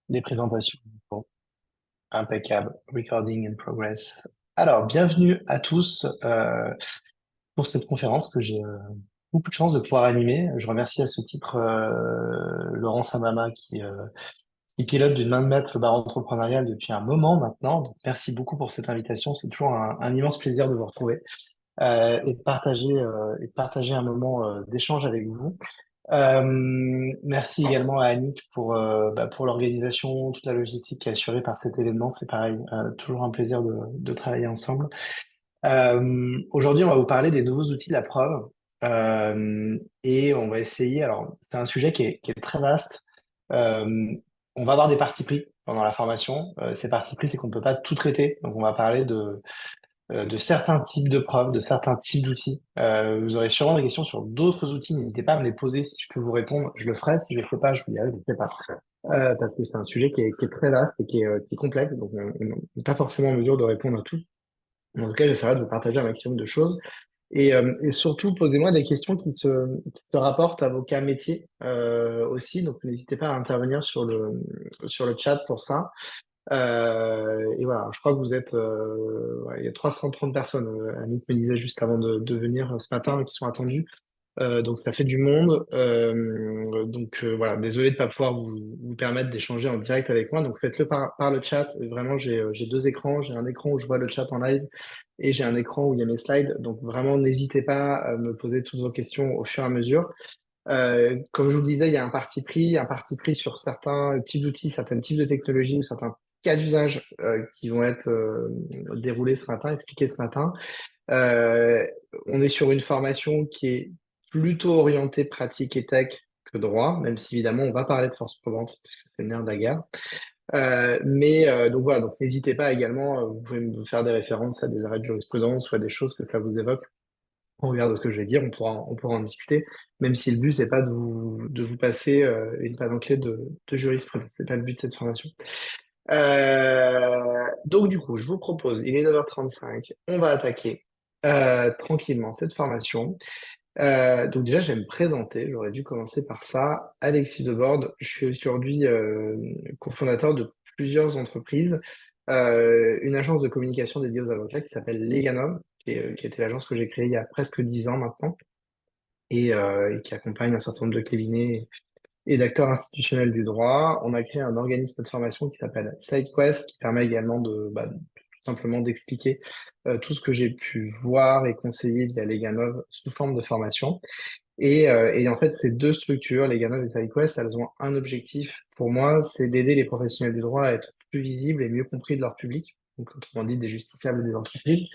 Les présentations. Bon, impeccable. Recording in progress. Alors, bienvenue à tous pour cette conférence que j'ai beaucoup de chance de pouvoir animer. Je remercie à ce titre Laurent Samama qui pilote d'une main de maître le bar entrepreneurial depuis un moment maintenant. Donc, merci beaucoup pour cette invitation. C'est toujours un immense plaisir de vous retrouver et de partager un moment d'échange avec vous. Merci également à Annick pour l'organisation, toute la logistique qui est assurée par cet événement. C'est pareil, toujours un plaisir de travailler ensemble. Aujourd'hui, on va vous parler des nouveaux outils de la preuve. Et on va essayer, alors c'est un sujet qui est très vaste. Euh, on va avoir des parties pris pendant la formation. Ces parties pris, c'est qu'on ne peut pas tout traiter. Donc on va parler de certains types de preuves, de certains types d'outils. Vous aurez sûrement des questions sur d'autres outils. N'hésitez pas à me les poser. Si je peux vous répondre, je le ferai. Si je ne le fais pas, je vous dirai, je ne le fais pas. Parce que c'est un sujet qui est très vaste et qui est complexe. Donc, on n'est pas forcément en mesure de répondre à tout. En tout cas, j'essaierai de vous partager un maximum de choses. Et surtout, posez-moi des questions qui se rapportent à vos cas métiers aussi. Donc, n'hésitez pas à intervenir sur le chat pour ça. Et voilà, je crois que vous êtes, ouais, il y a 330 personnes, Annick me disait juste avant de venir ce matin, qui sont attendues. Donc ça fait du monde. Voilà, désolé de ne pas pouvoir vous permettre d'échanger en direct avec moi. Donc faites-le par le chat. Vraiment, j'ai deux écrans. J'ai un écran où je vois le chat en live et j'ai un écran où il y a mes slides. Donc vraiment, n'hésitez pas à me poser toutes vos questions au fur et à mesure. Comme je vous le disais, il y a un parti pris sur certains types d'outils, certains types de technologies ou certains cas d'usage qui vont être déroulés ce matin, expliqués ce matin. Euh, on est sur une formation qui est plutôt orientée pratique et tech que droit, même si évidemment on va parler de force probante parce que c'est le nerf de la guerre. Donc voilà, donc n'hésitez pas également, vous pouvez me faire des références à des arrêts de jurisprudence ou à des choses que ça vous évoque. On regarde ce que je vais dire, on pourra en discuter, même si le but c'est pas de vous passer une panoplie de jurisprudence, c'est pas le but de cette formation. Donc du coup, je vous propose, il est 9h35, on va attaquer tranquillement cette formation. Donc déjà, je vais me présenter, j'aurais dû commencer par ça. Alexis Debord, je suis aujourd'hui cofondateur de plusieurs entreprises, une agence de communication dédiée aux avocats qui s'appelle Leganov, qui était l'agence que j'ai créée il y a presque 10 ans maintenant, et qui accompagne un certain nombre de cabinets et d'acteurs institutionnels du droit. On a créé un organisme de formation qui s'appelle SideQuest, qui permet également tout simplement d'expliquer tout ce que j'ai pu voir et conseiller via Leganov sous forme de formation. Et en fait, ces deux structures, Leganov et SideQuest, elles ont un objectif pour moi, c'est d'aider les professionnels du droit à être plus visibles et mieux compris de leur public, donc autrement dit des justiciables et des entreprises.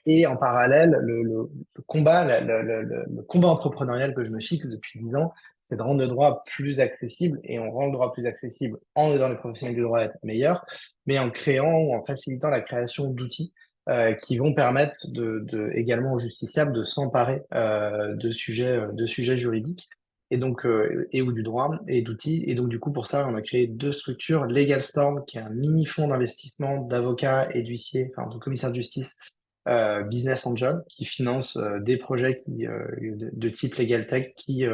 Et en parallèle, le combat, le combat entrepreneurial que je me fixe depuis 10 ans, c'est de rendre le droit plus accessible. Et on rend le droit plus accessible en aidant les professionnels du droit à être meilleurs, mais en créant ou en facilitant la création d'outils qui vont permettre également aux justiciables de s'emparer de sujets juridiques et donc et ou du droit et d'outils. Et donc du coup pour ça, on a créé deux structures, Legal Storm, qui est un mini fonds d'investissement d'avocats et d'huissiers, enfin de commissaires de justice Business Angel qui finance des projets de type Legal Tech qui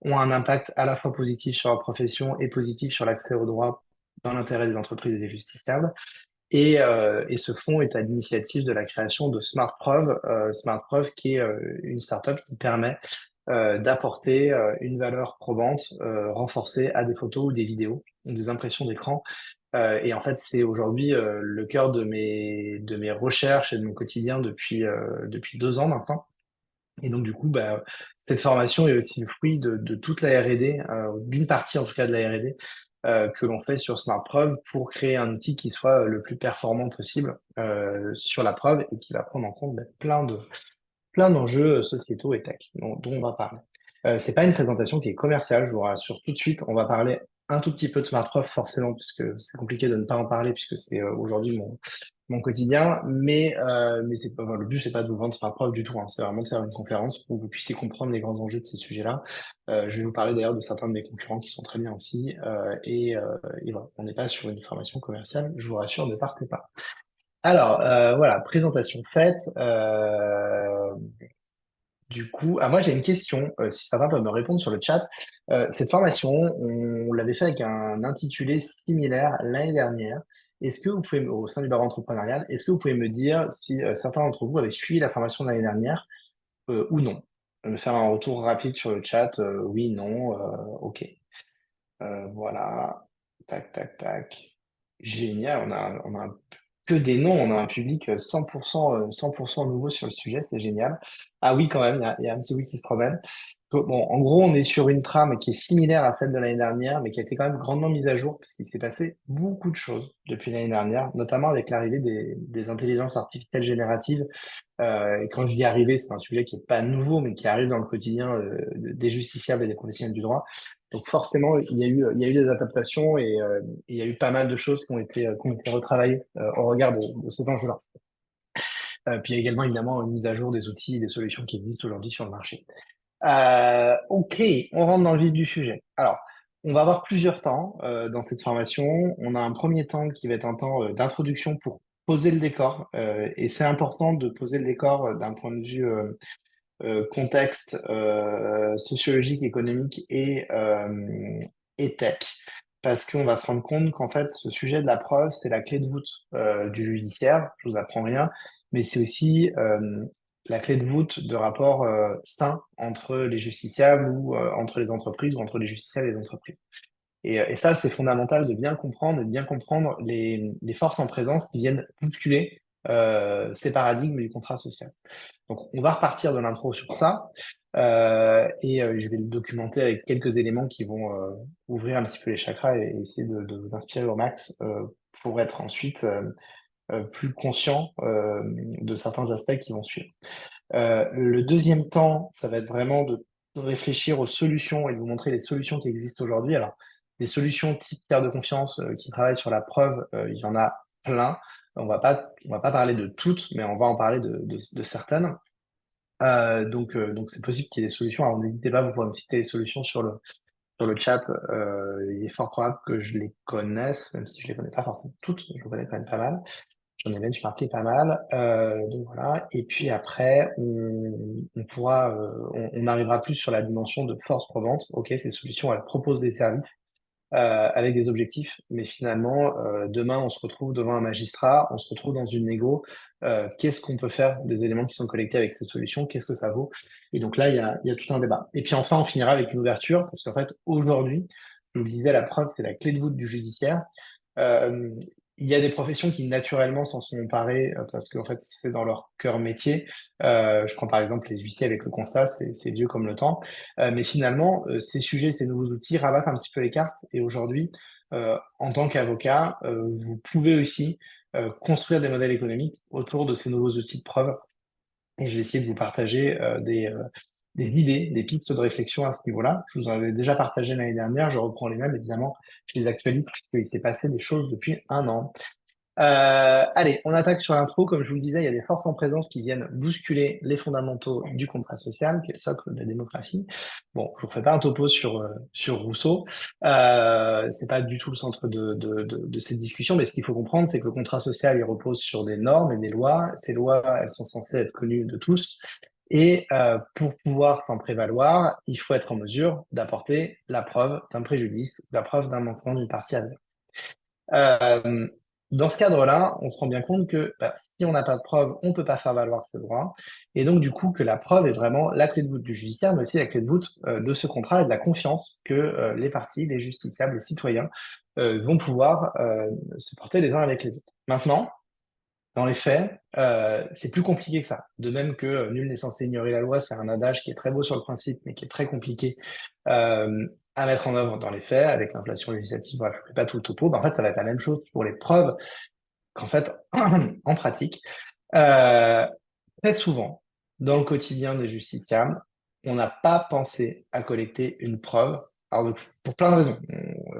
ont un impact à la fois positif sur la profession et positif sur l'accès au droit dans l'intérêt des entreprises et des justiciables. Et ce fonds est à l'initiative de la création de SmartPreuve, SmartPreuve qui est une startup qui permet d'apporter une valeur probante renforcée à des photos ou des vidéos, ou des impressions d'écran et en fait, c'est aujourd'hui le cœur de mes recherches et de mon quotidien depuis 2 ans maintenant. Et donc, du coup, cette formation est aussi le fruit de toute la R&D, d'une partie en tout cas de la R&D, que l'on fait sur SmartPreuve pour créer un outil qui soit le plus performant possible sur la preuve et qui va prendre en compte plein d'enjeux sociétaux et tech dont on va parler. C'est pas une présentation qui est commerciale, je vous rassure tout de suite. On va parler un tout petit peu de SmartPreuve forcément, puisque c'est compliqué de ne pas en parler, puisque c'est aujourd'hui mon quotidien. Mais c'est pas, enfin, le but, c'est pas de vous vendre SmartPreuve du tout, hein. C'est vraiment de faire une conférence pour que vous puissiez comprendre les grands enjeux de ces sujets-là. Je vais vous parler d'ailleurs de certains de mes concurrents qui sont très bien aussi. Et voilà, on n'est pas sur une formation commerciale, je vous rassure, ne partez pas. Alors, voilà, présentation faite. Du coup, moi j'ai une question, si certains peuvent me répondre sur le chat. Cette formation, on l'avait fait avec un intitulé similaire l'année dernière. Est-ce que vous pouvez, au sein du barreau entrepreneurial, est-ce que vous pouvez me dire si certains d'entre vous avaient suivi la formation de l'année dernière ou non? Me faire un retour rapide sur le chat, oui, non, ok. Voilà, tac, tac, tac. Génial, on a que des noms, on a un public 100% nouveau sur le sujet, c'est génial. Ah oui, quand même, il y a un petit oui qui se promène. Bon, en gros, on est sur une trame qui est similaire à celle de l'année dernière, mais qui a été quand même grandement mise à jour, parce qu'il s'est passé beaucoup de choses depuis l'année dernière, notamment avec l'arrivée des intelligences artificielles génératives. Et quand je dis arriver, c'est un sujet qui est pas nouveau, mais qui arrive dans le quotidien des justiciables et des professionnels du droit. Donc forcément, il y a eu des adaptations et il y a eu pas mal de choses qui ont été retravaillées au regard de cet enjeu-là. Puis il y a également évidemment une mise à jour des outils et des solutions qui existent aujourd'hui sur le marché. Ok, on rentre dans le vif du sujet. Alors, on va avoir plusieurs temps dans cette formation. On a un premier temps qui va être un temps d'introduction pour poser le décor. Et c'est important de poser le décor d'un point de vue contexte sociologique, économique et tech. Parce qu'on va se rendre compte qu'en fait, ce sujet de la preuve, c'est la clé de voûte du judiciaire. Je vous apprends rien, mais c'est aussi la clé de voûte de rapports sains entre les justiciables ou entre les entreprises ou entre les justiciables et les entreprises. Et ça, c'est fondamental de bien comprendre et de bien comprendre les forces en présence qui viennent bousculer ces paradigmes du contrat social. Donc, on va repartir de l'intro sur ça et je vais le documenter avec quelques éléments qui vont ouvrir un petit peu les chakras et essayer de vous inspirer au max pour être ensuite plus conscient de certains aspects qui vont suivre. Le deuxième temps, ça va être vraiment de réfléchir aux solutions et de vous montrer les solutions qui existent aujourd'hui. Alors, des solutions type tiers de confiance qui travaillent sur la preuve, il y en a plein. On va pas parler de toutes, mais on va en parler de certaines. Donc c'est possible qu'il y ait des solutions. Alors n'hésitez pas, vous pouvez me citer les solutions sur le chat. Il est fort probable que je les connaisse, même si je les connais pas forcément toutes, je les connais quand même pas mal. J'en ai benchmarké pas mal. Donc voilà. Et puis après, on arrivera plus sur la dimension de force probante. Ok, ces solutions, elles proposent des services avec des objectifs. Mais finalement, demain, on se retrouve devant un magistrat, on se retrouve dans une négo. Qu'est-ce qu'on peut faire des éléments qui sont collectés avec ces solutions? Qu'est-ce que ça vaut? Et donc là, il y a tout un débat. Et puis enfin, on finira avec une ouverture, parce qu'en fait, aujourd'hui, je vous le disais, la preuve, c'est la clé de voûte du judiciaire. Euh, il y a des professions qui naturellement s'en sont emparées parce qu'en fait c'est dans leur cœur métier. Je prends par exemple les huissiers avec le constat, c'est vieux comme le temps. Mais finalement, ces sujets, ces nouveaux outils rabattent un petit peu les cartes. Et aujourd'hui, en tant qu'avocat, vous pouvez aussi construire des modèles économiques autour de ces nouveaux outils de preuve. Et je vais essayer de vous partager des idées, des pistes de réflexion à ce niveau-là. Je vous en avais déjà partagé l'année dernière, je reprends les mêmes, évidemment, je les actualise puisqu'il s'est passé des choses depuis un an. Allez, on attaque sur l'intro. Comme je vous le disais, il y a des forces en présence qui viennent bousculer les fondamentaux du contrat social, qui est le socle de la démocratie. Bon, je vous ferai pas un topo sur Rousseau. C'est pas du tout le centre de cette discussion, mais ce qu'il faut comprendre, c'est que le contrat social, il repose sur des normes et des lois. Ces lois, elles sont censées être connues de tous. Et pour pouvoir s'en prévaloir, il faut être en mesure d'apporter la preuve d'un préjudice, la preuve d'un manquement d'une partie adverse. Euh, Dans ce cadre-là, on se rend bien compte que si on n'a pas de preuve, on ne peut pas faire valoir ses droits. Et donc, du coup, que la preuve est vraiment la clé de voûte du judiciaire, mais aussi la clé de voûte de ce contrat et de la confiance que les parties, les justiciables, les citoyens vont pouvoir se porter les uns avec les autres. Maintenant, dans les faits, c'est plus compliqué que ça. De même que nul n'est censé ignorer la loi, c'est un adage qui est très beau sur le principe, mais qui est très compliqué à mettre en œuvre dans les faits, avec l'inflation législative. Bref, je ne fais pas tout le topo. Ben, en fait, ça va être la même chose pour les preuves qu'en fait, en pratique, euh, très souvent, dans le quotidien des justiciables, on n'a pas pensé à collecter une preuve. Alors, pour plein de raisons.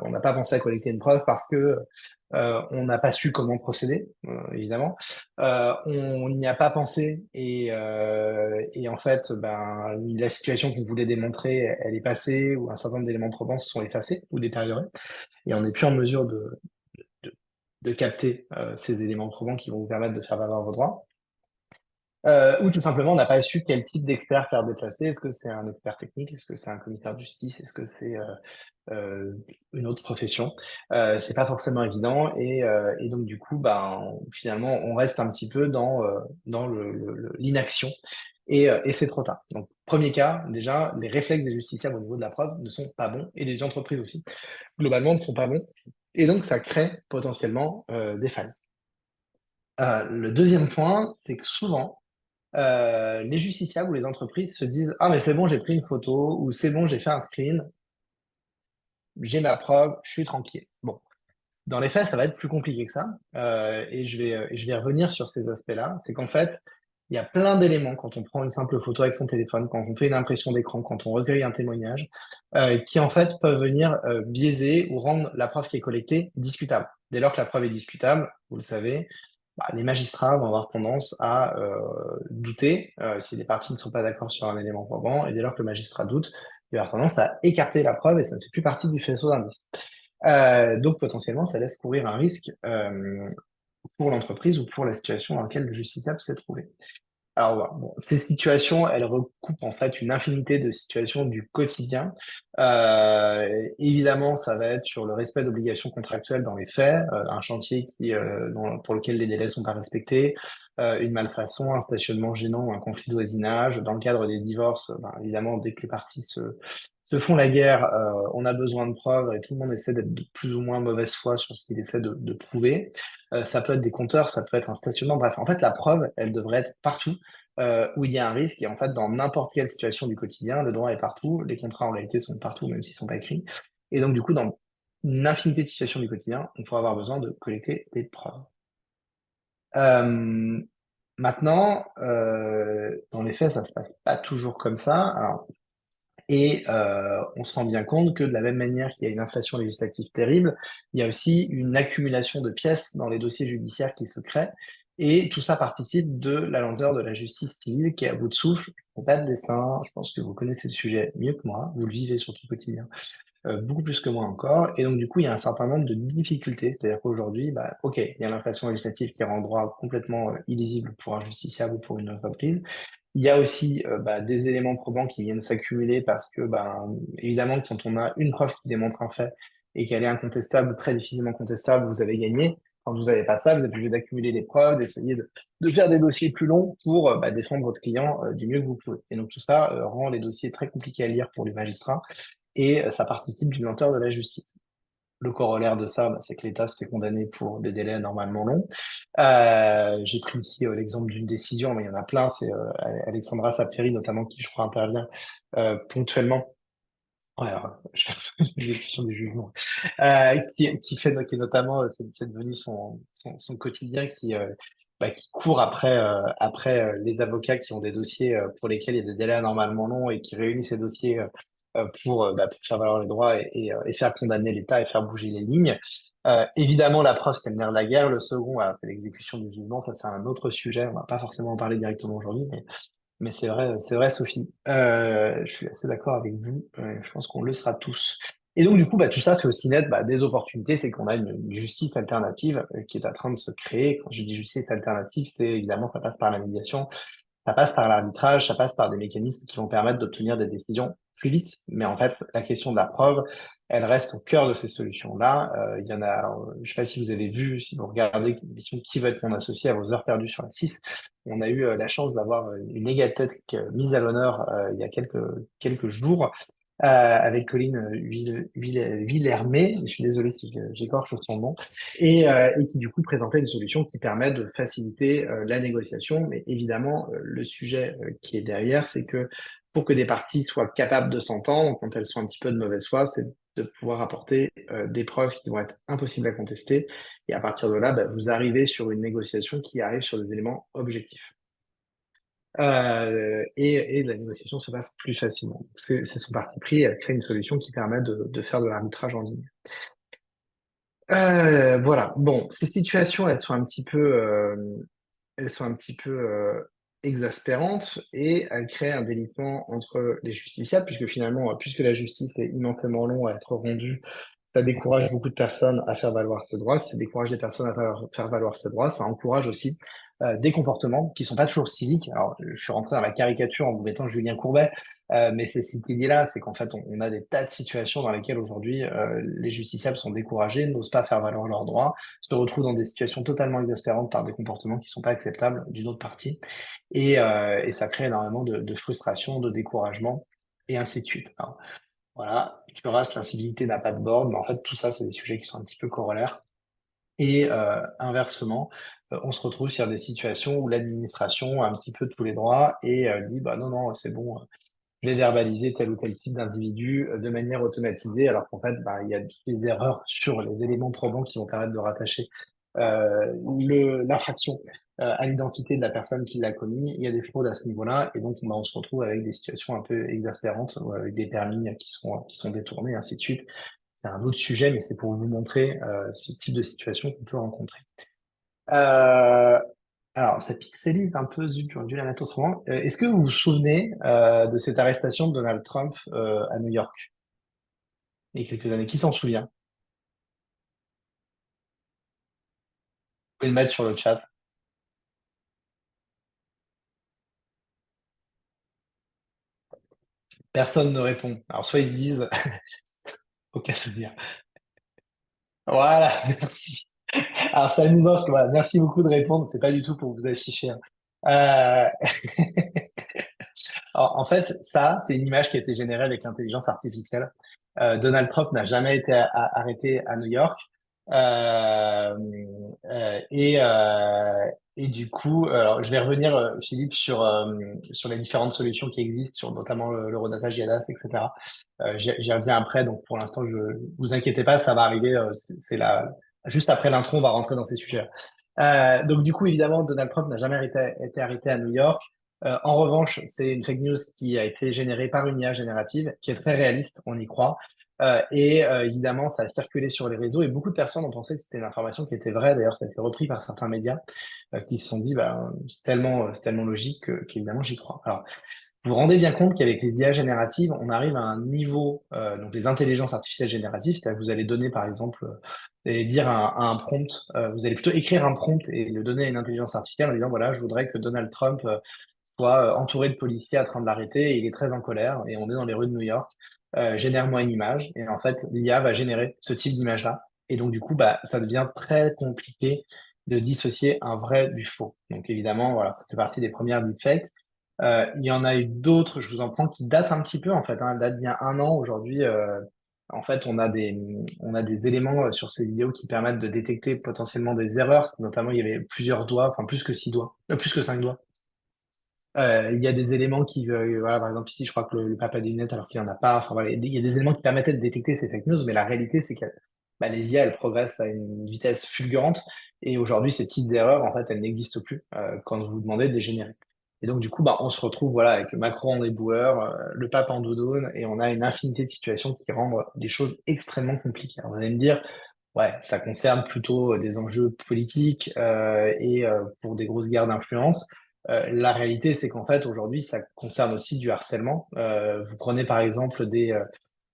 On n'a pas pensé à collecter une preuve parce que on n'a pas su comment procéder, évidemment. On n'y a pas pensé et en fait, ben, la situation qu'on voulait démontrer, elle est passée ou un certain nombre d'éléments probants se sont effacés ou détériorés et on n'est plus en mesure de, de capter ces éléments probants qui vont vous permettre de faire valoir vos droits. Ou tout simplement, on n'a pas su quel type d'expert faire déplacer. Est-ce que c'est un expert technique? Est-ce que c'est un commissaire de justice? Est-ce que c'est euh, une autre profession? C'est pas forcément évident. Et donc, du coup, finalement, on reste un petit peu dans l'inaction. Et c'est trop tard. Donc, premier cas, déjà, les réflexes des justiciables au niveau de la preuve ne sont pas bons, et des entreprises aussi, globalement, ne sont pas bons. Et donc, ça crée potentiellement des failles. Le deuxième point, c'est que souvent, les justiciables ou les entreprises se disent, ah, mais c'est bon, j'ai pris une photo, ou c'est bon, j'ai fait un screen, j'ai ma preuve, je suis tranquille. Bon, dans les faits, ça va être plus compliqué que ça, et je vais revenir sur ces aspects-là. C'est qu'en fait, il y a plein d'éléments quand on prend une simple photo avec son téléphone, quand on fait une impression d'écran, quand on recueille un témoignage, qui en fait peuvent venir biaiser ou rendre la preuve qui est collectée discutable. Dès lors que la preuve est discutable, vous le savez, les magistrats vont avoir tendance à douter si les parties ne sont pas d'accord sur un élément probant, et dès lors que le magistrat doute, il va avoir tendance à écarter la preuve et ça ne fait plus partie du faisceau d'indices. Donc potentiellement, ça laisse courir un risque pour l'entreprise ou pour la situation dans laquelle le justiciable s'est trouvé. Alors, voilà, bon, ces situations, elles recoupent en fait une infinité de situations du quotidien. Évidemment, ça va être sur le respect d'obligations contractuelles dans les faits, un chantier pour lequel les délais sont pas respectés, une malfaçon, un stationnement gênant ou un conflit de voisinage. Dans le cadre des divorces, évidemment, dès que les parties se font la guerre, on a besoin de preuves et tout le monde essaie d'être de plus ou moins mauvaise foi sur ce qu'il essaie de prouver. Ça peut être des compteurs, ça peut être un stationnement. Bref, en fait, la preuve, elle devrait être partout où il y a un risque. Et en fait, dans n'importe quelle situation du quotidien, le droit est partout. Les contrats, en réalité, sont partout, même s'ils sont pas écrits. Et donc, du coup, dans une infinité de situations du quotidien, on pourra avoir besoin de collecter des preuves. Euh, Maintenant, dans les faits, ça se passe pas toujours comme ça. Alors, on se rend bien compte que de la même manière qu'il y a une inflation législative terrible, il y a aussi une accumulation de pièces dans les dossiers judiciaires qui se créent. Et tout ça participe de la lenteur de la justice civile qui est à bout de souffle. Je ne fais pas de dessin, je pense que vous connaissez le sujet mieux que moi, vous le vivez sur tout quotidien, beaucoup plus que moi encore. Et donc, du coup, il y a un certain nombre de difficultés. C'est-à-dire qu'aujourd'hui, OK, il y a l'inflation législative qui rend le droit complètement illisible pour un justiciable ou pour une entreprise. Il y a aussi des éléments probants qui viennent s'accumuler parce que, évidemment, quand on a une preuve qui démontre un fait et qu'elle est incontestable, très difficilement contestable, vous avez gagné. Quand vous n'avez pas ça, vous êtes obligé d'accumuler les preuves, d'essayer de faire des dossiers plus longs pour défendre votre client du mieux que vous pouvez. Et donc tout ça rend les dossiers très compliqués à lire pour les magistrats et ça participe d'une lenteur de la justice. Le corollaire de ça, c'est que l'État se fait condamner pour des délais normalement longs. J'ai pris ici l'exemple d'une décision, mais il y en a plein. C'est Alexandra Saperi notamment qui, je crois, intervient ponctuellement. Ouais, alors, je fais l'exécution du jugement. Qui est notamment, c'est devenu son quotidien qui court après les avocats qui ont des dossiers pour lesquels il y a des délais anormalement longs et qui réunissent ces dossiers pour faire valoir les droits et faire condamner l'État et faire bouger les lignes. Évidemment, la preuve, c'est le nerf de la guerre. Le second, c'est l'exécution du jugement. Ça, c'est un autre sujet. On va pas forcément en parler directement aujourd'hui, mais c'est vrai, Sophie. Je suis assez d'accord avec vous. Je pense qu'on le sera tous. Et donc, du coup, tout ça fait aussi naître des opportunités. C'est qu'on a une justice alternative qui est en train de se créer. Quand je dis justice alternative, c'est évidemment, ça passe par la médiation, ça passe par l'arbitrage, ça passe par des mécanismes qui vont permettre d'obtenir des décisions plus vite. Mais en fait, la question de la preuve, elle reste au cœur de ces solutions-là. Il y en a, je sais pas si vous avez vu, si vous regardez l'émission Qui va être mon associé à vos heures perdues sur la 6, on a eu la chance d'avoir une Égalitech mise à l'honneur il y a quelques jours avec Colline Villermé, je suis désolé si j'écorche son nom, et qui du coup présentait une solution qui permet de faciliter la négociation. Mais évidemment, le sujet qui est derrière, c'est que pour que des parties soient capables de s'entendre, quand elles sont un petit peu de mauvaise foi, c'est de pouvoir apporter des preuves qui vont être impossibles à contester. Et à partir de là, vous arrivez sur une négociation qui arrive sur des éléments objectifs. Et la négociation se passe plus facilement. C'est son parti pris, elle crée une solution qui permet de faire de l'arbitrage en ligne. Voilà. Bon, ces situations, elles sont un petit peu exaspérantes et elles créent un délitement entre les justiciables, puisque finalement, puisque la justice est immensément longue à être rendue, ça décourage beaucoup de personnes à faire valoir ses droits. Ça décourage les personnes à faire valoir ses droits. Ça encourage aussi des comportements qui sont pas toujours civiques. Alors, je suis rentré dans la caricature en vous mettant Julien Courbet, mais c'est cette idée-là, c'est qu'en fait, on a des tas de situations dans lesquelles aujourd'hui les justiciables sont découragés, n'osent pas faire valoir leurs droits, se retrouvent dans des situations totalement exaspérantes par des comportements qui sont pas acceptables d'une autre partie, et ça crée énormément de frustration, de découragement, et ainsi de suite. Alors, voilà, tu verras, l'incivilité n'a pas de borne, mais en fait, tout ça, c'est des sujets qui sont un petit peu corollaires. Et inversement, on se retrouve sur des situations où l'administration a un petit peu tous les droits et dit, bah non, non, c'est bon, je vais verbaliser tel ou tel type d'individu de manière automatisée, alors qu'en fait, bah, il y a des erreurs sur les éléments probants qui vont permettre de rattacher l'infraction à l'identité de la personne qui l'a commis. Il y a des fraudes à ce niveau-là, et donc bah, on se retrouve avec des situations un peu exaspérantes, avec des permis qui sont détournés, ainsi de suite. C'est un autre sujet, mais c'est pour vous montrer ce type de situation qu'on peut rencontrer. Euh, alors, ça pixelise un peu, zut, j'aurais dû la mettre autrement. Est-ce que vous vous souvenez de cette arrestation de Donald Trump à New York il y a quelques années? Qui s'en souvient? Vous pouvez le mettre sur le chat. Personne ne répond. Alors, soit ils se disent aucun souvenir. Voilà, merci. Alors, ça nous offre, voilà, merci beaucoup de répondre. C'est pas du tout pour vous afficher, hein. Euh, Alors, en fait, ça, c'est une image qui a été générée avec l'intelligence artificielle. Donald Trump n'a jamais été arrêté à New York. Euh, euh, et, euh, et du coup, alors, je vais revenir, Philippe, sur les différentes solutions qui existent, sur notamment l'eurodata GIADAS, etc. J'y reviens après, donc pour l'instant, je vous inquiétez pas, ça va arriver. C'est juste après l'intro, on va rentrer dans ces sujets. Donc du coup, évidemment, Donald Trump n'a jamais été arrêté à New York. En revanche, c'est une fake news qui a été générée par une IA générative, qui est très réaliste, on y croit. Évidemment, ça a circulé sur les réseaux et beaucoup de personnes ont pensé que c'était une information qui était vraie. D'ailleurs, ça a été repris par certains médias qui se sont dit, bah, c'est tellement logique qu'évidemment, j'y crois. Alors, vous vous rendez bien compte qu'avec les IA génératives, on arrive à un niveau, donc les intelligences artificielles génératives, c'est-à-dire que vous allez donner, par exemple, vous allez dire un prompt, vous allez plutôt écrire un prompt et le donner à une intelligence artificielle en disant, voilà, je voudrais que Donald Trump soit entouré de policiers en train de l'arrêter et il est très en colère et on est dans les rues de New York. Génère-moi une image et en fait l'IA va générer ce type d'image-là et donc du coup bah ça devient très compliqué de dissocier un vrai du faux. Donc évidemment voilà ça fait partie des premières deepfakes. Il y en a eu d'autres, je vous en prends, qui datent un petit peu en fait, hein, datent d'il y a un an. Aujourd'hui, en fait, on a des éléments sur ces vidéos qui permettent de détecter potentiellement des erreurs. Notamment, il y avait plusieurs doigts, enfin plus que 6 doigts, plus que 5 doigts. Il y a des éléments voilà, par exemple ici, je crois que le papa des lunettes, alors qu'il n'y en a pas. Enfin, voilà, il y a des éléments qui permettaient de détecter ces fake news, mais la réalité, c'est que bah, les IA, elles progressent à une vitesse fulgurante, et aujourd'hui, ces petites erreurs, en fait, elles n'existent plus quand vous demandez de les générer. Et donc, du coup, bah, on se retrouve voilà, avec Macron en éboueur, le pape en doudoune, et on a une infinité de situations qui rendent les choses extrêmement compliquées. Alors, vous allez me dire, ouais, ça concerne plutôt des enjeux politiques et pour des grosses guerres d'influence. La réalité, c'est qu'en fait, aujourd'hui, ça concerne aussi du harcèlement. Vous prenez par exemple des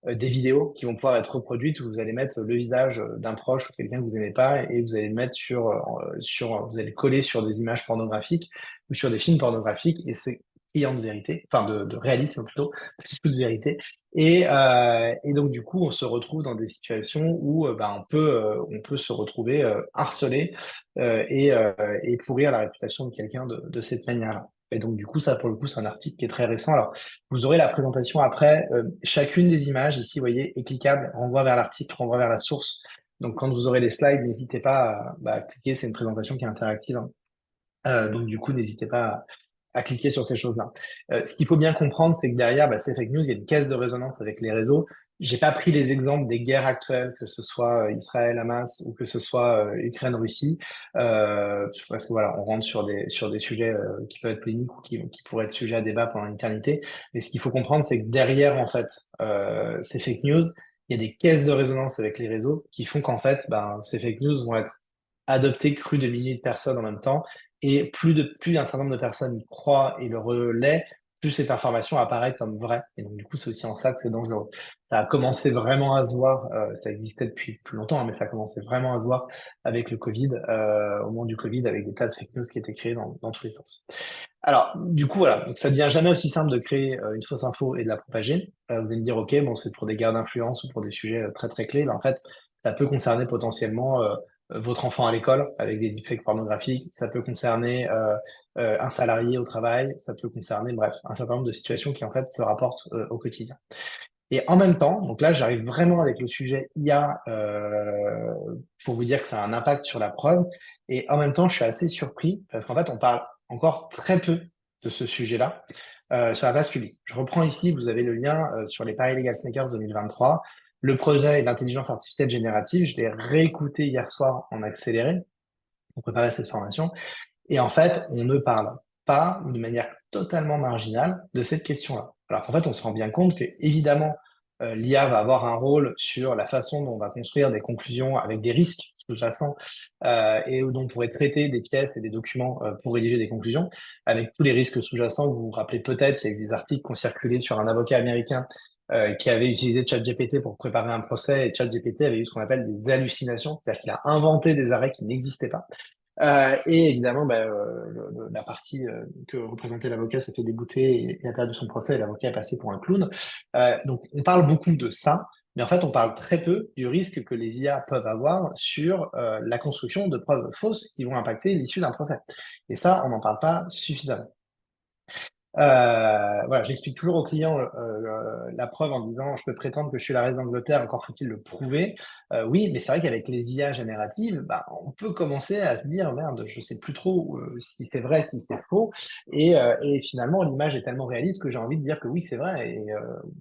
vidéos qui vont pouvoir être reproduites où vous allez mettre le visage d'un proche ou quelqu'un que vous aimez pas et vous allez le mettre vous allez le coller sur des images pornographiques ou sur des films pornographiques et c'est criant de vérité, enfin de réalisme plutôt, plus de vérité. Et donc du coup, on se retrouve dans des situations où bah, on peut se retrouver harcelé et pourrir la réputation de quelqu'un de cette manière-là. Et donc du coup, ça pour le coup, c'est un article qui est très récent. Alors vous aurez la présentation après. Chacune des images ici, vous voyez, est cliquable, renvoie vers l'article, renvoie vers la source. Donc quand vous aurez les slides, n'hésitez pas à cliquer. C'est une présentation qui est interactive, hein. Donc du coup, n'hésitez pas à cliquer sur ces choses-là. Ce qu'il faut bien comprendre, c'est que derrière bah, ces fake news, il y a une caisse de résonance avec les réseaux. J'ai pas pris les exemples des guerres actuelles, que ce soit Israël-Hamas ou que ce soit Ukraine-Russie, parce que voilà, on rentre sur des sujets qui peuvent être polémiques ou qui pourraient être sujets à débat pendant l'éternité. Mais ce qu'il faut comprendre, c'est que derrière en fait ces fake news, il y a des caisses de résonance avec les réseaux qui font qu'en fait, ben, ces fake news vont être adopté cru de milliers de personnes en même temps. Et plus un certain nombre de personnes y croient et le relaient, plus cette information apparaît comme vraie. Et donc, du coup, c'est aussi en ça que c'est dangereux. Ça a commencé vraiment à se voir, ça existait depuis plus longtemps, hein, mais ça a commencé vraiment à se voir avec le Covid, au moment du Covid, avec des tas de fake news qui étaient créés dans tous les sens. Alors, du coup, voilà. Donc, ça devient jamais aussi simple de créer une fausse info et de la propager. Vous allez me dire, OK, bon, c'est pour des guerres d'influence ou pour des sujets très, très clés. Mais en fait, ça peut concerner potentiellement votre enfant à l'école avec des deepfakes pornographiques. Ça peut concerner un salarié au travail. Ça peut concerner, bref, un certain nombre de situations qui, en fait, se rapportent au quotidien. Et en même temps, donc là, j'arrive vraiment avec le sujet IA pour vous dire que ça a un impact sur la preuve. Et en même temps, je suis assez surpris parce qu'en fait, on parle encore très peu de ce sujet-là sur la place publique. Je reprends ici, vous avez le lien sur les Paris Legal Sneakers 2023, le projet de l'intelligence artificielle générative. Je l'ai réécouté hier soir en accéléré pour préparer cette formation. Et en fait, on ne parle pas, ou de manière totalement marginale, de cette question-là. Alors qu'en fait, on se rend bien compte que, évidemment, l'IA va avoir un rôle sur la façon dont on va construire des conclusions avec des risques sous-jacents et dont on pourrait traiter des pièces et des documents pour rédiger des conclusions, avec tous les risques sous-jacents. Vous vous rappelez peut-être, il y a eu des articles qui ont circulé sur un avocat américain qui avait utilisé ChatGPT pour préparer un procès, et ChatGPT avait eu ce qu'on appelle des hallucinations, c'est-à-dire qu'il a inventé des arrêts qui n'existaient pas. Et évidemment, la partie que représentait l'avocat s'est fait débouter et a perdu son procès et l'avocat est passé pour un clown. Donc, on parle beaucoup de ça, mais en fait, on parle très peu du risque que les IA peuvent avoir sur la construction de preuves fausses qui vont impacter l'issue d'un procès. Et ça, on n'en parle pas suffisamment. Voilà, j'explique toujours aux clients la preuve en disant je peux prétendre que je suis la reine d'Angleterre, encore faut-il le prouver. Oui, mais c'est vrai qu'avec les IA génératives, bah, on peut commencer à se dire merde, je sais plus trop si c'est vrai, si c'est faux. Et finalement, l'image est tellement réaliste que j'ai envie de dire que oui, c'est vrai. Et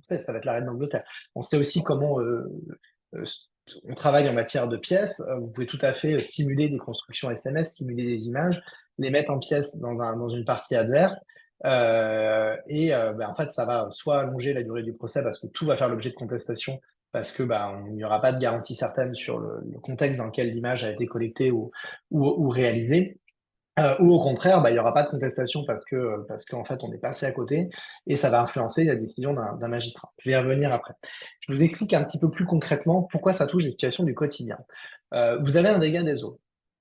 ça va être la reine d'Angleterre. On sait aussi comment euh, on travaille en matière de pièces. Vous pouvez tout à fait simuler des constructions SMS, simuler des images, les mettre en pièces dans une partie adverse. En fait, ça va soit allonger la durée du procès parce que tout va faire l'objet de contestation, parce que il n'y aura pas de garantie certaine sur le contexte dans lequel l'image a été collectée ou réalisée. Ou au contraire, il n'y aura pas de contestation parce qu'en fait, on est passé à côté et ça va influencer la décision d'un magistrat. Je vais y revenir après. Je vous explique un petit peu plus concrètement pourquoi ça touche les situations du quotidien. Vous avez un dégât des eaux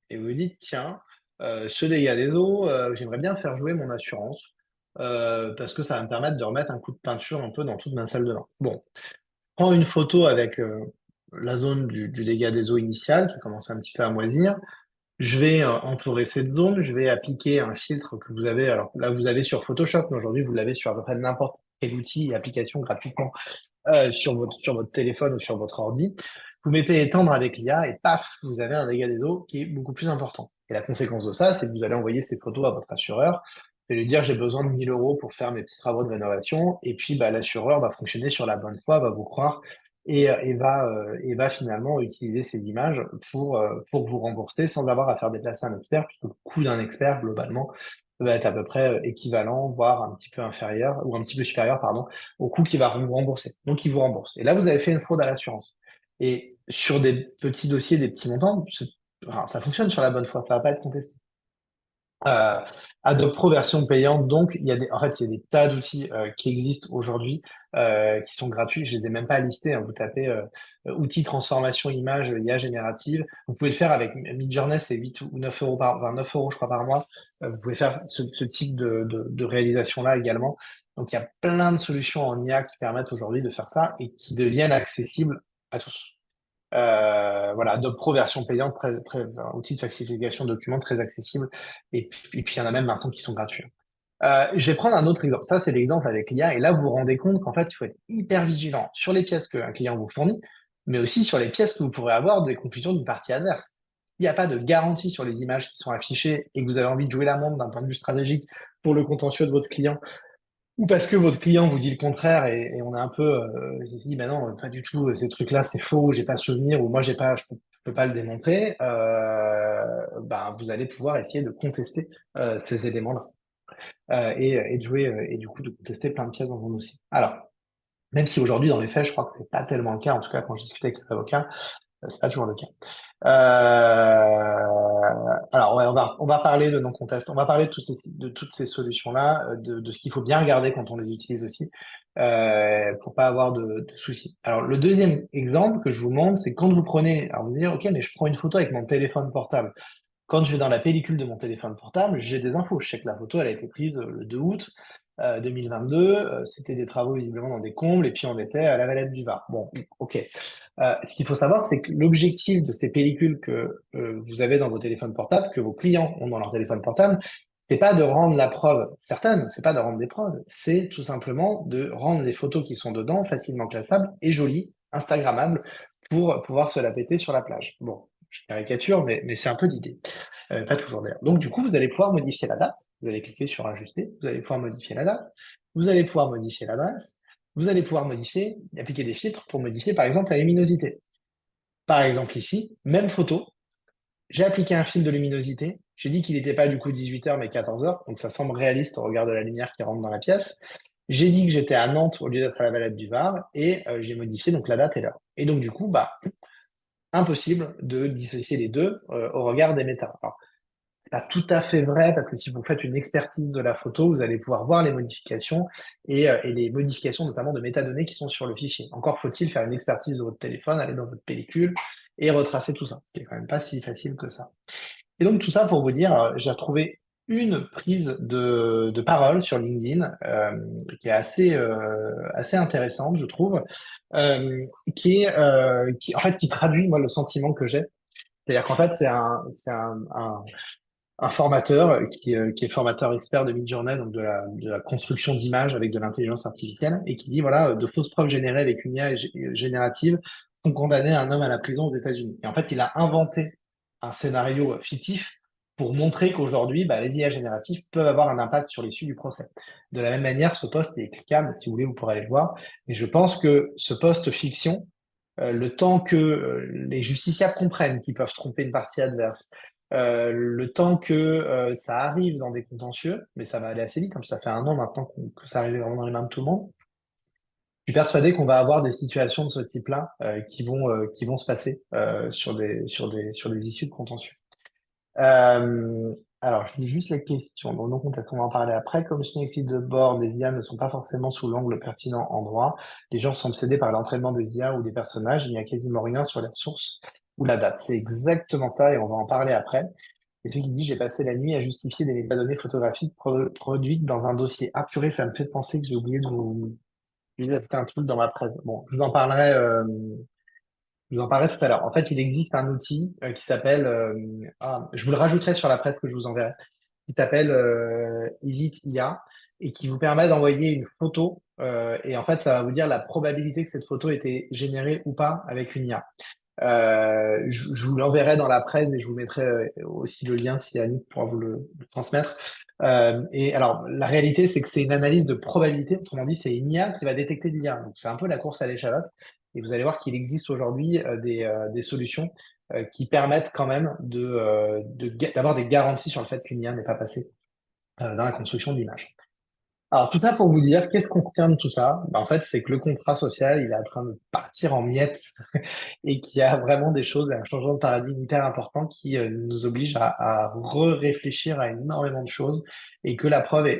et vous vous dites, tiens, ce dégât des eaux, j'aimerais bien faire jouer mon assurance parce que ça va me permettre de remettre un coup de peinture un peu dans toute ma salle de bain. Bon, prends une photo avec la zone du dégât des eaux initial qui commence un petit peu à moisir. Je vais entourer cette zone, je vais appliquer un filtre que vous avez. Alors là, vous avez sur Photoshop, mais aujourd'hui, vous l'avez sur à peu près n'importe quel outil et application gratuitement sur votre téléphone ou sur votre ordi. Vous mettez étendre avec l'IA et paf, vous avez un dégât des eaux qui est beaucoup plus important. Et la conséquence de ça, c'est que vous allez envoyer ces photos à votre assureur et lui dire j'ai besoin de 1000 euros pour faire mes petits travaux de rénovation. Et puis l'assureur va fonctionner sur la bonne foi, va vous croire et va finalement utiliser ces images pour vous rembourser sans avoir à faire déplacer un expert, puisque le coût d'un expert, globalement, va être à peu près équivalent, voire un petit peu inférieur, ou un petit peu supérieur, pardon, au coût qu'il va vous rembourser. Donc, il vous rembourse. Et là, vous avez fait une fraude à l'assurance. Et sur des petits dossiers, des petits montants, ça fonctionne sur la bonne foi, ça va pas être contesté. Euh, Adobe Pro version payante, donc en fait, il y a des tas d'outils qui existent aujourd'hui qui sont gratuits. Je les ai même pas listés, hein. Vous tapez outils transformation image IA générative. Vous pouvez le faire avec Midjourney, c'est 8 ou 9 euros 9 euros, je crois, par mois. Vous pouvez faire ce type de réalisation-là également. Donc, il y a plein de solutions en IA qui permettent aujourd'hui de faire ça et qui deviennent accessibles à tous. Voilà, Adobe Pro version payante, un outil de falsification de documents très accessible. Et puis, il y en a même maintenant qui sont gratuits. Je vais prendre un autre exemple. Ça, c'est l'exemple avec l'IA. Et là, vous vous rendez compte qu'en fait, il faut être hyper vigilant sur les pièces qu'un client vous fournit, mais aussi sur les pièces que vous pourrez avoir des conclusions d'une partie adverse. Il n'y a pas de garantie sur les images qui sont affichées et que vous avez envie de jouer la montre d'un point de vue stratégique pour le contentieux de votre client ou parce que votre client vous dit le contraire et on est un peu, il se dit, ben non, pas du tout, ces trucs-là, c'est faux, j'ai pas souvenir, ou moi, je peux pas le démontrer, vous allez pouvoir essayer de contester ces éléments-là et de jouer, et du coup, de contester plein de pièces dans vos dossier. Alors, même si aujourd'hui, dans les faits, je crois que c'est pas tellement le cas, en tout cas, quand je discute avec les avocats, c'est pas toujours le cas. Alors, ouais, on va parler de non-contest. On va parler de toutes ces solutions-là, de ce qu'il faut bien regarder quand on les utilise aussi, pour pas avoir de soucis. Alors, le deuxième exemple que je vous montre, c'est quand vous prenez, alors vous dites, OK, mais je prends une photo avec mon téléphone portable. Quand je vais dans la pellicule de mon téléphone portable, j'ai des infos. Je sais que la photo, elle a été prise le 2 août 2022. C'était des travaux visiblement dans des combles, et puis on était à la Valette du Var. Bon, OK. Ce qu'il faut savoir, c'est que l'objectif de ces pellicules que vous avez dans vos téléphones portables, que vos clients ont dans leur téléphone portable, c'est pas de rendre la preuve certaine, c'est pas de rendre des preuves, c'est tout simplement de rendre les photos qui sont dedans facilement classables et jolies, instagrammables, pour pouvoir se la péter sur la plage. Bon, je caricature, mais c'est un peu l'idée. Pas toujours d'ailleurs. Donc du coup, vous allez pouvoir modifier la date, vous allez cliquer sur ajuster, vous allez pouvoir modifier la date, vous allez pouvoir modifier l'adresse, vous allez pouvoir modifier, appliquer des filtres pour modifier par exemple la luminosité. Par exemple ici, même photo, j'ai appliqué un filtre de luminosité, j'ai dit qu'il n'était pas du coup 18 h mais 14 h, donc ça semble réaliste au regard de la lumière qui rentre dans la pièce. J'ai dit que j'étais à Nantes au lieu d'être à la Valette du Var, et j'ai modifié donc la date et l'heure. Et donc du coup, bah, impossible de dissocier les deux au regard des méta. Alors, c'est pas tout à fait vrai parce que si vous faites une expertise de la photo, vous allez pouvoir voir les modifications et les modifications notamment de métadonnées qui sont sur le fichier. Encore faut-il faire une expertise de votre téléphone, aller dans votre pellicule et retracer tout ça, ce qui est quand même pas si facile que ça. Et donc tout ça pour vous dire, j'ai trouvé une prise de parole sur LinkedIn qui est assez intéressante, je trouve, en fait qui traduit moi le sentiment que j'ai. C'est-à-dire qu'en fait c'est un formateur qui est formateur expert de Midjourney, donc de la construction d'images avec de l'intelligence artificielle, et qui dit, voilà, de fausses preuves générées avec une IA générative ont condamné un homme à la prison aux États-Unis. Et en fait, il a inventé un scénario fictif pour montrer qu'aujourd'hui, bah, les IA génératives peuvent avoir un impact sur l'issue du procès. De la même manière, ce post est cliquable, si vous voulez, vous pourrez aller le voir. Et je pense que ce post fiction, le temps que les justiciables comprennent qu'ils peuvent tromper une partie adverse, le temps que ça arrive dans des contentieux, mais ça va aller assez vite, hein, ça fait 1 an maintenant que ça arrive vraiment dans les mains de tout le monde. Je suis persuadé qu'on va avoir des situations de ce type-là qui vont se passer sur des issues de contentieux. Euh, alors, je lis juste la question. Donc, on va en parler après. Comme je n'existe de bord, les IA ne sont pas forcément sous l'angle pertinent en droit. Les gens sont obsédés par l'entraînement des IA ou des personnages. Il n'y a quasiment rien sur la source ou la date. C'est exactement ça et on va en parler après. Et celui qui dit, j'ai passé la nuit à justifier des métadonnées photographiques produites dans un dossier. Ah, purée, ça me fait penser que j'ai oublié d'ajouter un truc dans ma presse. Bon, je vous en parlerai tout à l'heure. En fait, il existe un outil qui s'appelle, je vous le rajouterai sur la presse que je vous enverrai, qui s'appelle Elite IA et qui vous permet d'envoyer une photo et en fait, ça va vous dire la probabilité que cette photo ait été générée ou pas avec une IA. Je vous l'enverrai dans la presse et je vous mettrai aussi le lien si Annick pourra vous le transmettre. Et alors, la réalité, c'est que c'est une analyse de probabilité. Autrement dit, c'est une IA qui va détecter de l'IA. Donc, c'est un peu la course à l'échalote. Et vous allez voir qu'il existe aujourd'hui des solutions qui permettent quand même d'avoir des garanties sur le fait qu'une IA n'est pas passée dans la construction de l'image. Alors, tout ça pour vous dire, qu'est-ce qu'on retient de tout ça? Ben, en fait, c'est que le contrat social, il est en train de partir en miettes et qu'il y a vraiment des choses, un changement de paradigme hyper important qui nous oblige à réfléchir à énormément de choses et que la preuve est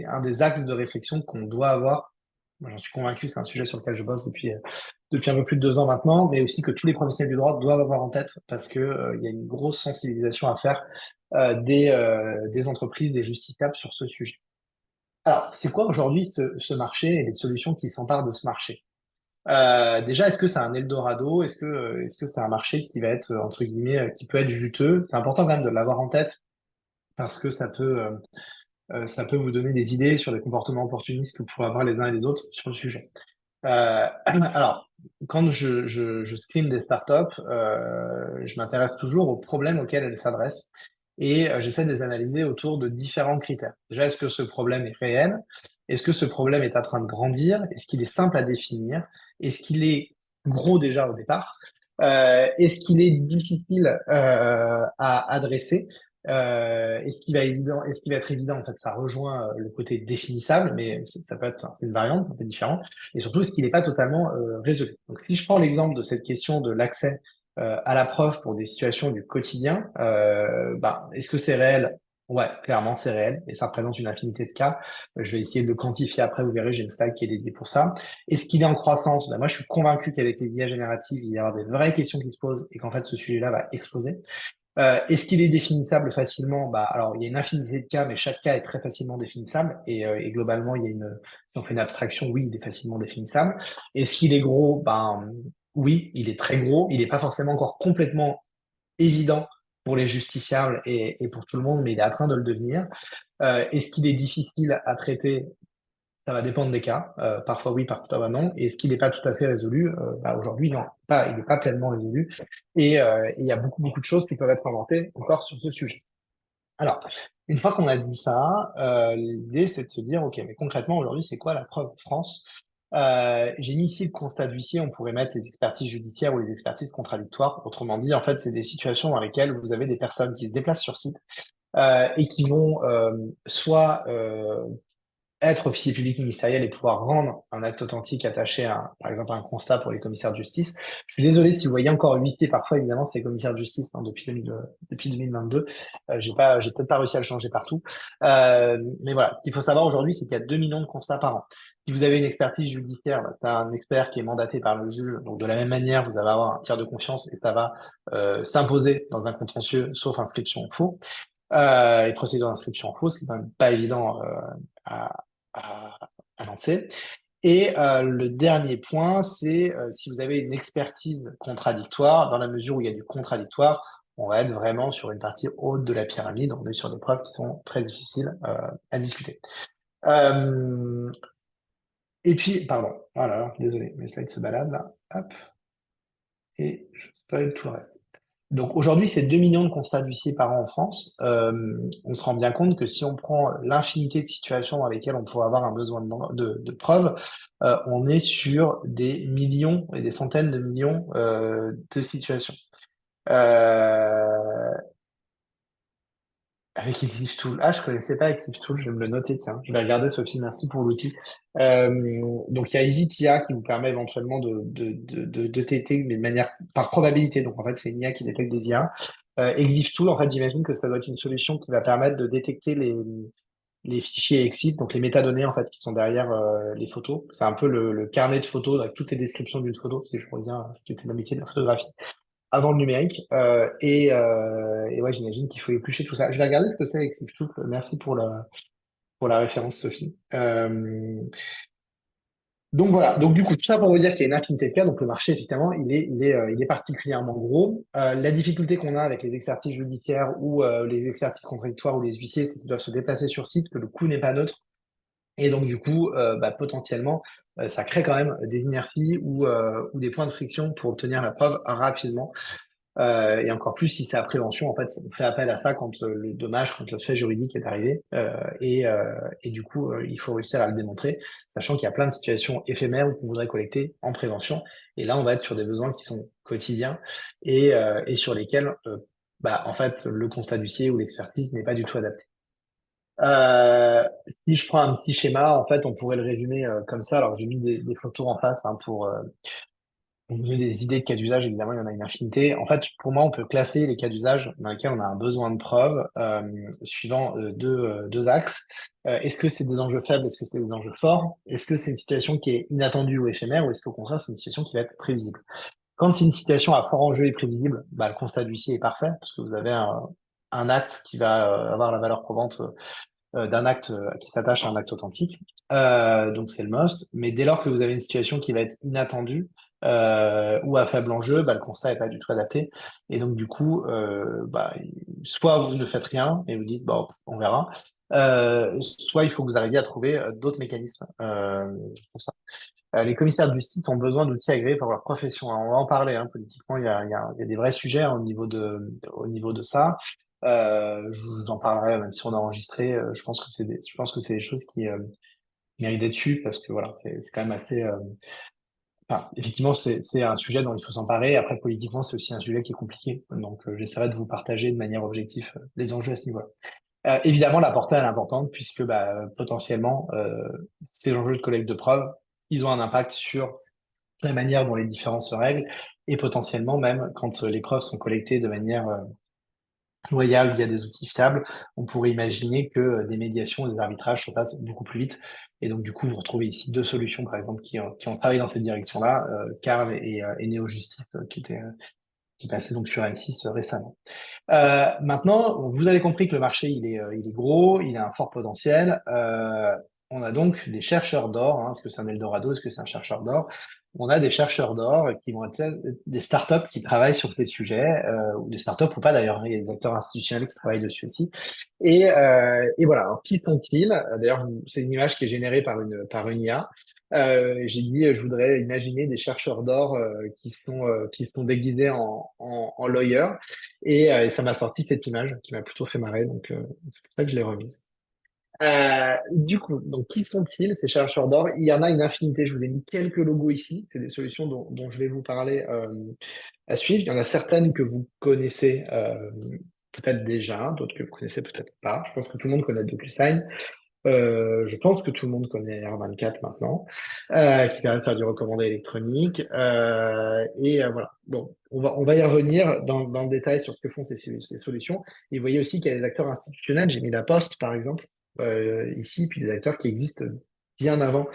un des axes de réflexion qu'on doit avoir. Moi, j'en suis convaincu, c'est un sujet sur lequel je bosse depuis un peu plus de 2 ans maintenant, mais aussi que tous les professionnels du droit doivent avoir en tête parce que, il y a une grosse sensibilisation à faire des entreprises, des justiciables sur ce sujet. Alors, c'est quoi aujourd'hui ce marché et les solutions qui s'emparent de ce marché? Déjà, est-ce que c'est un Eldorado? Est-ce que c'est un marché qui va être, entre guillemets, qui peut être juteux? C'est important quand même de l'avoir en tête parce que ça peut vous donner des idées sur les comportements opportunistes que vous pourrez avoir les uns et les autres sur le sujet. Alors, quand je screen des startups, je m'intéresse toujours aux problèmes auxquels elles s'adressent et j'essaie de les analyser autour de différents critères. Déjà, est-ce que ce problème est réel? Est-ce que ce problème est en train de grandir? Est-ce qu'il est simple à définir? Est-ce qu'il est gros déjà au départ? Est-ce qu'il est difficile à adresser? Est-ce qu'il va être évident? En fait, ça rejoint le côté définissable, mais ça peut être ça, c'est une variante, c'est un peu différent. Et surtout, est-ce qu'il n'est pas totalement résolu? Donc, si je prends l'exemple de cette question de l'accès à la preuve pour des situations du quotidien, est-ce que c'est réel? Ouais, clairement, c'est réel et ça représente une infinité de cas. Je vais essayer de le quantifier après, vous verrez, j'ai une slide qui est dédiée pour ça. Est-ce qu'il est en croissance? Moi, je suis convaincu qu'avec les IA génératives, il y aura des vraies questions qui se posent et qu'en fait, ce sujet-là va exploser. Est-ce qu'il est définissable facilement? Alors, il y a une infinité de cas, mais chaque cas est très facilement définissable. Et globalement, si on fait une abstraction, oui, il est facilement définissable. Est-ce qu'il est gros? Oui, il est très gros. Il n'est pas forcément encore complètement évident pour les justiciables et pour tout le monde, mais il est en train de le devenir. Est-ce qu'il est difficile à traiter? Ça va dépendre des cas. Parfois oui, parfois non. Et ce qui n'est pas tout à fait résolu, aujourd'hui, non, il n'est pas pleinement résolu. Et il y a beaucoup, beaucoup de choses qui peuvent être inventées encore sur ce sujet. Alors, une fois qu'on a dit ça, l'idée, c'est de se dire, OK, mais concrètement, aujourd'hui, c'est quoi la preuve France? J'ai mis ici le constat d'huissier, on pourrait mettre les expertises judiciaires ou les expertises contradictoires. Autrement dit, en fait, c'est des situations dans lesquelles vous avez des personnes qui se déplacent sur site et qui vont soit être officier public ministériel et pouvoir rendre un acte authentique attaché à, par exemple, à un constat pour les commissaires de justice. Je suis désolé si vous voyez encore huissier, parfois, évidemment, c'est commissaire de justice depuis 2022. J'ai peut-être pas réussi à le changer partout. Mais voilà, ce qu'il faut savoir aujourd'hui, c'est qu'il y a 2 millions de constats par an. Si vous avez une expertise judiciaire, c'est un expert qui est mandaté par le juge. Donc, de la même manière, vous allez avoir un tiers de confiance et ça va s'imposer dans un contentieux, sauf inscription en faux et procédure d'inscription en faux, ce qui est quand même pas évident à, à, à lancer. Et le dernier point, c'est si vous avez une expertise contradictoire, dans la mesure où il y a du contradictoire, on va être vraiment sur une partie haute de la pyramide. On est sur des preuves qui sont très difficiles à discuter. Euh, et puis, pardon, voilà, désolé, mes slides se baladent là. Hop, et je spoil tout le reste. Donc aujourd'hui, c'est 2 millions de constats d'huissier par an en France. On se rend bien compte que si on prend l'infinité de situations dans lesquelles on pourrait avoir un besoin de preuves, on est sur des millions et des centaines de millions de situations. Euh, Avec Eclipse Tool. Ah, je connaissais pas Eclipse Tool, je vais me le noter, tiens. Je vais regarder, Sophie, merci pour l'outil. Euh, donc, il y a EasyTIA qui vous permet éventuellement de détecter, mais de manière par probabilité. Donc, en fait, c'est une IA qui détecte des IA. Exif Tool, en fait, j'imagine que ça doit être une solution qui va permettre de détecter les fichiers EXIF, donc les métadonnées, en fait, qui sont derrière les photos. C'est un peu le carnet de photos avec toutes les descriptions d'une photo, si je reviens à ce qui était le métier de la photographie avant le numérique. Et ouais, j'imagine qu'il faut éplucher tout ça. Je vais regarder ce que c'est avec Siftool. Merci pour la référence, Sophie. Donc voilà. Donc du coup, tout ça pour vous dire qu'il y a une infinité de cas. Donc le marché, effectivement, il est particulièrement gros. La difficulté qu'on a avec les expertises judiciaires ou les expertises contradictoires ou les huissiers, c'est qu'ils doivent se déplacer sur site, que le coût n'est pas neutre. Et donc, du coup, potentiellement, ça crée quand même des inerties ou des points de friction pour obtenir la preuve rapidement. Et encore plus si c'est à prévention, en fait, on fait appel à ça quand le dommage, quand le fait juridique est arrivé. Et du coup, il faut réussir à le démontrer, sachant qu'il y a plein de situations éphémères où on voudrait collecter en prévention. Et là, on va être sur des besoins qui sont quotidiens et sur lesquels, en fait, le constat d'huissier ou l'expertise n'est pas du tout adapté. Si je prends un petit schéma, en fait, on pourrait le résumer comme ça. Alors, j'ai mis des photos en face pour donner des idées de cas d'usage. Évidemment, il y en a une infinité. En fait, pour moi, on peut classer les cas d'usage dans lesquels on a un besoin de preuve suivant deux axes. Est-ce que c'est des enjeux faibles? Est-ce que c'est des enjeux forts? Est-ce que c'est une situation qui est inattendue ou éphémère? Ou est-ce qu'au contraire, c'est une situation qui va être prévisible? Quand c'est une situation à fort enjeu et prévisible, le constat d'huissier est parfait parce que vous avez un acte qui va avoir la valeur probante d'un acte qui s'attache à un acte authentique. Donc c'est le must. Mais dès lors que vous avez une situation qui va être inattendue ou à faible enjeu, le constat n'est pas du tout adapté. Et donc du coup, soit vous ne faites rien et vous dites bon, on verra. Soit il faut que vous arriviez à trouver d'autres mécanismes pour ça. Les commissaires de justice ont besoin d'outils agréés par leur profession. Alors, on va en parler, hein, politiquement, il y a des vrais sujets hein, au niveau de ça. Je vous en parlerai, même si on a enregistré. Je pense que c'est des choses qui méritent d'être sues parce que voilà, c'est quand même assez. Effectivement, c'est un sujet dont il faut s'emparer. Après, politiquement, c'est aussi un sujet qui est compliqué. Donc, j'essaierai de vous partager de manière objective les enjeux à ce niveau-là. Évidemment, la portée elle est importante puisque potentiellement, ces enjeux de collecte de preuves, ils ont un impact sur la manière dont les différends se règlent et potentiellement même quand les preuves sont collectées de manière loyale via des outils fiables, on pourrait imaginer que des médiations et des arbitrages se passent beaucoup plus vite. Et donc, du coup, vous retrouvez ici deux solutions, par exemple, qui ont travaillé dans cette direction-là, Carve et Neo Justice, qui passaient donc sur M6 récemment. Maintenant, vous avez compris que le marché, il est gros, il a un fort potentiel. On a donc des chercheurs d'or. Est-ce que c'est un Eldorado? Est-ce que c'est un chercheur d'or? On a des chercheurs d'or qui vont être des startups qui travaillent sur ces sujets, ou des startups ou pas d'ailleurs, il y a des acteurs institutionnels qui travaillent dessus aussi. Et voilà, alors, qui sont-ils? D'ailleurs, c'est une image qui est générée par une IA. J'ai dit, je voudrais imaginer des chercheurs d'or qui sont déguisés en lawyer. Et ça m'a sorti cette image qui m'a plutôt fait marrer, donc c'est pour ça que je l'ai remise. Du coup, donc qui sont-ils, ces chercheurs d'or? Il y en a une infinité. Je vous ai mis quelques logos ici. C'est des solutions dont je vais vous parler à suivre. Il y en a certaines que vous connaissez peut-être déjà, d'autres que vous connaissez peut-être pas. Je pense que tout le monde connaît DocuSign. Je pense que tout le monde connaît R24 maintenant, qui permet de faire du recommandé électronique. Voilà. Bon, on va y revenir dans le détail sur ce que font ces solutions. Et vous voyez aussi qu'il y a des acteurs institutionnels. J'ai mis la Poste, par exemple, ici, puis des acteurs qui existent bien avant,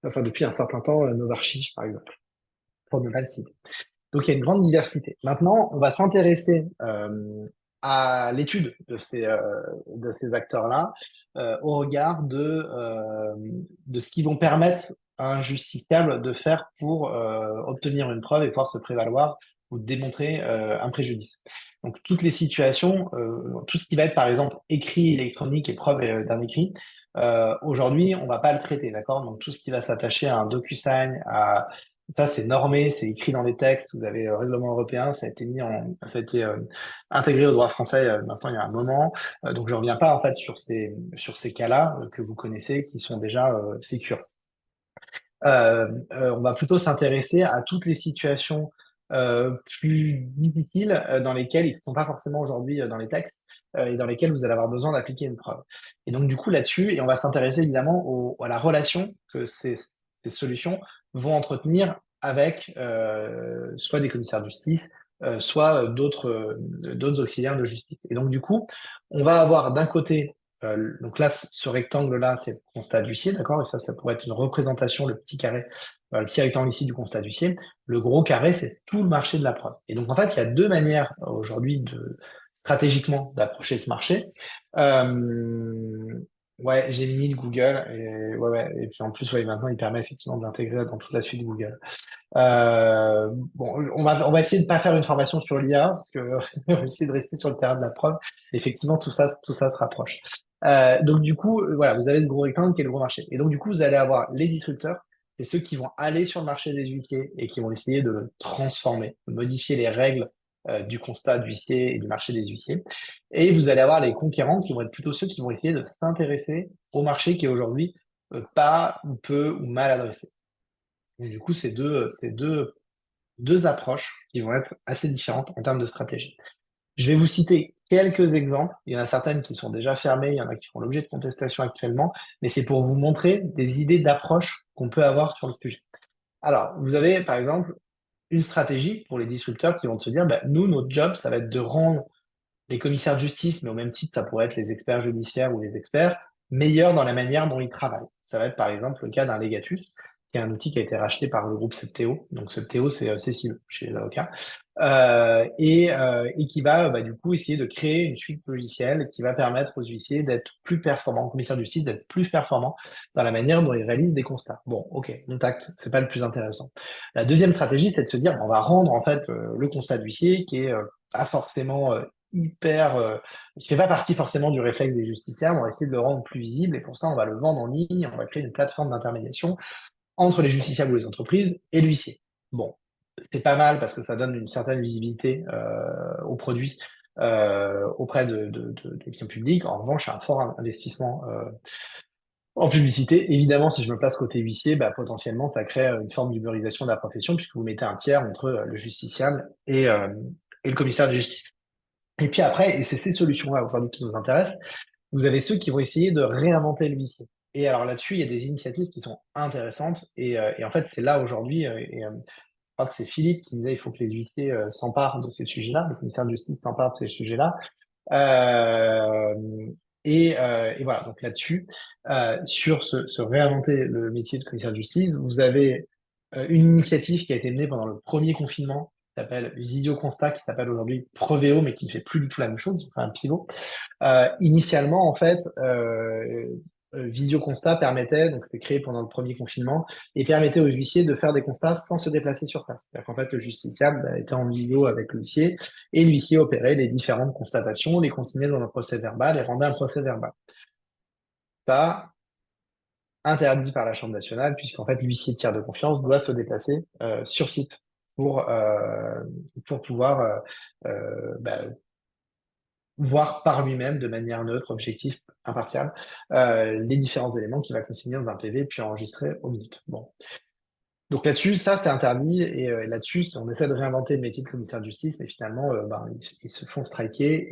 enfin depuis un certain temps, Novarchi, par exemple, pour ne pas le citer. Donc il y a une grande diversité. Maintenant, on va s'intéresser à l'étude de ces acteurs-là au regard de ce qu'ils vont permettre à un justiciable de faire pour obtenir une preuve et pouvoir se prévaloir ou démontrer un préjudice. Donc toutes les situations, tout ce qui va être par exemple écrit électronique et preuve d'un écrit, aujourd'hui on va pas le traiter, d'accord? Donc tout ce qui va s'attacher à un DocuSign, à ça, c'est normé, c'est écrit dans les textes. Vous avez règlement européen, ça a été intégré au droit français maintenant il y a un moment. Donc je reviens pas en fait sur ces cas-là que vous connaissez, qui sont déjà sécures. On va plutôt s'intéresser à toutes les situations plus difficiles dans lesquelles ils ne sont pas forcément aujourd'hui dans les textes et dans lesquelles vous allez avoir besoin d'appliquer une preuve. Et donc du coup là-dessus, et on va s'intéresser évidemment à la relation que ces solutions vont entretenir avec soit des commissaires de justice, soit d'autres auxiliaires de justice. Et donc du coup, on va avoir d'un côté donc là, ce rectangle-là, c'est le constat d'huissier, d'accord? Et ça pourrait être une représentation, le petit carré, le petit rectangle ici du constat d'huissier. Le gros carré, c'est tout le marché de la preuve. Et donc, en fait, il y a deux manières aujourd'hui stratégiquement d'approcher ce marché. Ouais, Gemini de Google, et, et puis en plus, ouais, maintenant, il permet effectivement de l'intégrer dans toute la suite Google. Bon, on va essayer de pas faire une formation sur l'IA parce que on va essayer de rester sur le terrain de la preuve. Effectivement, tout ça se rapproche. Donc du coup, voilà, vous avez ce gros rectangle qui est le gros marché. Et donc du coup, vous allez avoir les disrupteurs, c'est ceux qui vont aller sur le marché des huissiers et qui vont essayer de le transformer, de modifier les règles du constat d'huissier et du marché des huissiers. Et vous allez avoir les conquérants qui vont être plutôt ceux qui vont essayer de s'intéresser au marché qui est aujourd'hui pas ou peu ou mal adressé. Donc, du coup, deux approches qui vont être assez différentes en termes de stratégie. Je vais vous citer quelques exemples. Il y en a certaines qui sont déjà fermées, il y en a qui font l'objet de contestation actuellement, mais c'est pour vous montrer des idées d'approche qu'on peut avoir sur le sujet. Alors, vous avez par exemple une stratégie pour les disrupteurs qui vont se dire, bah, nous, notre job, ça va être de rendre les commissaires de justice, mais au même titre, ça pourrait être les experts judiciaires ou les experts, meilleurs dans la manière dont ils travaillent. Ça va être par exemple le cas d'un Legatus, qui est un outil qui a été racheté par le groupe Septéo. Donc Septéo, c'est Cécile chez les avocats, et qui va du coup essayer de créer une suite logicielle qui va permettre aux huissiers d'être plus performants, aux commissaires de justice d'être plus performants dans la manière dont ils réalisent des constats. Bon, ok, on acte, c'est pas le plus intéressant. La deuxième stratégie, c'est de se dire, on va rendre en fait le constat d'huissier qui est pas forcément qui fait pas partie forcément du réflexe des justiciables, on va essayer de le rendre plus visible et pour ça on va le vendre en ligne, on va créer une plateforme d'intermédiation entre les justiciables ou les entreprises et l'huissier. Bon, c'est pas mal parce que ça donne une certaine visibilité au produit auprès de clients publics. En revanche, il y a un fort investissement en publicité. Évidemment, si je me place côté huissier, bah, potentiellement ça crée une forme d'uberisation de la profession puisque vous mettez un tiers entre le justiciable et le commissaire de justice. Et puis après, et c'est ces solutions-là aujourd'hui qui nous intéressent, vous avez ceux qui vont essayer de réinventer le lycée. Et alors là-dessus, il y a des initiatives qui sont intéressantes. Et en fait, c'est là aujourd'hui, crois que c'est Philippe qui disait il faut que les huissiers s'emparent de ces sujets-là, le commissaire de justice s'empare de ces sujets-là. Euh, et voilà, donc là-dessus, sur se réinventer le métier de commissaire de justice, vous avez une initiative qui a été menée pendant le premier confinement, qui s'appelle Visio-Constat, qui s'appelle aujourd'hui Preveo, mais qui ne fait plus du tout la même chose, ils ont fait un pivot. Initialement, en fait, Visio-Constat permettait, donc c'est créé pendant le premier confinement, et permettait aux huissiers de faire des constats sans se déplacer sur place. C'est-à-dire qu'en fait, le justiciable était en visio avec l'huissier, et l'huissier opérait les différentes constatations, les consignait dans un procès verbal et rendait un procès verbal. Ça, interdit par la Chambre nationale, puisqu'en fait, l'huissier de tiers de confiance doit se déplacer sur site pour, euh, pour pouvoir bah, voir par lui-même, de manière neutre, objective, impartiale, les différents éléments qu'il va consigner dans un PV, puis enregistrer aux minutes. Bon. Donc là-dessus, ça, c'est interdit, et là-dessus, on essaie de réinventer le métier de commissaire de justice, mais finalement, ils se font striker,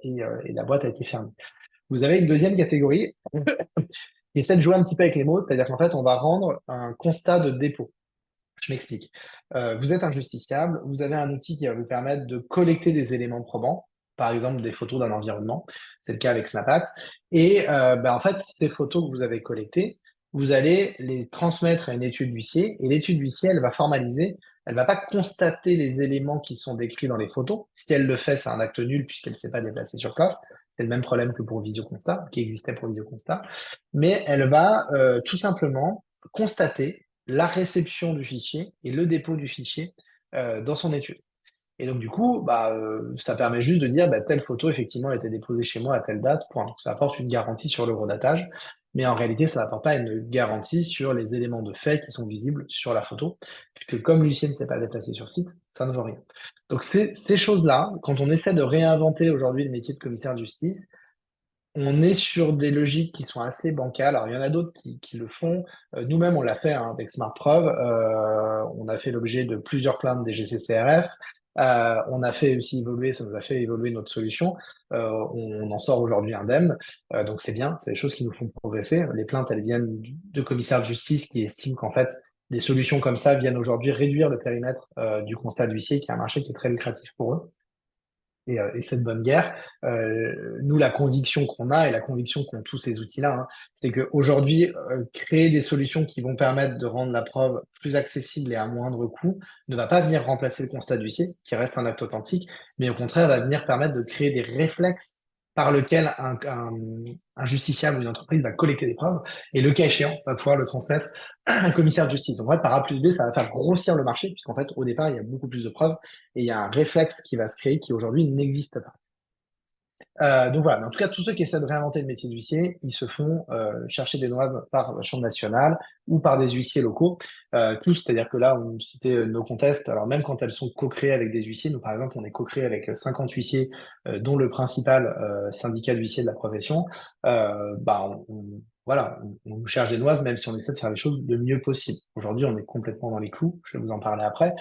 et la boîte a été fermée. Vous avez une deuxième catégorie, qui essaie de jouer un petit peu avec les mots, c'est-à-dire qu'en fait, on va rendre un constat de dépôt. Je m'explique. Vous êtes un justiciable, vous avez un outil qui va vous permettre de collecter des éléments probants, par exemple des photos d'un environnement, c'est le cas avec Snapchat, et en fait, ces photos que vous avez collectées, vous allez les transmettre à une étude d'huissier, et l'étude d'huissier, elle va formaliser, elle va pas constater les éléments qui sont décrits dans les photos. Si elle le fait, c'est un acte nul puisqu'elle ne s'est pas déplacée sur place. C'est le même problème que pour Visioconstat, qui existait pour Visioconstat. Mais elle va tout simplement constater la réception du fichier et le dépôt du fichier dans son étude. Et donc, du coup, ça permet juste de dire, telle photo, effectivement, a été déposée chez moi à telle date, point. Donc, ça apporte une garantie sur l'heurodatage, mais en réalité, ça n'apporte pas une garantie sur les éléments de fait qui sont visibles sur la photo, puisque comme l'huissier ne s'est pas déplacé sur site, ça ne vaut rien. Donc, ces choses-là, quand on essaie de réinventer aujourd'hui le métier de commissaire de justice, on est sur des logiques qui sont assez bancales. Alors, il y en a d'autres qui le font. Nous-mêmes, on l'a fait hein, avec SmartPreuve. On a fait l'objet de plusieurs plaintes des GCCRF. On a fait aussi évoluer, ça nous a fait évoluer notre solution. On en sort aujourd'hui indemne. Donc, c'est bien. C'est des choses qui nous font progresser. Les plaintes, elles viennent de commissaires de justice qui estiment qu'en fait, des solutions comme ça viennent aujourd'hui réduire le périmètre du constat d'huissier, qui est un marché qui est très lucratif pour eux et cette bonne guerre. Nous, la conviction qu'on a et la conviction qu'ont tous ces outils-là, hein, c'est qu'aujourd'hui, créer des solutions qui vont permettre de rendre la preuve plus accessible et à moindre coût ne va pas venir remplacer le constat d'huissier, qui reste un acte authentique, mais au contraire va venir permettre de créer des réflexes par lesquels un justiciable ou une entreprise va collecter des preuves et le cas échéant va pouvoir le transmettre à un commissaire de justice. Donc en fait, par A plus B, ça va faire grossir le marché, puisqu'en fait, au départ, il y a beaucoup plus de preuves et il y a un réflexe qui va se créer qui aujourd'hui n'existe pas. Donc voilà, mais en tout cas, tous ceux qui essaient de réinventer le métier d'huissier, ils se font chercher des noises par la Chambre nationale ou par des huissiers locaux. Tous, c'est-à-dire que là, on citait nos contests, alors même quand elles sont co-créées avec des huissiers, nous par exemple, on est co-créé avec 50 huissiers, dont le principal syndicat d'huissiers de la profession, voilà, on nous cherche des noises, même si on essaie de faire les choses le mieux possible. Aujourd'hui, on est complètement dans les clous, je vais vous en parler après,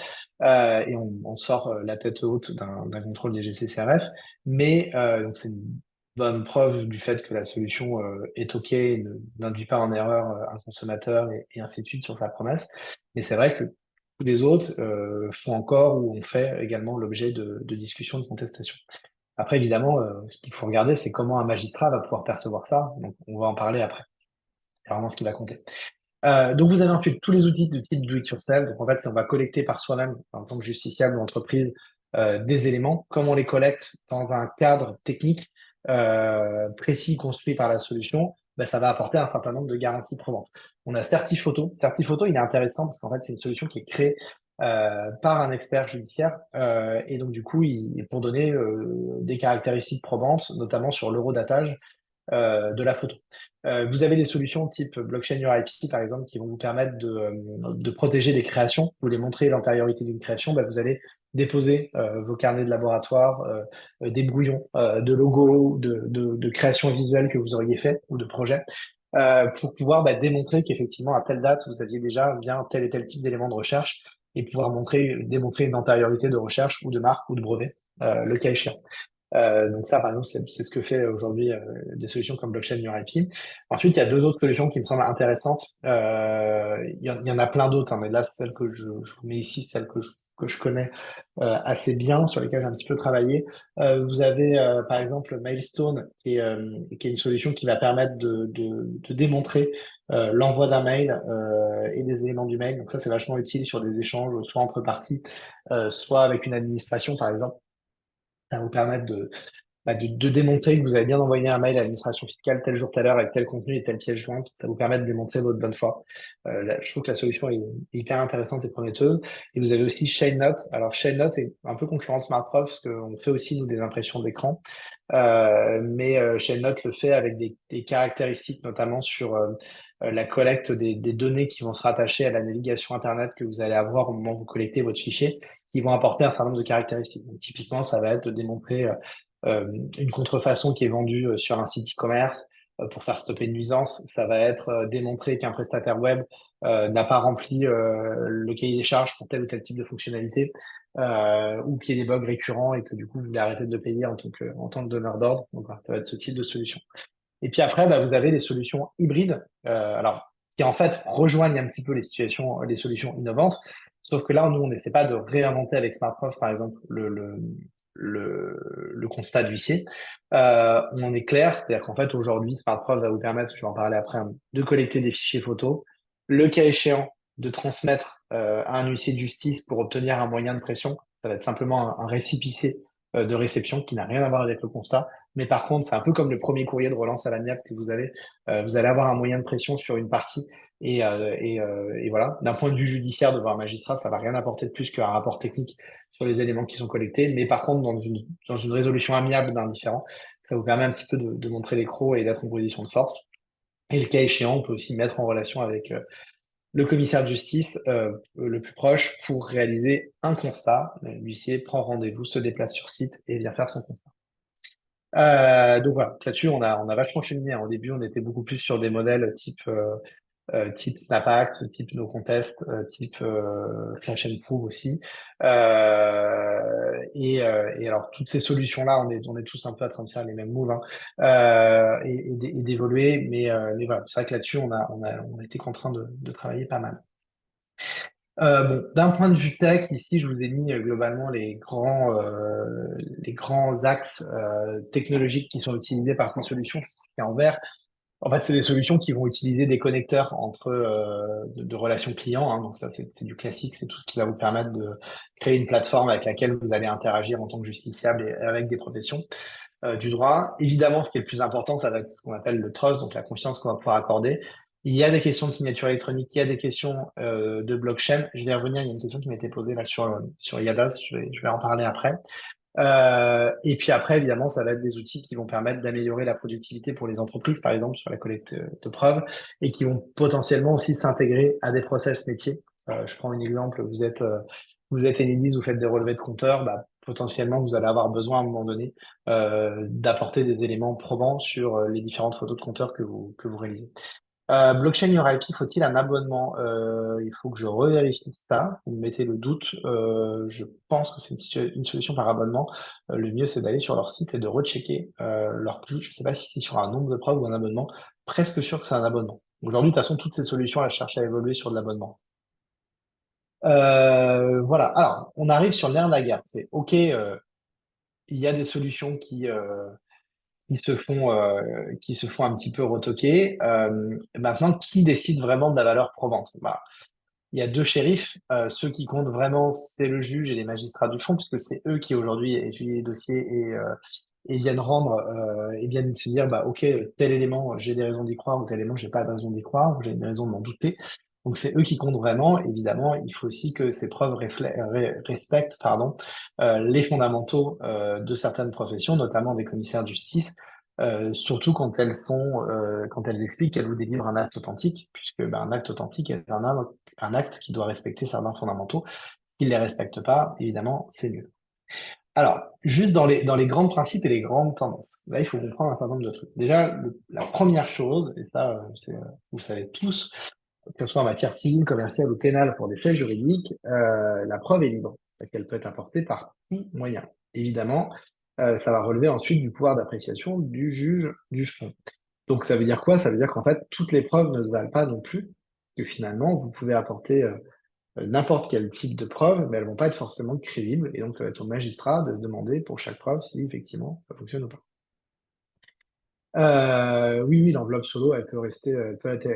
et on sort la tête haute d'un contrôle des GCCRF. Mais donc c'est une bonne preuve du fait que la solution est OK, n'induit pas en erreur un consommateur et ainsi de suite sur sa promesse. Mais c'est vrai que tous les autres font encore ou ont fait également l'objet de discussions, de contestations. Après, évidemment, ce qu'il faut regarder, c'est comment un magistrat va pouvoir percevoir ça. Donc, on va en parler après. C'est vraiment ce qui va compter. Donc, vous avez ensuite tous les outils de type do it yourself. Donc, en fait, on va collecter par soi-même, en tant que justiciable ou entreprise, des éléments, comme on les collecte dans un cadre technique précis construit par la solution, ça va apporter un certain nombre de garanties probantes. On a Certifphoto. Certifphoto, il est intéressant parce qu'en fait, c'est une solution qui est créée par un expert judiciaire et donc du coup, pour donner des caractéristiques probantes, notamment sur l'eurodatage de la photo. Vous avez des solutions type blockchain Your IP, par exemple, qui vont vous permettre de protéger des créations. Vous voulez montrer l'antériorité d'une création, vous allez déposer vos carnets de laboratoire, des brouillons de logos, de créations visuelles que vous auriez fait ou de projets, pour pouvoir démontrer qu'effectivement, à telle date, vous aviez déjà bien tel et tel type d'éléments de recherche et pouvoir démontrer une antériorité de recherche ou de marque ou de brevet, le cas échéant. Donc ça, par exemple, c'est ce que fait aujourd'hui des solutions comme Blockchain IP. Ensuite, il y a deux autres solutions qui me semblent intéressantes. Il y en a plein d'autres, hein, mais là, celle que je vous mets ici, celle que je connais assez bien, sur lesquelles j'ai un petit peu travaillé. Vous avez, par exemple, Mailstone, qui est une solution qui va permettre de démontrer l'envoi d'un mail et des éléments du mail. Donc ça, c'est vachement utile sur des échanges, soit entre parties, soit avec une administration, par exemple. Ça va vous permettre de démontrer que vous avez bien envoyé un mail à l'administration fiscale tel jour, telle heure, avec tel contenu et telle pièce jointe. Ça vous permet de démontrer votre bonne foi. Je trouve que la solution est hyper intéressante et prometteuse. Et vous avez aussi ShadeNote. Alors, ShadeNote est un peu concurrent de SmartProv parce qu'on fait aussi, nous, des impressions d'écran. Mais ShadeNote le fait avec des caractéristiques, notamment sur la collecte des données qui vont se rattacher à la navigation Internet que vous allez avoir au moment où vous collectez votre fichier, qui vont apporter un certain nombre de caractéristiques. Donc, typiquement, ça va être de démontrer euh, une contrefaçon qui est vendue sur un site e-commerce pour faire stopper une nuisance. Ça va être démontrer qu'un prestataire web n'a pas rempli le cahier des charges pour tel ou tel type de fonctionnalité, ou qu'il y ait des bugs récurrents et que du coup vous voulez arrêter de payer en tant que donneur d'ordre. Donc voilà, ça va être ce type de solution. Et puis après, bah, vous avez les solutions hybrides, alors qui en fait rejoignent un petit peu les solutions innovantes, sauf que là, nous, on n'essaie pas de réinventer avec SmartProf, par exemple, le constat d'huissier. On en est clair, c'est-à-dire qu'en fait, aujourd'hui, SmartProf va vous permettre, je vais en parler après, hein, de collecter des fichiers photos, le cas échéant, de transmettre à un huissier de justice pour obtenir un moyen de pression. Ça va être simplement un récipicé de réception qui n'a rien à voir avec le constat. Mais par contre, c'est un peu comme le premier courrier de relance à l'amiable que vous avez. Vous allez avoir un moyen de pression sur une partie. Et voilà, d'un point de vue judiciaire devant un magistrat, ça va rien apporter de plus qu'un rapport technique sur les éléments qui sont collectés. Mais par contre, dans une résolution amiable d'un différend, ça vous permet un petit peu de montrer les crocs et d'être en position de force. Et le cas échéant, on peut aussi mettre en relation avec le commissaire de justice le plus proche pour réaliser un constat. L'huissier prend rendez-vous, se déplace sur site et vient faire son constat. Donc voilà, là-dessus, on a vachement cheminé, hein. Au début, on était beaucoup plus sur des modèles type Snap-Act, type No Contest, type Flash and Prove aussi. Et alors, toutes ces solutions-là, on est tous un peu en train de faire les mêmes moves, hein, et d'évoluer. Mais voilà, c'est vrai que là-dessus, on a été contraint de travailler pas mal. Bon, d'un point de vue tech, ici, je vous ai mis globalement les grands axes technologiques qui sont utilisés par ces solutions. C'est en vert. En fait, c'est des solutions qui vont utiliser des connecteurs entre de relations clients, hein. Donc ça, c'est du classique. C'est tout ce qui va vous permettre de créer une plateforme avec laquelle vous allez interagir en tant que justiciable et avec des professions du droit. Évidemment, ce qui est le plus important, ça va être ce qu'on appelle le trust, donc la confiance qu'on va pouvoir accorder. Il y a des questions de signature électronique, il y a des questions de blockchain. Je vais y revenir, il y a une question qui m'a été posée là sur IADAS, je vais en parler après. Et puis après, évidemment, ça va être des outils qui vont permettre d'améliorer la productivité pour les entreprises, par exemple, sur la collecte de preuves, et qui vont potentiellement aussi s'intégrer à des process métiers. Je prends un exemple, vous êtes Enedis, vous faites des relevés de compteurs, bah, potentiellement, vous allez avoir besoin à un moment donné d'apporter des éléments probants sur les différentes photos de compteurs que vous réalisez. Blockchain IP, faut-il un abonnement? Il faut que je revérifie ça. Vous me mettez le doute. Je pense que c'est une solution par abonnement. Le mieux, c'est d'aller sur leur site et de rechecker leur prix. Je ne sais pas si c'est sur un nombre de preuves ou un abonnement. Presque sûr que c'est un abonnement. Aujourd'hui, de toute façon, toutes ces solutions, elles cherchent à évoluer sur de l'abonnement. Voilà. Alors, on arrive sur le nerf de la guerre. C'est OK, il y a des solutions qui se font un petit peu retoquer. Maintenant, qui décide vraiment de la valeur probante? Voilà. Il y a deux shérifs. Ceux qui comptent vraiment, c'est le juge et les magistrats du fond, puisque c'est eux qui aujourd'hui étudient les dossiers et viennent et viennent se dire, bah, OK, tel élément, j'ai des raisons d'y croire, ou tel élément, j'ai pas de raison d'y croire, ou j'ai une raison de m'en douter. Donc c'est eux qui comptent vraiment. Évidemment, il faut aussi que ces preuves respectent, pardon, les fondamentaux de certaines professions, notamment des commissaires de justice, surtout quand elles expliquent qu'elles vous délivrent un acte authentique, puisque ben, un acte authentique est un acte qui doit respecter certains fondamentaux. S'il ne les respecte pas, évidemment, c'est mieux. Alors, juste dans les grands principes et les grandes tendances, là, il faut comprendre un certain nombre de trucs. Déjà, la première chose, et ça, vous le savez tous, que ce soit en matière civile, commerciale ou pénale pour des faits juridiques, la preuve est libre. C'est-à-dire qu'elle peut être apportée par tout moyen. Évidemment, ça va relever ensuite du pouvoir d'appréciation du juge du fond. Donc ça veut dire quoi? Ça veut dire qu'en fait, toutes les preuves ne se valent pas non plus, que finalement, vous pouvez apporter n'importe quel type de preuve, mais elles vont pas être forcément crédibles, et donc ça va être au magistrat de se demander pour chaque preuve si effectivement ça fonctionne ou pas. Oui, oui, l'enveloppe solo, elle peut rester, elle peut être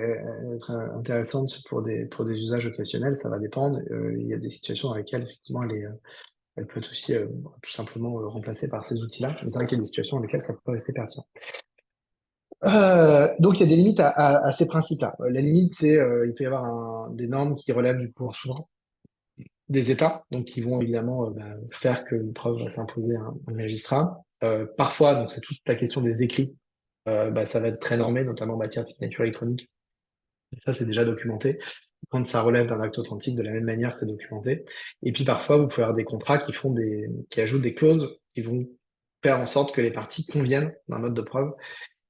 intéressante pour des usages occasionnels, ça va dépendre. Il y a des situations dans lesquelles effectivement elle peut être aussi tout simplement remplacée par ces outils-là. Mais c'est vrai qu'il y a des situations dans lesquelles ça peut rester pertinent. Donc il y a des limites à ces principes-là. La limite, c'est il peut y avoir des normes qui relèvent du pouvoir souverain des États, donc qui vont évidemment faire qu'une preuve va s'imposer à un magistrat. Parfois, donc c'est toute la question des écrits, ça va être très normé, notamment en matière de signature électronique. Et ça, c'est déjà documenté. Quand ça relève d'un acte authentique, de la même manière, c'est documenté. Et puis parfois, vous pouvez avoir des contrats qui ajoutent des clauses qui vont faire en sorte que les parties conviennent d'un mode de preuve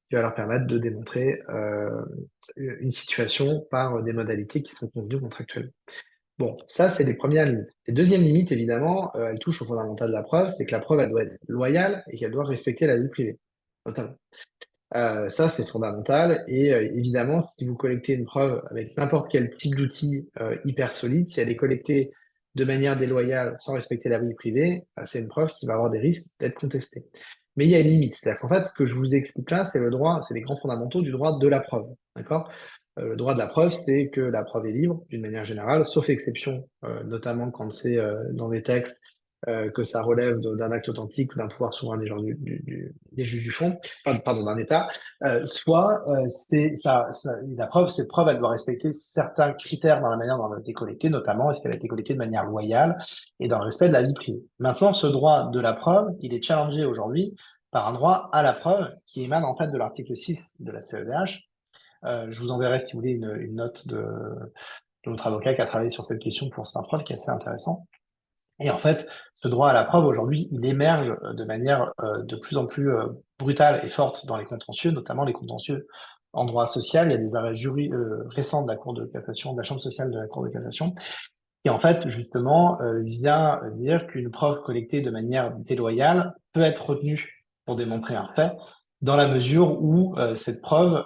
qui va leur permettre de démontrer une situation par des modalités qui sont convenues contractuellement. Bon, ça, c'est les premières limites. Les deuxièmes limites, évidemment, elles touchent au fondamental de la preuve, c'est que la preuve, elle doit être loyale et qu'elle doit respecter la vie privée, notamment. Ça, c'est fondamental. Et évidemment, si vous collectez une preuve avec n'importe quel type d'outil hyper solide, si elle est collectée de manière déloyale sans respecter la vie privée, c'est une preuve qui va avoir des risques d'être contestée. Mais il y a une limite. C'est-à-dire qu'en fait, ce que je vous explique là, c'est le droit, c'est les grands fondamentaux du droit de la preuve. D'accord? Le droit de la preuve, c'est que la preuve est libre, d'une manière générale, sauf exception, notamment quand c'est dans des textes que ça relève d'un acte authentique ou d'un pouvoir souverain des juges du fond, enfin, pardon, d'un État, la preuve, cette preuve, elle doit respecter certains critères dans la manière dont elle a été collectée, notamment est-ce qu'elle a été collectée de manière loyale et dans le respect de la vie privée. Maintenant, ce droit de la preuve, il est challengé aujourd'hui par un droit à la preuve qui émane en fait de l'article 6 de la CEDH. Je vous enverrai, si vous voulez, une note de notre avocat qui a travaillé sur cette question pour cette preuve qui est assez intéressant. Et en fait, ce droit à la preuve, aujourd'hui, il émerge de manière de plus en plus brutale et forte dans les contentieux, notamment les contentieux en droit social. Il y a des arrêts récents de la Cour de cassation, de la Chambre sociale de la Cour de cassation, qui en fait, justement, vient dire qu'une preuve collectée de manière déloyale peut être retenue pour démontrer un fait, dans la mesure où cette preuve,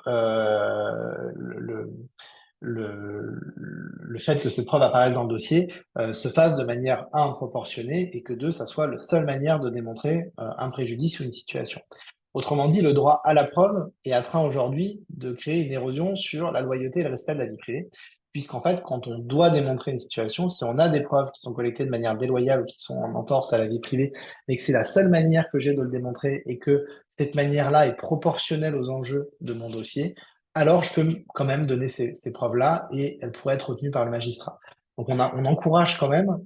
le fait que cette preuve apparaisse dans le dossier se fasse de manière, un, proportionnée, et que deux, ça soit la seule manière de démontrer un préjudice ou une situation. Autrement dit, le droit à la preuve est en train aujourd'hui de créer une érosion sur la loyauté et le respect de la vie privée, puisqu'en fait, quand on doit démontrer une situation, si on a des preuves qui sont collectées de manière déloyale ou qui sont en entorse à la vie privée, mais que c'est la seule manière que j'ai de le démontrer et que cette manière-là est proportionnelle aux enjeux de mon dossier, alors je peux quand même donner ces preuves-là et elles pourraient être retenues par le magistrat. Donc on encourage quand même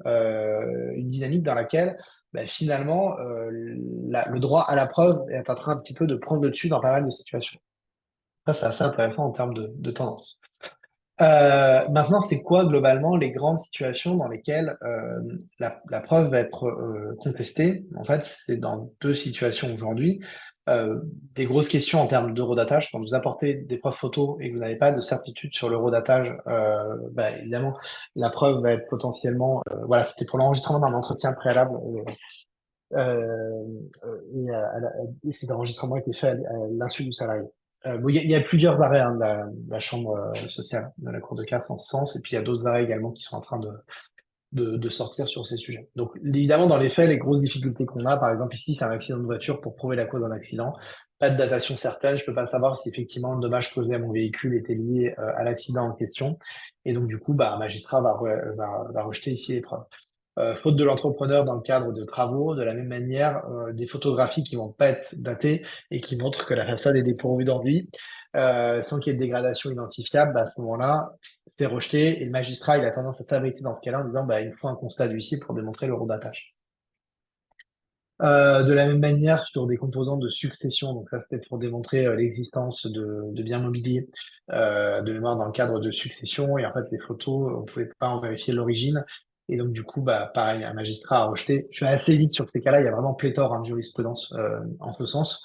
une dynamique dans laquelle finalement le droit à la preuve est en train un petit peu de prendre le dessus dans pas mal de situations. Ça, c'est assez intéressant en termes de tendance. Maintenant, c'est quoi globalement les grandes situations dans lesquelles la preuve va être contestée? En fait, c'est dans deux situations aujourd'hui. Euh, des grosses questions en termes d'eurodatage. Quand vous apportez des preuves photos et que vous n'avez pas de certitude sur l'eurodatage, évidemment, la preuve va être potentiellement... voilà, c'était pour l'enregistrement d'un entretien préalable. Et cet enregistrement a été fait à l'insu du salarié. Bon, il y a plusieurs arrêts de la Chambre sociale de la Cour de casse en ce sens, et puis il y a d'autres arrêts également qui sont en train de sortir sur ces sujets. Donc évidemment, dans les faits, les grosses difficultés qu'on a, par exemple ici, c'est un accident de voiture pour prouver la cause d'un accident. Pas de datation certaine, je peux pas savoir si effectivement le dommage causé à mon véhicule était lié à l'accident en question. Et donc du coup, un magistrat va rejeter ici les preuves. Faute de l'entrepreneur dans le cadre de travaux, de la même manière, des photographies qui vont pas être datées et qui montrent que la façade est dépourvue d'enduit, sans qu'il y ait de dégradation identifiable, à ce moment-là, c'est rejeté et le magistrat, il a tendance à s'arrêter dans ce cas-là en disant, il faut un constat d'huissier pour démontrer l'euro d'attache. De la même manière, sur des composants de succession, donc ça c'était pour démontrer l'existence de biens mobiliers de mémoire dans le cadre de succession, et en fait les photos, on pouvait pas en vérifier l'origine, et donc du coup, pareil, un magistrat a rejeté. Je vais assez vite sur ces cas-là, il y a vraiment pléthore de jurisprudence en ce sens.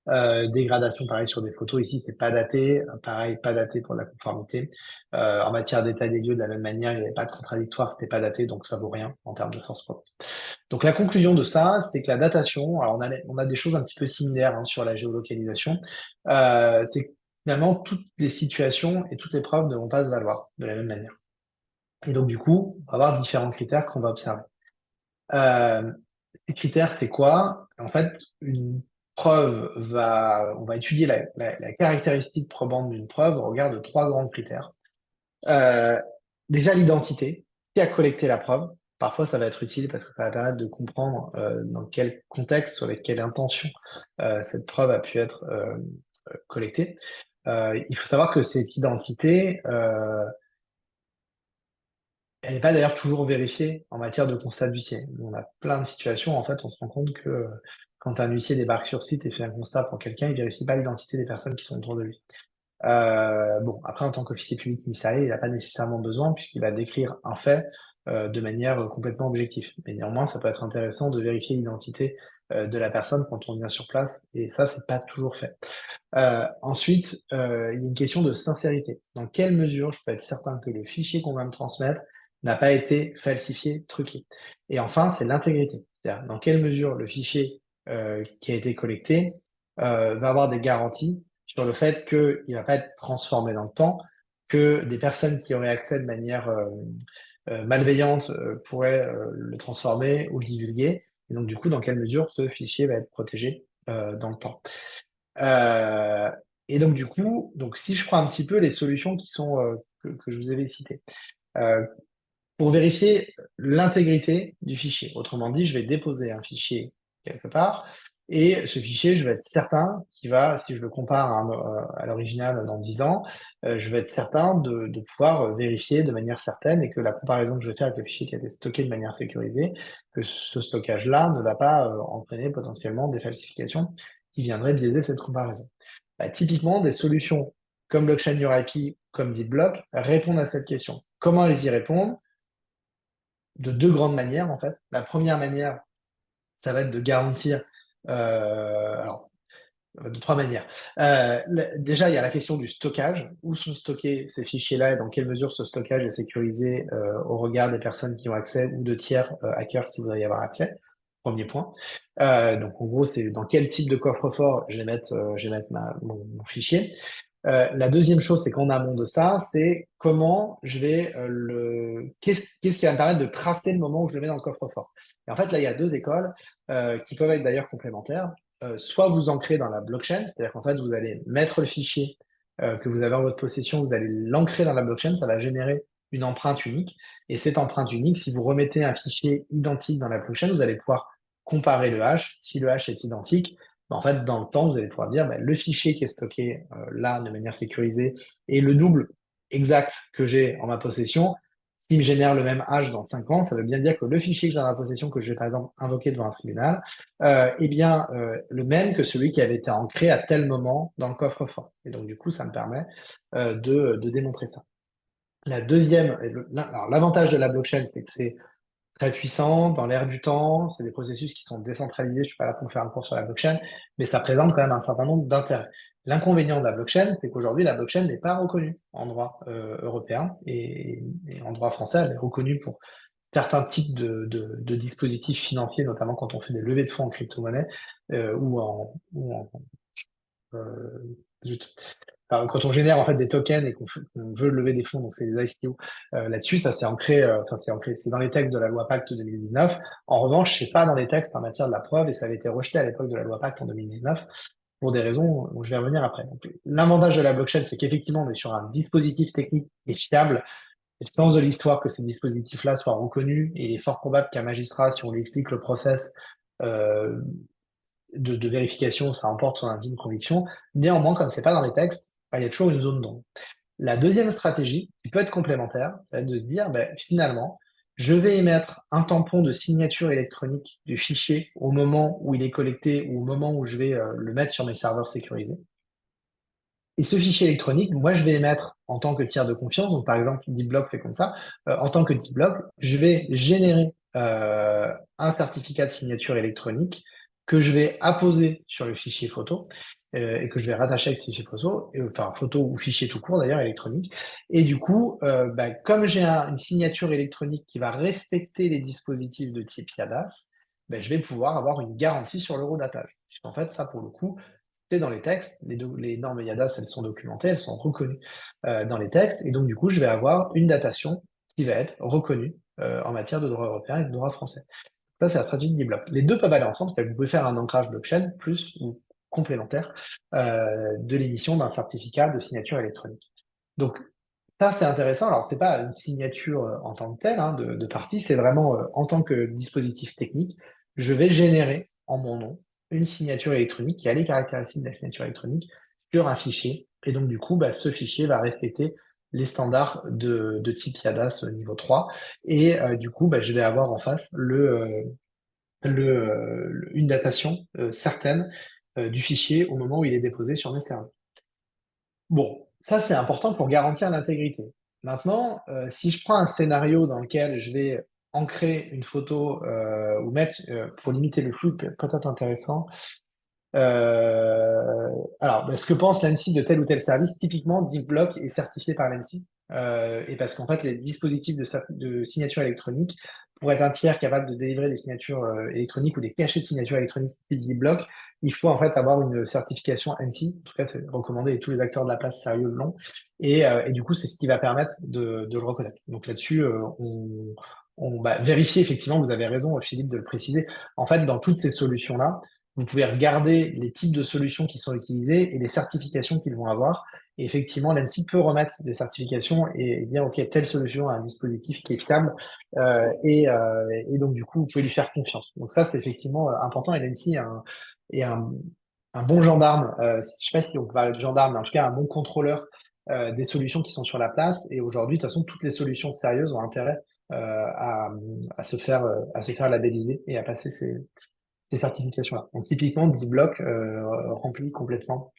Dégradation, pareil sur des photos. Ici, c'est pas daté. Pareil, pas daté pour la conformité. En matière d'état des lieux, de la même manière, il n'y avait pas de contradictoire, c'était pas daté, donc ça vaut rien en termes de force propre. Donc la conclusion de ça, c'est que la datation, alors on a des choses un petit peu similaires hein, sur la géolocalisation, c'est que finalement toutes les situations et toutes les preuves ne vont pas se valoir de la même manière. Et donc du coup, on va avoir différents critères qu'on va observer. Euh, Ces critères, c'est quoi? En fait, une preuve on va étudier la caractéristique probante d'une preuve au regard de trois grands critères. Euh, Déjà, l'identité, qui a collecté la preuve. Parfois, ça va être utile parce que ça va permettre de comprendre dans quel contexte ou avec quelle intention cette preuve a pu être collectée. Il faut savoir que cette identité, elle n'est pas d'ailleurs toujours vérifiée en matière de constat d'huissier. On a plein de situations, en fait, on se rend compte que quand un huissier débarque sur site et fait un constat pour quelqu'un, il vérifie pas l'identité des personnes qui sont autour de lui. Bon, après, en tant qu'officier public ministériel, il n'a pas nécessairement besoin puisqu'il va décrire un fait de manière complètement objective. Mais néanmoins, ça peut être intéressant de vérifier l'identité de la personne quand on vient sur place, et ça, c'est pas toujours fait. Ensuite, il y a une question de sincérité. Dans quelle mesure je peux être certain que le fichier qu'on va me transmettre n'a pas été falsifié, truqué? Et enfin, c'est l'intégrité. C'est-à-dire, dans quelle mesure le fichier qui a été collecté va avoir des garanties sur le fait qu'il ne va pas être transformé dans le temps, que des personnes qui auraient accès de manière malveillante pourraient le transformer ou le divulguer. Et donc, du coup, dans quelle mesure ce fichier va être protégé dans le temps. Euh, et donc, du coup, donc, si je prends un petit peu les solutions qui sont, que je vous avais citées, euh, pour vérifier l'intégrité du fichier. Autrement dit, je vais déposer un fichier quelque part, et ce fichier, je vais être certain qu'il va, si je le compare à l'original dans 10 ans, je vais être certain de pouvoir vérifier de manière certaine et que la comparaison que je vais faire avec le fichier qui a été stocké de manière sécurisée, que ce stockage-là ne va pas entraîner potentiellement des falsifications qui viendraient biaiser cette comparaison. Bah, typiquement, des solutions comme Blockchain Your IP, comme DeepBlock, répondent à cette question. Comment les y répondre? De deux grandes manières, en fait. La première manière, ça va être de garantir, alors, de trois manières. Déjà, il y a la question du stockage. Où sont stockés ces fichiers-là et dans quelle mesure ce stockage est sécurisé au regard des personnes qui ont accès ou de tiers hackers qui voudraient y avoir accès. Premier point. Donc, en gros, c'est dans quel type de coffre-fort je vais mettre mon fichier. La deuxième chose, c'est qu'en amont de ça, c'est comment je vais qu'est-ce qui va me permettre de tracer le moment où je le mets dans le coffre-fort. Et en fait, là, il y a deux écoles qui peuvent être d'ailleurs complémentaires. Soit vous ancrez dans la blockchain, c'est-à-dire qu'en fait, vous allez mettre le fichier que vous avez en votre possession, vous allez l'ancrer dans la blockchain, ça va générer une empreinte unique. Et cette empreinte unique, si vous remettez un fichier identique dans la blockchain, vous allez pouvoir comparer le hash. Si le hash est identique, en fait, dans le temps, vous allez pouvoir dire bah, le fichier qui est stocké là de manière sécurisée et le double exact que j'ai en ma possession, qui me génère le même hash dans 5 ans, ça veut bien dire que le fichier que j'ai dans ma possession, que je vais par exemple invoquer devant un tribunal, est bien le même que celui qui avait été ancré à tel moment dans le coffre-fort. Et donc, du coup, ça me permet de démontrer ça. La deuxième, alors l'avantage de la blockchain, c'est que c'est très puissant dans l'air du temps. C'est des processus qui sont décentralisés. Je suis pas là pour faire un cours sur la blockchain, mais ça présente quand même un certain nombre d'intérêts. L'inconvénient de la blockchain, c'est qu'aujourd'hui, la blockchain n'est pas reconnue en droit européen et en droit français. Elle est reconnue pour certains types de dispositifs financiers, notamment quand on fait des levées de fonds en crypto-monnaie ou en zut. Alors, quand on génère en fait des tokens et qu'on veut lever des fonds, donc c'est des ICO, là-dessus, ça s'est ancré, enfin c'est ancré, c'est dans les textes de la loi Pacte 2019. En revanche, c'est pas dans les textes en matière de la preuve et ça avait été rejeté à l'époque de la loi Pacte en 2019 pour des raisons dont je vais revenir après. Donc, l'avantage de la blockchain, c'est qu'effectivement, on est sur un dispositif technique et fiable. C'est le sens de l'histoire que ces dispositifs-là soient reconnus et il est fort probable qu'un magistrat, si on lui explique le process, euh, de vérification, ça emporte son avis de conviction. Néanmoins, comme c'est pas dans les textes, bah, il y a toujours une zone d'ombre. La deuxième stratégie, qui peut être complémentaire, ça va être de se dire, ben, finalement, je vais émettre un tampon de signature électronique du fichier au moment où il est collecté ou au moment où je vais le mettre sur mes serveurs sécurisés. Et ce fichier électronique, moi, je vais émettre en tant que tiers de confiance. Donc, par exemple, DeepBlock fait comme ça. En tant que DeepBlock, je vais générer un certificat de signature électronique que je vais apposer sur le fichier photo et que je vais rattacher avec ce fichier photo, enfin photo ou fichier tout court d'ailleurs électronique. Et du coup, bah, comme j'ai une signature électronique qui va respecter les dispositifs de type IADAS, bah, je vais pouvoir avoir une garantie sur l'horodatage. Puisqu'en fait, ça pour le coup, c'est dans les textes. Les normes IADAS, elles sont documentées, elles sont reconnues dans les textes. Et donc, du coup, je vais avoir une datation qui va être reconnue en matière de droit européen et de droit français. Ça, c'est la stratégie de blocs. Les deux peuvent aller ensemble, c'est-à-dire que vous pouvez faire un ancrage blockchain plus ou complémentaire de l'émission d'un certificat de signature électronique. Donc, ça, c'est intéressant. Alors, c'est pas une signature en tant que telle hein, de partie, c'est vraiment en tant que dispositif technique, je vais générer en mon nom une signature électronique qui a les caractéristiques de la signature électronique sur un fichier. Et donc, du coup, bah, ce fichier va respecter les standards de type IADAS niveau 3. Et du coup, bah, je vais avoir en face une datation certaine du fichier au moment où il est déposé sur mes serveurs. Bon, ça c'est important pour garantir l'intégrité. Maintenant, si je prends un scénario dans lequel je vais ancrer une photo ou mettre, pour limiter le flou, peut-être intéressant, alors, ce que pense l'ANSSI de tel ou tel service, typiquement, DeepBlock est certifié par l'ANSSI. Et parce qu'en fait, les dispositifs de signature électronique, pour être un tiers capable de délivrer des signatures électroniques ou des cachets de signature électronique type DeepBlock, il faut en fait avoir une certification ANSSI. En tout cas, c'est recommandé et tous les acteurs de la place sérieux l'ont. Et du coup, c'est ce qui va permettre de le reconnaître. Donc là-dessus, on va vérifier effectivement, vous avez raison, Philippe, de le préciser. En fait, dans toutes ces solutions-là, vous pouvez regarder les types de solutions qui sont utilisées et les certifications qu'ils vont avoir. Et effectivement, l'ANSSI peut remettre des certifications et dire, OK, telle solution a un dispositif qui est fiable. Et donc, du coup, vous pouvez lui faire confiance. Donc ça, c'est effectivement important. Et l'ANSSI est un bon gendarme. Je ne sais pas si on peut parler de gendarme, mais en tout cas, un bon contrôleur des solutions qui sont sur la place. Et aujourd'hui, de toute façon, toutes les solutions sérieuses ont intérêt à se faire labelliser et à passer ces certifications-là. Donc typiquement, DeepBlock remplit complètement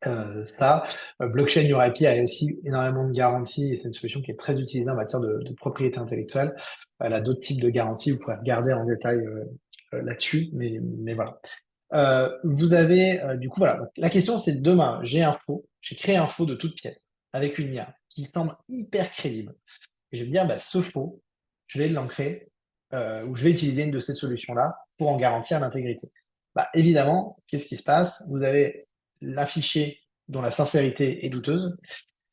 ça. Blockchain URIP a aussi énormément de garanties et c'est une solution qui est très utilisée en matière de propriété intellectuelle. Elle a d'autres types de garanties, vous pouvez regarder en détail là-dessus, mais voilà. Vous avez, du coup, voilà. Donc, la question, c'est demain, j'ai créé un faux de toute pièce avec une IA qui semble hyper crédible. Et je vais me dire, bah, ce faux, je vais l'ancrer ou je vais utiliser une de ces solutions-là pour en garantir l'intégrité. Bah, évidemment, qu'est-ce qui se passe? Vous avez l'affiché dont la sincérité est douteuse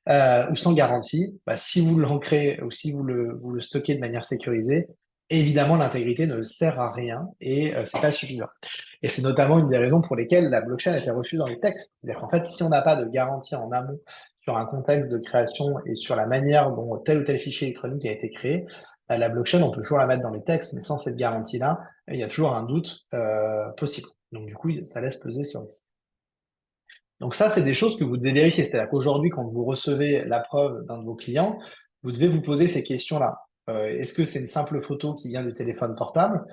ou sans garantie. Bah, si vous l'ancrez ou si vous le stockez de manière sécurisée, évidemment, l'intégrité ne sert à rien et c'est pas suffisant. Et c'est notamment une des raisons pour lesquelles la blockchain a été reçue dans les textes. C'est-à-dire qu'en fait, si on n'a pas de garantie en amont sur un contexte de création et sur la manière dont tel ou tel fichier électronique a été créé, la blockchain, on peut toujours la mettre dans les textes, mais sans cette garantie-là, il y a toujours un doute possible. Donc du coup, ça laisse peser sur les. Donc ça, c'est des choses que vous devez vérifier. C'est-à-dire qu'aujourd'hui, quand vous recevez la preuve d'un de vos clients, vous devez vous poser ces questions-là. Est-ce que c'est une simple photo qui vient du téléphone portable?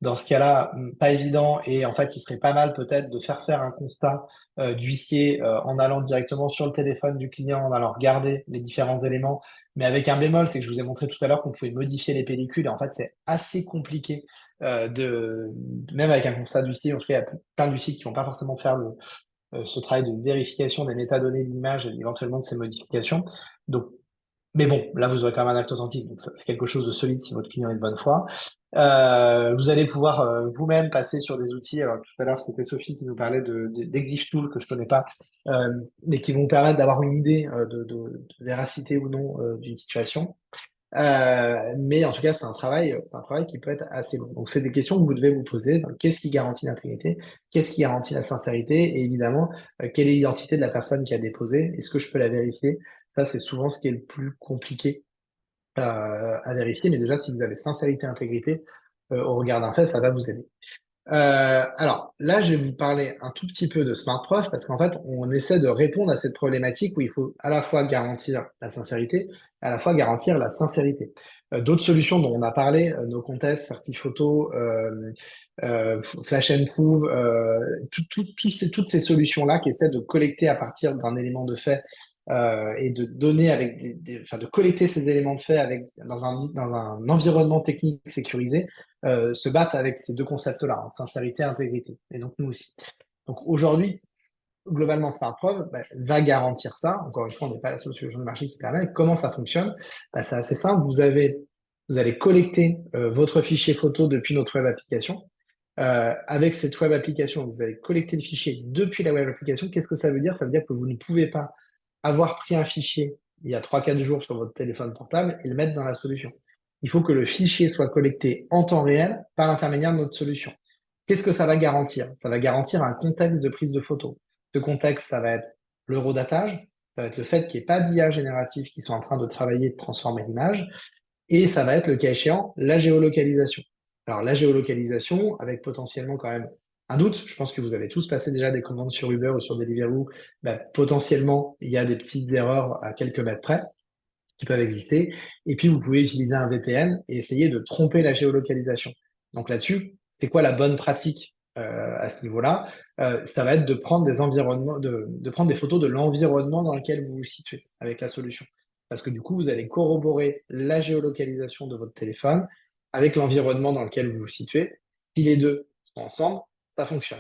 Dans ce cas-là, pas évident. Et en fait, il serait pas mal peut-être de faire un constat d'huissier en allant directement sur le téléphone du client, en allant regarder les différents éléments. Mais avec un bémol, c'est que je vous ai montré tout à l'heure qu'on pouvait modifier les pellicules. Et en fait, c'est assez compliqué même avec un constat d'huissier. En tout cas, il y a plein d'huissiers qui vont pas forcément faire ce travail de vérification des métadonnées de l'image et éventuellement de ces modifications. Donc, mais bon, là, vous aurez quand même un acte authentique, donc c'est quelque chose de solide si votre client est de bonne foi. Vous allez pouvoir vous-même passer sur des outils. Alors, tout à l'heure, c'était Sophie qui nous parlait d'Exiftool, que je connais pas, mais qui vont permettre d'avoir une idée de véracité ou non d'une situation. Mais en tout cas, c'est un travail qui peut être assez long. Donc, c'est des questions que vous devez vous poser. Donc, qu'est-ce qui garantit l'intégrité? Qu'est-ce qui garantit la sincérité? Et évidemment, quelle est l'identité de la personne qui a déposé? Est-ce que je peux la vérifier? Ça, c'est souvent ce qui est le plus compliqué à vérifier. Mais déjà, si vous avez sincérité et intégrité, au regard d'un fait, ça va vous aider. Alors là, je vais vous parler un tout petit peu de SmartProof parce qu'en fait, on essaie de répondre à cette problématique où il faut à la fois garantir la sincérité, à la fois garantir la sincérité. D'autres solutions dont on a parlé, No Contest, Certiphoto, Flash and Prove, toutes ces solutions-là qui essaient de collecter à partir d'un élément de fait et de donner avec enfin, de collecter ces éléments de fait dans un environnement technique sécurisé se battent avec ces deux concepts-là, hein, sincérité et intégrité. Et donc nous aussi. Donc aujourd'hui, globalement, SmartProv va garantir ça. Encore une fois, on n'est pas la seule solution de marché qui permet. Comment ça fonctionne? C'est assez simple. Vous allez collecter votre fichier photo depuis notre web application. Avec cette web application, vous allez collecter le fichier depuis la web application. Qu'est-ce que ça veut dire? Ça veut dire que vous ne pouvez pas avoir pris un fichier il y a 3 4 jours sur votre téléphone portable et le mettre dans la solution. Il faut que le fichier soit collecté en temps réel par l'intermédiaire de notre solution. Qu'est-ce que ça va garantir? Ça va garantir un contexte de prise de photo. Ce contexte, ça va être l'eurodatage, ça va être le fait qu'il n'y ait pas d'IA générative qui soit en train de travailler et de transformer l'image, et ça va être, le cas échéant, la géolocalisation. Alors, la géolocalisation, avec potentiellement quand même un doute, je pense que vous avez tous passé déjà des commandes sur Uber ou sur Deliveroo, potentiellement, il y a des petites erreurs à quelques mètres près qui peuvent exister. Et puis, vous pouvez utiliser un VPN et essayer de tromper la géolocalisation. Donc là-dessus, c'est quoi la bonne pratique à ce niveau-là? Ça va être de prendre des environnements, de prendre des photos de l'environnement dans lequel vous vous situez avec la solution. Parce que du coup, vous allez corroborer la géolocalisation de votre téléphone avec l'environnement dans lequel vous vous situez. Si les deux sont ensemble, ça fonctionne.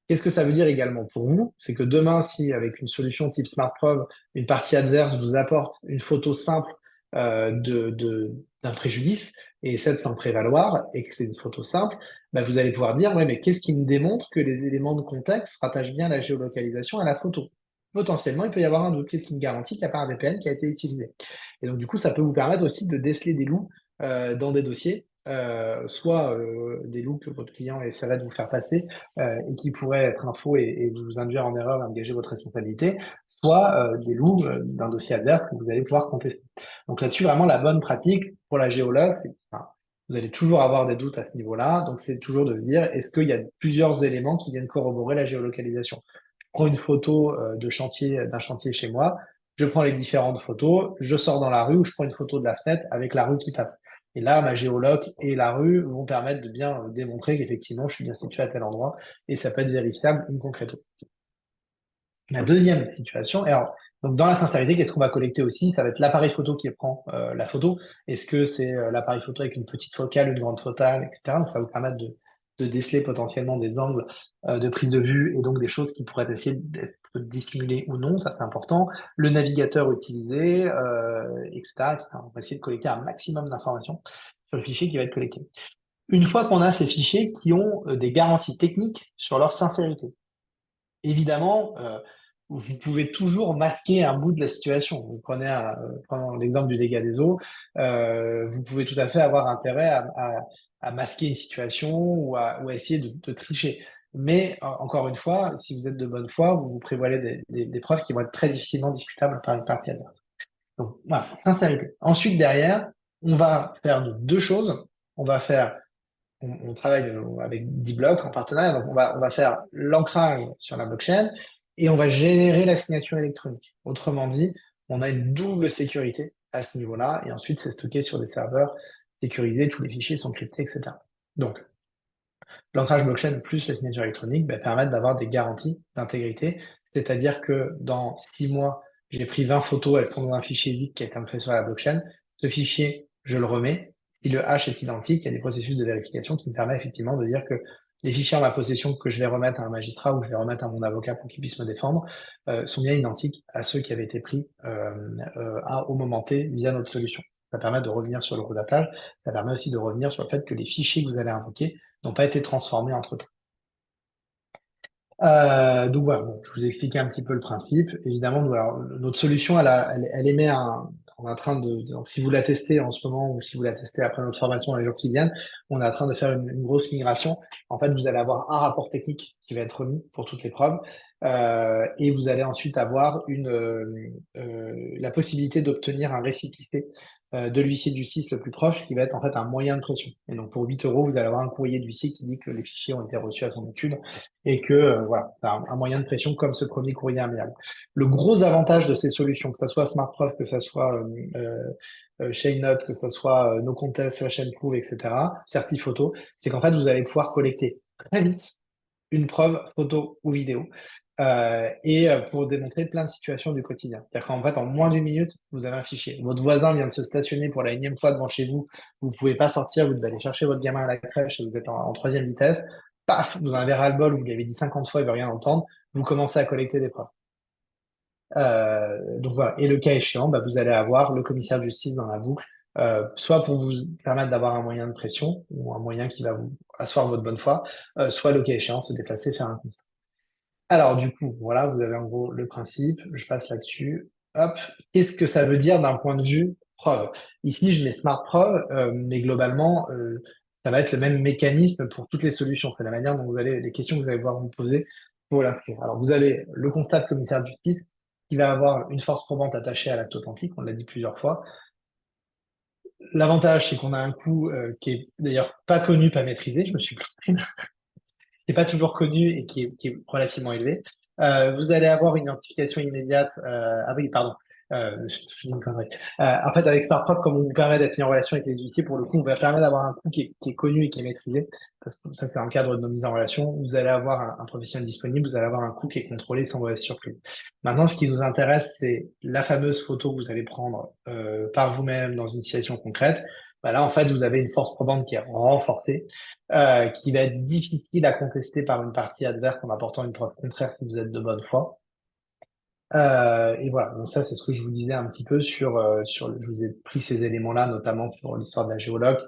Qu'est-ce que ça veut dire également pour vous? C'est que demain, si avec une solution type SmartProv, une partie adverse vous apporte une photo simple d'un préjudice et essaie de s'en prévaloir et que c'est une photo simple, vous allez pouvoir dire, ouais, mais qu'est-ce qui me démontre que les éléments de contexte rattachent bien la géolocalisation à la photo? Potentiellement, il peut y avoir un doute. Qu'est-ce qui me garantit qu'il n'y a pas un VPN qui a été utilisé? Et donc, du coup, ça peut vous permettre aussi de déceler des loups dans des dossiers, soit des loups que votre client essaierait de vous faire passer et qui pourraient être un faux et vous induire en erreur et engager votre responsabilité, soit des loups d'un dossier adverse que vous allez pouvoir contester. Donc là-dessus, vraiment, la bonne pratique pour la géologue, c'est enfin, vous allez toujours avoir des doutes à ce niveau-là. Donc, c'est toujours de se dire, est-ce qu'il y a plusieurs éléments qui viennent corroborer la géolocalisation? Je prends une photo d'un chantier chez moi, je prends les différentes photos, je sors dans la rue ou je prends une photo de la fenêtre avec la rue qui passe. Et là, ma géologue et la rue vont permettre de bien démontrer qu'effectivement, je suis bien situé à tel endroit et ça peut être vérifiable in concreto. La deuxième situation, alors, donc dans la sincérité, qu'est-ce qu'on va collecter aussi? Ça va être l'appareil photo qui prend la photo. Est-ce que c'est l'appareil photo avec une petite focale, une grande focale, etc. Donc ça va vous permettre de déceler potentiellement des angles de prise de vue et donc des choses qui pourraient essayer d'être dissimulées ou non, ça c'est important. Le navigateur utilisé, etc., etc. On va essayer de collecter un maximum d'informations sur le fichier qui va être collecté. Une fois qu'on a ces fichiers qui ont des garanties techniques sur leur sincérité, évidemment, vous pouvez toujours masquer un bout de la situation. Vous prenons l'exemple du dégât des eaux, vous pouvez tout à fait avoir intérêt à masquer une situation ou à essayer de tricher. Mais encore une fois, si vous êtes de bonne foi, vous prévoyez des preuves qui vont être très difficilement discutables par une partie adverse. Donc voilà, sincérité. Ensuite, derrière, on va faire deux choses. On va faire on travaille avec D-Block en partenariat, donc on va faire l'ancrage sur la blockchain et on va générer la signature électronique. Autrement dit, on a une double sécurité à ce niveau-là et ensuite c'est stocké sur des serveurs sécurisés, tous les fichiers sont cryptés, etc. Donc, l'ancrage blockchain plus la signature électronique permettent d'avoir des garanties d'intégrité, c'est-à-dire que dans 6 mois, j'ai pris 20 photos, elles sont dans un fichier zip qui a été ancré sur la blockchain. Ce fichier, je le remets. Si le hash est identique, il y a des processus de vérification qui me permettent effectivement de dire que les fichiers en ma possession que je vais remettre à un magistrat ou que je vais remettre à mon avocat pour qu'il puisse me défendre sont bien identiques à ceux qui avaient été pris au moment T via notre solution. Ça permet de revenir sur le redatage. Ça permet aussi de revenir sur le fait que les fichiers que vous allez invoquer n'ont pas été transformés entre-temps. Donc voilà, bon, je vous ai expliqué un petit peu le principe. Évidemment, notre solution, elle émet on est en train donc si vous la testez en ce moment ou si vous la testez après notre formation dans les jours qui viennent, on est en train de faire une grosse migration. En fait, vous allez avoir un rapport technique qui va être remis pour toutes les preuves, et vous allez ensuite avoir la possibilité d'obtenir un récipicé de l'huissier de justice le plus proche, qui va être en fait un moyen de pression. Et donc pour 8 euros, vous allez avoir un courrier d'huissier qui dit que les fichiers ont été reçus à son étude et que voilà, c'est un moyen de pression comme ce premier courrier amiable. Le gros avantage de ces solutions, que ce soit SmartProv, que ce soit ShadeNote, que ce soit NoContest, FlashAndProve, etc., Certiphoto, c'est qu'en fait, vous allez pouvoir collecter très vite une preuve photo ou vidéo pour démontrer plein de situations du quotidien. C'est-à-dire qu'en fait, en moins d'une minute, vous avez un fichier. Votre voisin vient de se stationner pour la énième fois devant chez vous, vous pouvez pas sortir, vous devez aller chercher votre gamin à la crèche et vous êtes en troisième vitesse. Paf, vous en avez ras-le-bol, vous l'avez dit 50 fois, il veut rien entendre, vous commencez à collecter des preuves. Donc voilà. Et le cas échéant, bah, vous allez avoir le commissaire de justice dans la boucle, soit pour vous permettre d'avoir un moyen de pression ou un moyen qui va vous asseoir votre bonne foi, soit le cas échéant, se déplacer, faire un constat. Alors du coup, voilà, vous avez en gros le principe, je passe là-dessus. Hop, qu'est-ce que ça veut dire d'un point de vue preuve? Ici, je mets smart preuve, mais globalement, ça va être le même mécanisme pour toutes les solutions. C'est la manière dont vous allez, les questions que vous allez devoir vous poser pour l'inscrire. Alors vous avez le constat de commissaire de justice qui va avoir une force probante attachée à l'acte authentique, on l'a dit plusieurs fois. L'avantage, c'est qu'on a un coût qui est d'ailleurs pas connu, pas maîtrisé. Je me suis planté, qui est pas toujours connu et qui est relativement élevé. Vous allez avoir une identification immédiate. Ah oui, pardon. Je dis une connerie. En fait, avec StarProp, comme on vous permet d'être mis en relation avec les huissiers, pour le coup, on va permettre d'avoir un coût qui est connu et qui est maîtrisé. Parce que ça, c'est dans le cadre de nos mises en relation. Vous allez avoir un professionnel disponible, vous allez avoir un coût qui est contrôlé sans mauvaise surprise. Maintenant, ce qui nous intéresse, c'est la fameuse photo que vous allez prendre par vous-même dans une situation concrète. Bah là, en fait, vous avez une force probante qui est renforcée, qui va être difficile à contester par une partie adverse en apportant une preuve contraire si vous êtes de bonne foi. Et voilà, donc ça, c'est ce que je vous disais un petit peu je vous ai pris ces éléments-là, notamment sur l'histoire de la géologue,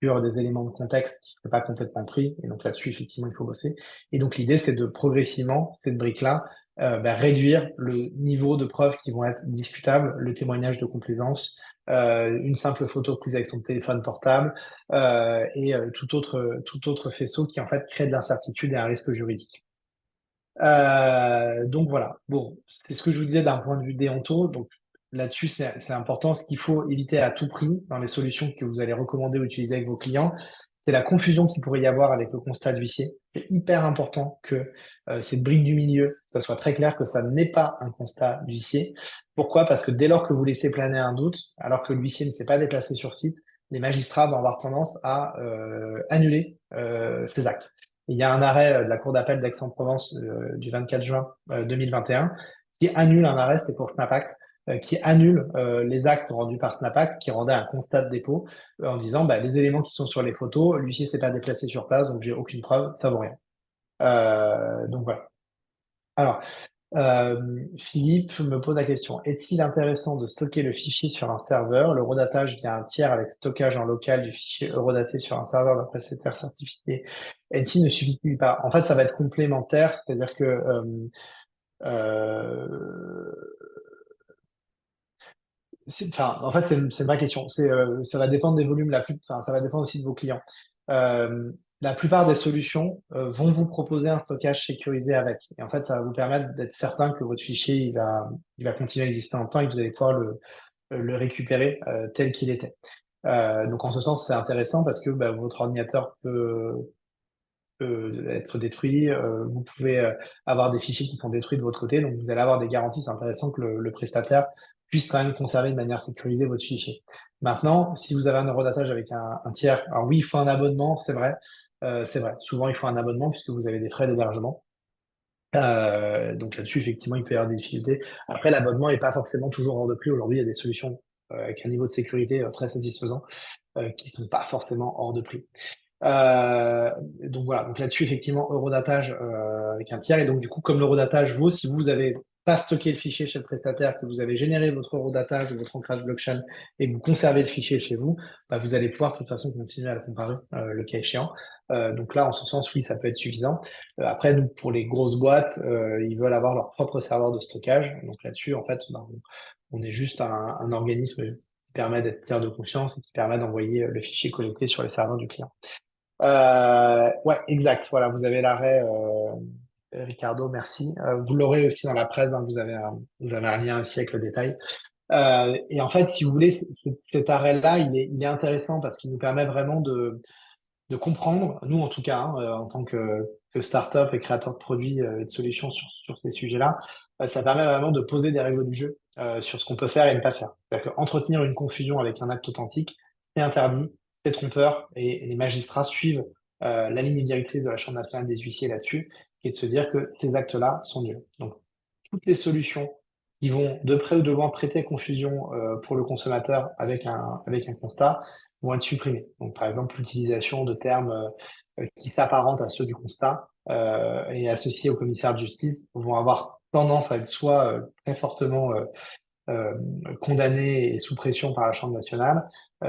sur des éléments de contexte qui ne seraient pas complètement pris. Et donc là-dessus, effectivement, il faut bosser. Et donc l'idée, c'est de progressivement, cette brique-là, réduire le niveau de preuves qui vont être discutables, le témoignage de complaisance, une simple photo prise avec son téléphone portable, tout autre faisceau qui en fait crée de l'incertitude et un risque juridique. Donc voilà. Bon, c'est ce que je vous disais d'un point de vue déonto. Donc là-dessus, c'est important. Ce qu'il faut éviter à tout prix dans les solutions que vous allez recommander ou utiliser avec vos clients, c'est la confusion qu'il pourrait y avoir avec le constat d'huissier. C'est hyper important que cette brique du milieu, ça soit très clair que ça n'est pas un constat d'huissier. Pourquoi? Parce que dès lors que vous laissez planer un doute, alors que l'huissier ne s'est pas déplacé sur site, les magistrats vont avoir tendance à annuler ces actes. Il y a un arrêt de la Cour d'appel d'Aix-en-Provence du 24 juin 2021 qui annule un arrêt, c'était pour Snapact, qui annule les actes rendus par Snapact, qui rendait un constat de dépôt en disant bah, les éléments qui sont sur les photos, l'huissier s'est pas déplacé sur place, donc j'ai aucune preuve, ça vaut rien. Donc voilà. Alors, Philippe me pose la question, est-il intéressant de stocker le fichier sur un serveur, le redatage via un tiers avec stockage en local du fichier eurodaté sur un serveur d'un prestataire certifié? NC ne suffit-il pas? En fait, ça va être complémentaire, c'est-à-dire que euh, enfin, en fait, c'est une vraie question. Ça va dépendre des volumes, enfin, ça va dépendre aussi de vos clients. Euh, la plupart des solutions vont vous proposer un stockage sécurisé avec. Et en fait, ça va vous permettre d'être certain que votre fichier, il va continuer à exister en temps et que vous allez pouvoir le récupérer tel qu'il était. Donc, en ce sens, c'est intéressant parce que bah, votre ordinateur peut être détruit. Vous pouvez avoir des fichiers qui sont détruits de votre côté. Donc, vous allez avoir des garanties. C'est intéressant que le prestataire puisse quand même conserver de manière sécurisée votre fichier. Maintenant, si vous avez un eurodatage avec un tiers, alors oui, il faut un abonnement, c'est vrai. C'est vrai. Souvent, il faut un abonnement puisque vous avez des frais d'hébergement. Donc là-dessus, effectivement, il peut y avoir des difficultés. Après, l'abonnement n'est pas forcément toujours hors de prix. Aujourd'hui, il y a des solutions avec un niveau de sécurité très satisfaisant qui sont pas forcément hors de prix. Euh, donc voilà, donc là-dessus, effectivement, eurodatage avec un tiers. Et donc, du coup, comme l'eurodatage vaut, si vous avez pas stocké le fichier chez le prestataire, que vous avez généré votre eurodatage ou votre ancrage blockchain et que vous conservez le fichier chez vous, bah, vous allez pouvoir de toute façon continuer à le comparer le cas échéant. Donc là, en ce sens, oui, ça peut être suffisant. Après, nous, pour les grosses boîtes, ils veulent avoir leur propre serveur de stockage. Donc là-dessus, en fait, bah, on est juste un organisme qui permet d'être tiers de confiance et qui permet d'envoyer le fichier collecté sur les serveurs du client. Ouais, exact. Voilà, vous avez l'arrêt, Ricardo, merci. Vous l'aurez aussi dans la presse, hein, vous avez un lien aussi avec le détail. Et en fait, si vous voulez, cet arrêt-là, il est intéressant parce qu'il nous permet vraiment de comprendre, nous en tout cas, hein, en tant que start-up et créateur de produits et de solutions sur ces sujets-là, ça permet vraiment de poser des règles du jeu sur ce qu'on peut faire et ne pas faire. C'est-à-dire qu'entretenir une confusion avec un acte authentique, c'est interdit, c'est trompeur, et les magistrats suivent la ligne directrice de la Chambre nationale des huissiers là-dessus, qui est de se dire que ces actes-là sont nuls. Donc, toutes les solutions qui vont de près ou de loin prêter confusion pour le consommateur avec un constat vont être supprimées. Donc, par exemple, l'utilisation de termes qui s'apparentent à ceux du constat et associés au commissaire de justice vont avoir tendance à être soit très fortement euh, condamnés et sous pression par la Chambre nationale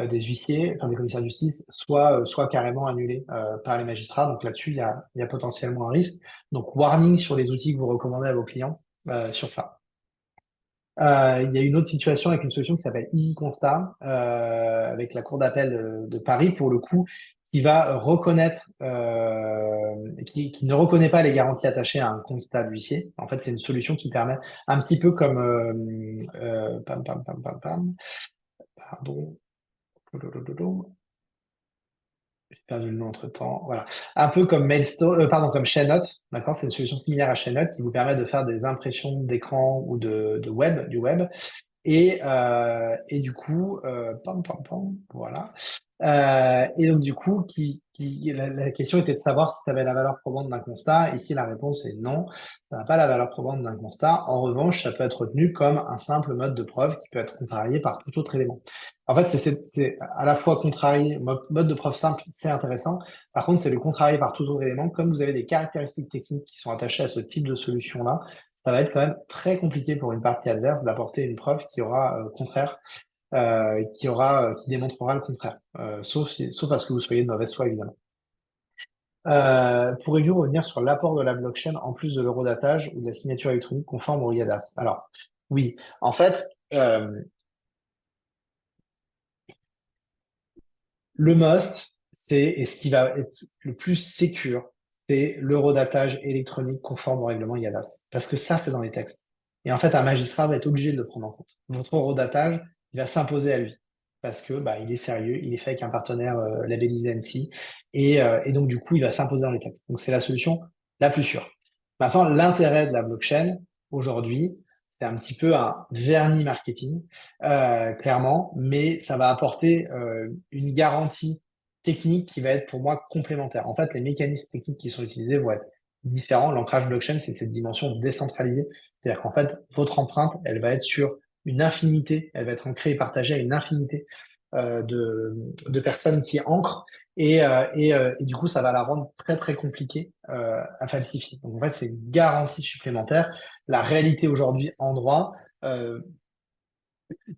des huissiers, enfin des commissaires de justice, soit carrément annulés par les magistrats. Donc là-dessus, il y a potentiellement un risque. Donc warning sur les outils que vous recommandez à vos clients sur ça. Il y a une autre situation avec une solution qui s'appelle Easy Constat, avec la Cour d'appel de Paris, pour le coup, qui va reconnaître, qui ne reconnaît pas les garanties attachées à un constat d'huissier. En fait, c'est une solution qui permet un petit peu comme, pardon, j'ai perdu le nom entre-temps, voilà. Un peu comme Mailstone, pardon, comme ShareNote, d'accord? C'est une solution similaire à ShareNote qui vous permet de faire des impressions d'écran ou de web, du web et du coup, voilà. Et donc, du coup, la question était de savoir si ça avait la valeur probante d'un constat. Ici, la réponse est non, ça n'a pas la valeur probante d'un constat. En revanche, ça peut être retenu comme un simple mode de preuve qui peut être contrarié par tout autre élément. En fait, c'est à la fois contrarié, mode de preuve simple, c'est intéressant. Par contre, c'est le contrarié par tout autre élément. Comme vous avez des caractéristiques techniques qui sont attachées à ce type de solution-là, ça va être quand même très compliqué pour une partie adverse d'apporter une preuve qui aura contraire, qui démontrera le contraire, sauf à ce que vous soyez de mauvaise foi, évidemment. Pourriez-vous revenir sur l'apport de la blockchain en plus de l'eurodatage ou de la signature électronique conforme au IADAS? Alors, oui, en fait, le must, et ce qui va être le plus sécure, c'est l'eurodatage électronique conforme au règlement IADAS. Parce que ça, c'est dans les textes. Et en fait, un magistrat va être obligé de le prendre en compte. Votre eurodatage, il va s'imposer à lui. Parce que bah, il est sérieux, il est fait avec un partenaire labellisé ANSI, et donc du coup, il va s'imposer dans les textes. Donc c'est la solution la plus sûre. Maintenant, l'intérêt de la blockchain, aujourd'hui, c'est un petit peu un vernis marketing clairement, mais ça va apporter une garantie technique qui va être pour moi complémentaire. En fait, les mécanismes techniques qui sont utilisés vont être différents. L'ancrage blockchain, c'est cette dimension décentralisée. C'est-à-dire qu'en fait, votre empreinte, elle va être sur une infinité, elle va être ancrée et partagée à une infinité de personnes qui ancrent. Et du coup, ça va la rendre très, très compliquée à falsifier. Donc, en fait, c'est une garantie supplémentaire. La réalité aujourd'hui en droit, euh,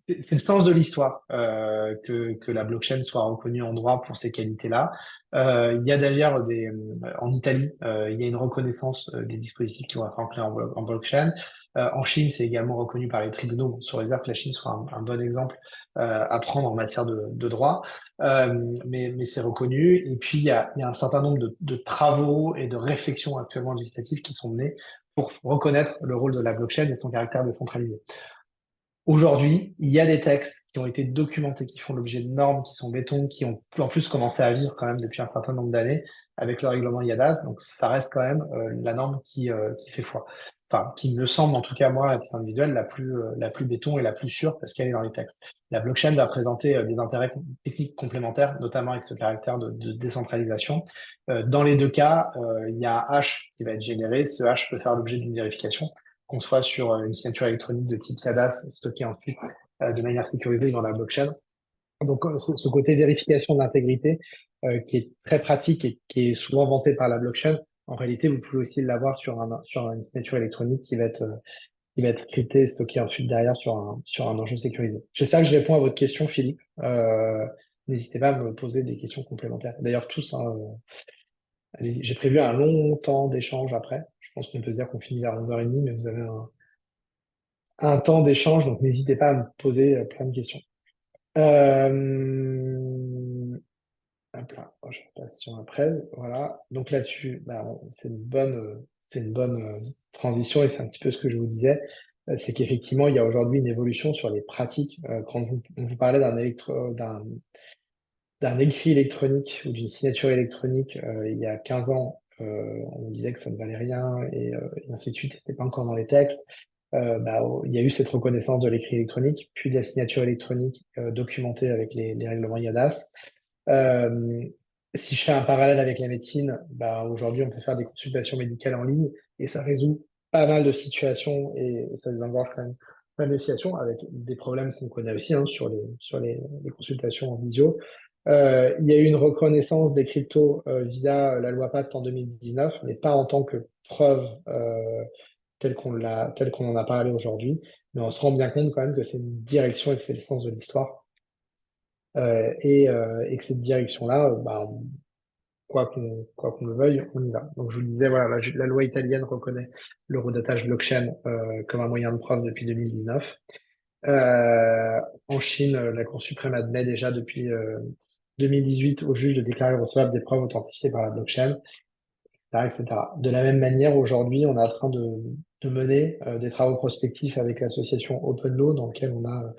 c'est le sens de l'histoire que la blockchain soit reconnue en droit pour ces qualités-là. Il y a d'ailleurs en Italie, il y a une reconnaissance des dispositifs qui vont être ancrés en blockchain. En Chine, c'est également reconnu par les tribunaux, bon, sous réserve que la Chine soit un bon exemple à prendre en matière de droit. Mais c'est reconnu. Et puis, il y a un certain nombre de travaux et de réflexions actuellement législatives qui sont menées pour reconnaître le rôle de la blockchain et son caractère décentralisé. Aujourd'hui, il y a des textes qui ont été documentés, qui font l'objet de normes, qui sont béton, qui ont en plus commencé à vivre quand même depuis un certain nombre d'années avec le règlement IADAS. Donc, ça reste quand même la norme qui fait foi. Enfin, qui me semble, en tout cas, moi, à titre individuel, la plus béton et la plus sûre parce qu'elle est dans les textes. La blockchain va présenter des intérêts techniques complémentaires, notamment avec ce caractère de décentralisation. Dans les deux cas, il y a un hash qui va être généré. Ce hash peut faire l'objet d'une vérification qu'on soit sur une signature électronique de type SADAS stockée ensuite de manière sécurisée dans la blockchain. Donc, ce côté vérification d'intégrité qui est très pratique et qui est souvent vanté par la blockchain, en réalité, vous pouvez aussi l'avoir sur une signature électronique qui va être cryptée et stockée ensuite derrière sur un enjeu sécurisé. J'espère que je réponds à votre question, Philippe. N'hésitez pas à me poser des questions complémentaires. D'ailleurs, tous, hein, j'ai prévu un long temps d'échange après. Je pense qu'on peut se dire qu'on finit vers 11h30, mais vous avez un temps d'échange, donc n'hésitez pas à me poser plein de questions. Euh, Hop là, je passe sur la presse, voilà. Donc là-dessus, bah, c'est une bonne transition et c'est un petit peu ce que je vous disais, c'est qu'effectivement, il y a aujourd'hui une évolution sur les pratiques. Quand on vous parlait d'un écrit électronique ou d'une signature électronique il y a 15 ans, on disait que ça ne valait rien et ainsi de suite, c'était pas encore dans les textes. Il y a eu cette reconnaissance de l'écrit électronique, puis de la signature électronique documentée avec les règlements IADAS. Euh, Si je fais un parallèle avec la médecine, bah, aujourd'hui, on peut faire des consultations médicales en ligne et ça résout pas mal de situations et ça désengorge quand même pas mal de situations avec des problèmes qu'on connaît aussi hein, les consultations en visio. Il y a eu une reconnaissance des cryptos via la loi Pacte en 2019, mais pas en tant que preuve telle qu'on en a parlé aujourd'hui. Mais on se rend bien compte quand même que c'est une direction et que c'est le sens de l'histoire. Et que cette direction-là, bah, quoi qu'on le veuille, on y va. Donc je vous disais, voilà, la loi italienne reconnaît l'eurodatage blockchain comme un moyen de preuve depuis 2019. En Chine, la Cour suprême admet déjà depuis 2018 aux juges de déclarer recevables des preuves authentifiées par la blockchain, etc., etc. De la même manière, aujourd'hui, on est en train de mener des travaux prospectifs avec l'association Open Law, dans lequel on a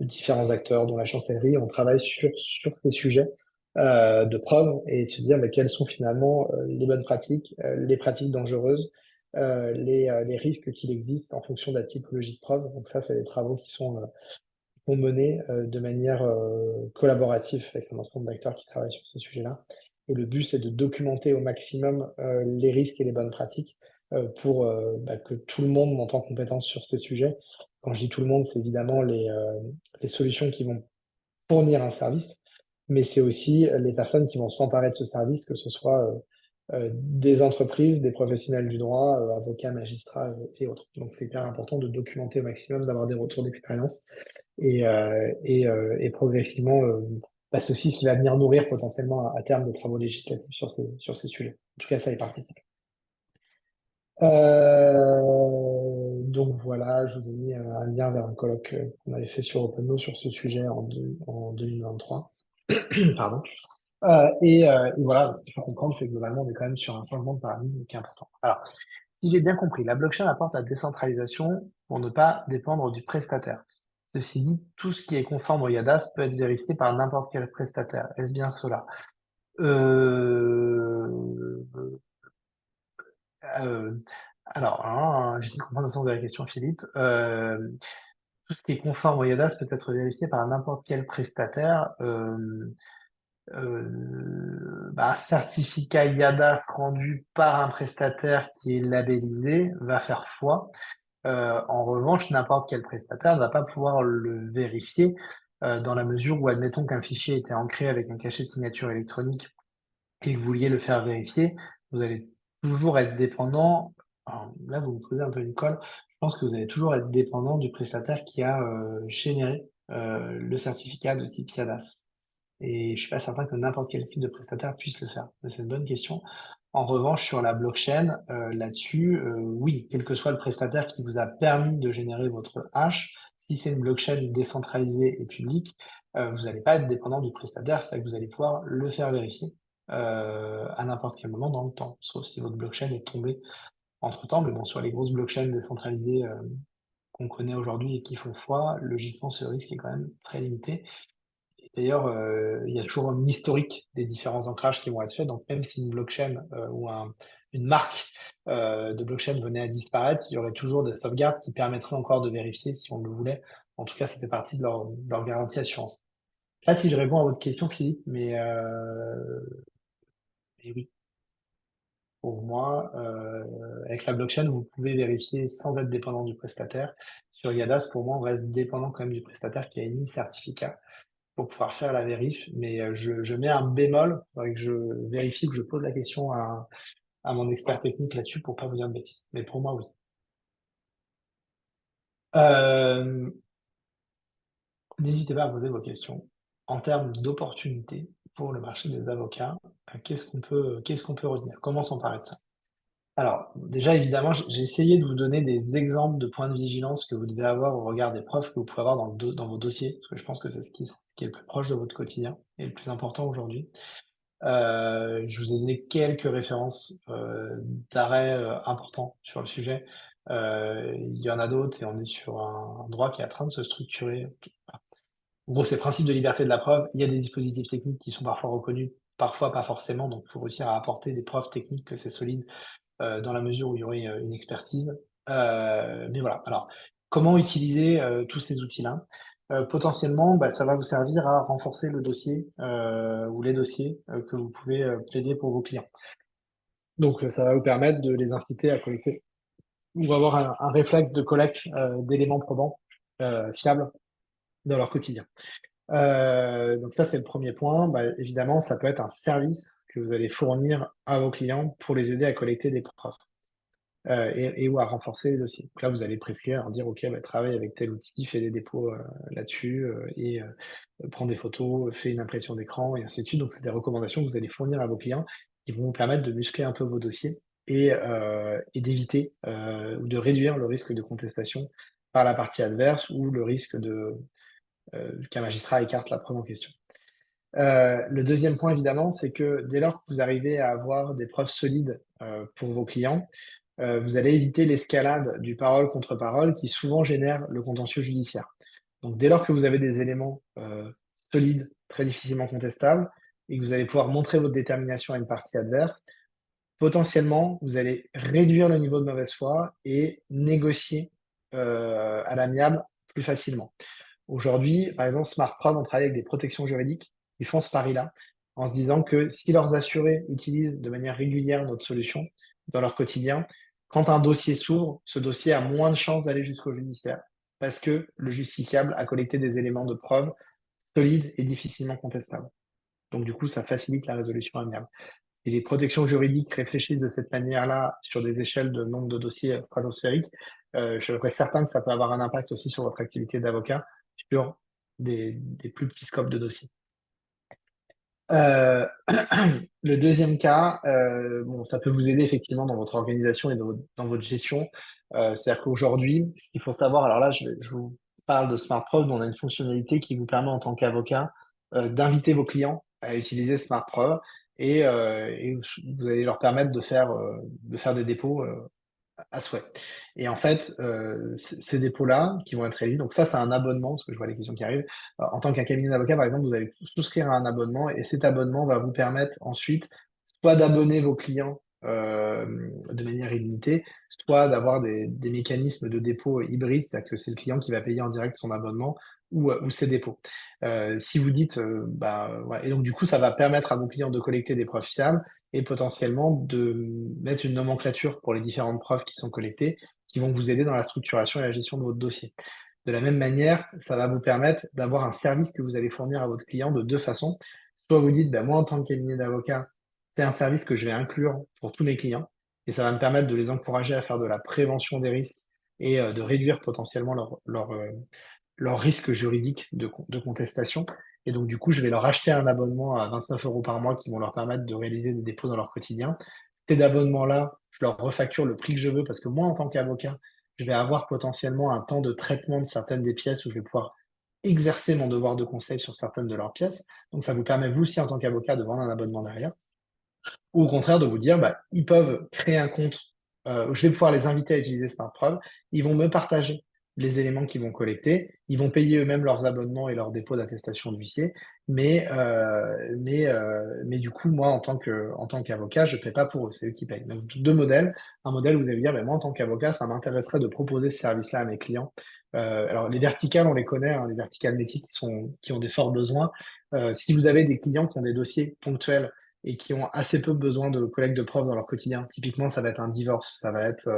différents acteurs, dont la chancellerie. On travaille sur ces sujets de preuve et de se dire mais quelles sont finalement les bonnes pratiques, les pratiques dangereuses, les risques qu'il existe en fonction de la typologie de preuve. Donc ça, c'est des travaux qui sont menés de manière collaborative avec un ensemble d'acteurs qui travaillent sur ces sujets-là. Et le but, c'est de documenter au maximum les risques et les bonnes pratiques pour bah, que tout le monde monte en compétence sur ces sujets. Quand je dis tout le monde, c'est évidemment les solutions qui vont fournir un service, mais c'est aussi les personnes qui vont s'emparer de ce service, que ce soit des entreprises, des professionnels du droit, avocats, magistrats et autres. Donc c'est hyper important de documenter au maximum, d'avoir des retours d'expérience et progressivement, bah, c'est aussi ce qui va venir nourrir potentiellement à terme des travaux législatifs sur ces sujets. En tout cas, ça y participe. Donc voilà, je vous ai mis un lien vers un colloque qu'on avait fait sur OpenNo sur ce sujet en 2023. Pardon. Et voilà, ce qu'il faut comprendre, c'est que globalement, on est quand même sur un changement de paradigme qui est important. Alors, si j'ai bien compris, la blockchain apporte la décentralisation pour ne pas dépendre du prestataire. Ceci dit, tout ce qui est conforme au IADAS peut être vérifié par n'importe quel prestataire. Est-ce bien cela? Euh, euh, alors, hein, j'essaie de comprendre le sens de la question, Philippe. Tout ce qui est conforme au IADAS peut être vérifié par n'importe quel prestataire. Un certificat IADAS rendu par un prestataire qui est labellisé va faire foi. En revanche, n'importe quel prestataire ne va pas pouvoir le vérifier dans la mesure où, admettons qu'un fichier était ancré avec un cachet de signature électronique et que vous vouliez le faire vérifier, vous allez toujours être dépendant. Alors, là, vous me posez un peu une colle. Je pense que vous allez toujours être dépendant du prestataire qui a généré le certificat de type IADAS. Et je suis pas certain que n'importe quel type de prestataire puisse le faire. C'est une bonne question. En revanche, sur la blockchain, là-dessus, oui, quel que soit le prestataire qui vous a permis de générer votre hash, si c'est une blockchain décentralisée et publique, vous n'allez pas être dépendant du prestataire, c'est-à-dire que vous allez pouvoir le faire vérifier à n'importe quel moment dans le temps, sauf si votre blockchain est tombée entre-temps. Mais bon, sur les grosses blockchains décentralisées qu'on connaît aujourd'hui et qui font foi, logiquement, ce risque est quand même très limité. D'ailleurs, il y a toujours un historique des différents ancrages qui vont être faits. Donc, même si une blockchain une marque de blockchain venait à disparaître, il y aurait toujours des sauvegardes qui permettraient encore de vérifier si on le voulait. En tout cas, ça fait partie de leur garantie assurance. Je sais pas si je réponds à votre question, Philippe, mais oui, pour moi, avec la blockchain, vous pouvez vérifier sans être dépendant du prestataire. Sur Yadas, pour moi, on reste dépendant quand même du prestataire qui a émis le certificat pour pouvoir faire la vérif, mais je mets un bémol, il faudrait que je vérifie, que je pose la question à mon expert technique là-dessus pour pas vous dire de bêtises. Mais pour moi, oui. Euh, N'hésitez pas à poser vos questions. En termes d'opportunités pour le marché des avocats, qu'est-ce qu'on peut retenir? Comment s'emparer de ça? Alors, déjà, évidemment, j'ai essayé de vous donner des exemples de points de vigilance que vous devez avoir au regard des preuves que vous pouvez avoir dans vos dossiers, parce que je pense que c'est ce qui est le plus proche de votre quotidien et le plus important aujourd'hui. Je vous ai donné quelques références d'arrêts importants sur le sujet. Il y en a d'autres et on est sur un droit qui est en train de se structurer. En gros, c'est le principe de liberté de la preuve. Il y a des dispositifs techniques qui sont parfois reconnus, parfois pas forcément. Donc, il faut réussir à apporter des preuves techniques que c'est solide dans la mesure où il y aurait une expertise. Mais voilà. Alors, comment utiliser tous ces outils-là? Potentiellement, bah, ça va vous servir à renforcer le dossier ou les dossiers que vous pouvez plaider pour vos clients. Donc, ça va vous permettre de les inciter à collecter ou avoir un réflexe de collecte d'éléments probants fiables dans leur quotidien. Donc ça, c'est le premier point. Bah, évidemment, ça peut être un service que vous allez fournir à vos clients pour les aider à collecter des preuves et ou à renforcer les dossiers. Donc là, vous allez prescrire, leur dire, OK, bah, travaille avec tel outil, fais des dépôts là-dessus prends des photos, fais une impression d'écran et ainsi de suite. Donc c'est des recommandations que vous allez fournir à vos clients qui vont vous permettre de muscler un peu vos dossiers et d'éviter ou de réduire le risque de contestation par la partie adverse ou le risque qu'un magistrat écarte la preuve en question. Le deuxième point, évidemment, c'est que dès lors que vous arrivez à avoir des preuves solides pour vos clients, vous allez éviter l'escalade du parole contre parole qui souvent génère le contentieux judiciaire. Donc dès lors que vous avez des éléments solides, très difficilement contestables, et que vous allez pouvoir montrer votre détermination à une partie adverse, potentiellement, vous allez réduire le niveau de mauvaise foi et négocier à l'amiable plus facilement. Aujourd'hui, par exemple, SmartProv, on travaille avec des protections juridiques qui font ce pari-là, en se disant que si leurs assurés utilisent de manière régulière notre solution dans leur quotidien, quand un dossier s'ouvre, ce dossier a moins de chances d'aller jusqu'au judiciaire, parce que le justiciable a collecté des éléments de preuve solides et difficilement contestables. Donc du coup, ça facilite la résolution amiable. Et les protections juridiques réfléchissent de cette manière-là sur des échelles de nombre de dossiers stratosphériques, je serais certain que ça peut avoir un impact aussi sur votre activité d'avocat, sur des plus petits scopes de dossiers. Euh, le deuxième cas, bon, ça peut vous aider effectivement dans votre organisation et dans votre gestion. C'est-à-dire qu'aujourd'hui, ce qu'il faut savoir, alors là, je vous parle de SmartProv, dont on a une fonctionnalité qui vous permet en tant qu'avocat d'inviter vos clients à utiliser SmartProv et vous allez leur permettre de faire des dépôts à souhait. Et en fait, ces dépôts-là qui vont être réalisés, donc ça, c'est un abonnement, parce que je vois les questions qui arrivent. En tant qu'un cabinet d'avocat, par exemple, vous allez souscrire à un abonnement et cet abonnement va vous permettre ensuite soit d'abonner vos clients de manière illimitée, soit d'avoir des mécanismes de dépôt hybrides, c'est-à-dire que c'est le client qui va payer en direct son abonnement ou ses dépôts. Si vous dites, et donc du coup, ça va permettre à vos clients de collecter des preuves fiables et potentiellement de mettre une nomenclature pour les différentes preuves qui sont collectées, qui vont vous aider dans la structuration et la gestion de votre dossier. De la même manière, ça va vous permettre d'avoir un service que vous allez fournir à votre client de deux façons. Soit vous dites, moi en tant que cabinet d'avocat, c'est un service que je vais inclure pour tous mes clients, et ça va me permettre de les encourager à faire de la prévention des risques et de réduire potentiellement leur risque juridique de contestation. Et donc, du coup, je vais leur acheter un abonnement à 29 € par mois qui vont leur permettre de réaliser des dépôts dans leur quotidien. Ces abonnements-là, je leur refacture le prix que je veux parce que moi, en tant qu'avocat, je vais avoir potentiellement un temps de traitement de certaines des pièces où je vais pouvoir exercer mon devoir de conseil sur certaines de leurs pièces. Donc, ça vous permet, vous aussi, en tant qu'avocat, de vendre un abonnement derrière. Ou au contraire, de vous dire, ils peuvent créer un compte, où je vais pouvoir les inviter à utiliser SmartProv. Ils vont me partager les éléments qu'ils vont collecter. Ils vont payer eux-mêmes leurs abonnements et leurs dépôts d'attestation d'huissier. Mais du coup, moi, en tant qu'avocat, je ne paie pas pour eux, c'est eux qui payent. Donc, deux modèles. Un modèle où vous allez dire, moi, en tant qu'avocat, ça m'intéresserait de proposer ce service-là à mes clients. Alors, les verticales, on les connaît, hein, les verticales métiers qui ont des forts besoins. Si vous avez des clients qui ont des dossiers ponctuels et qui ont assez peu besoin de collecte de preuves dans leur quotidien. Typiquement, ça va être un divorce, ça va être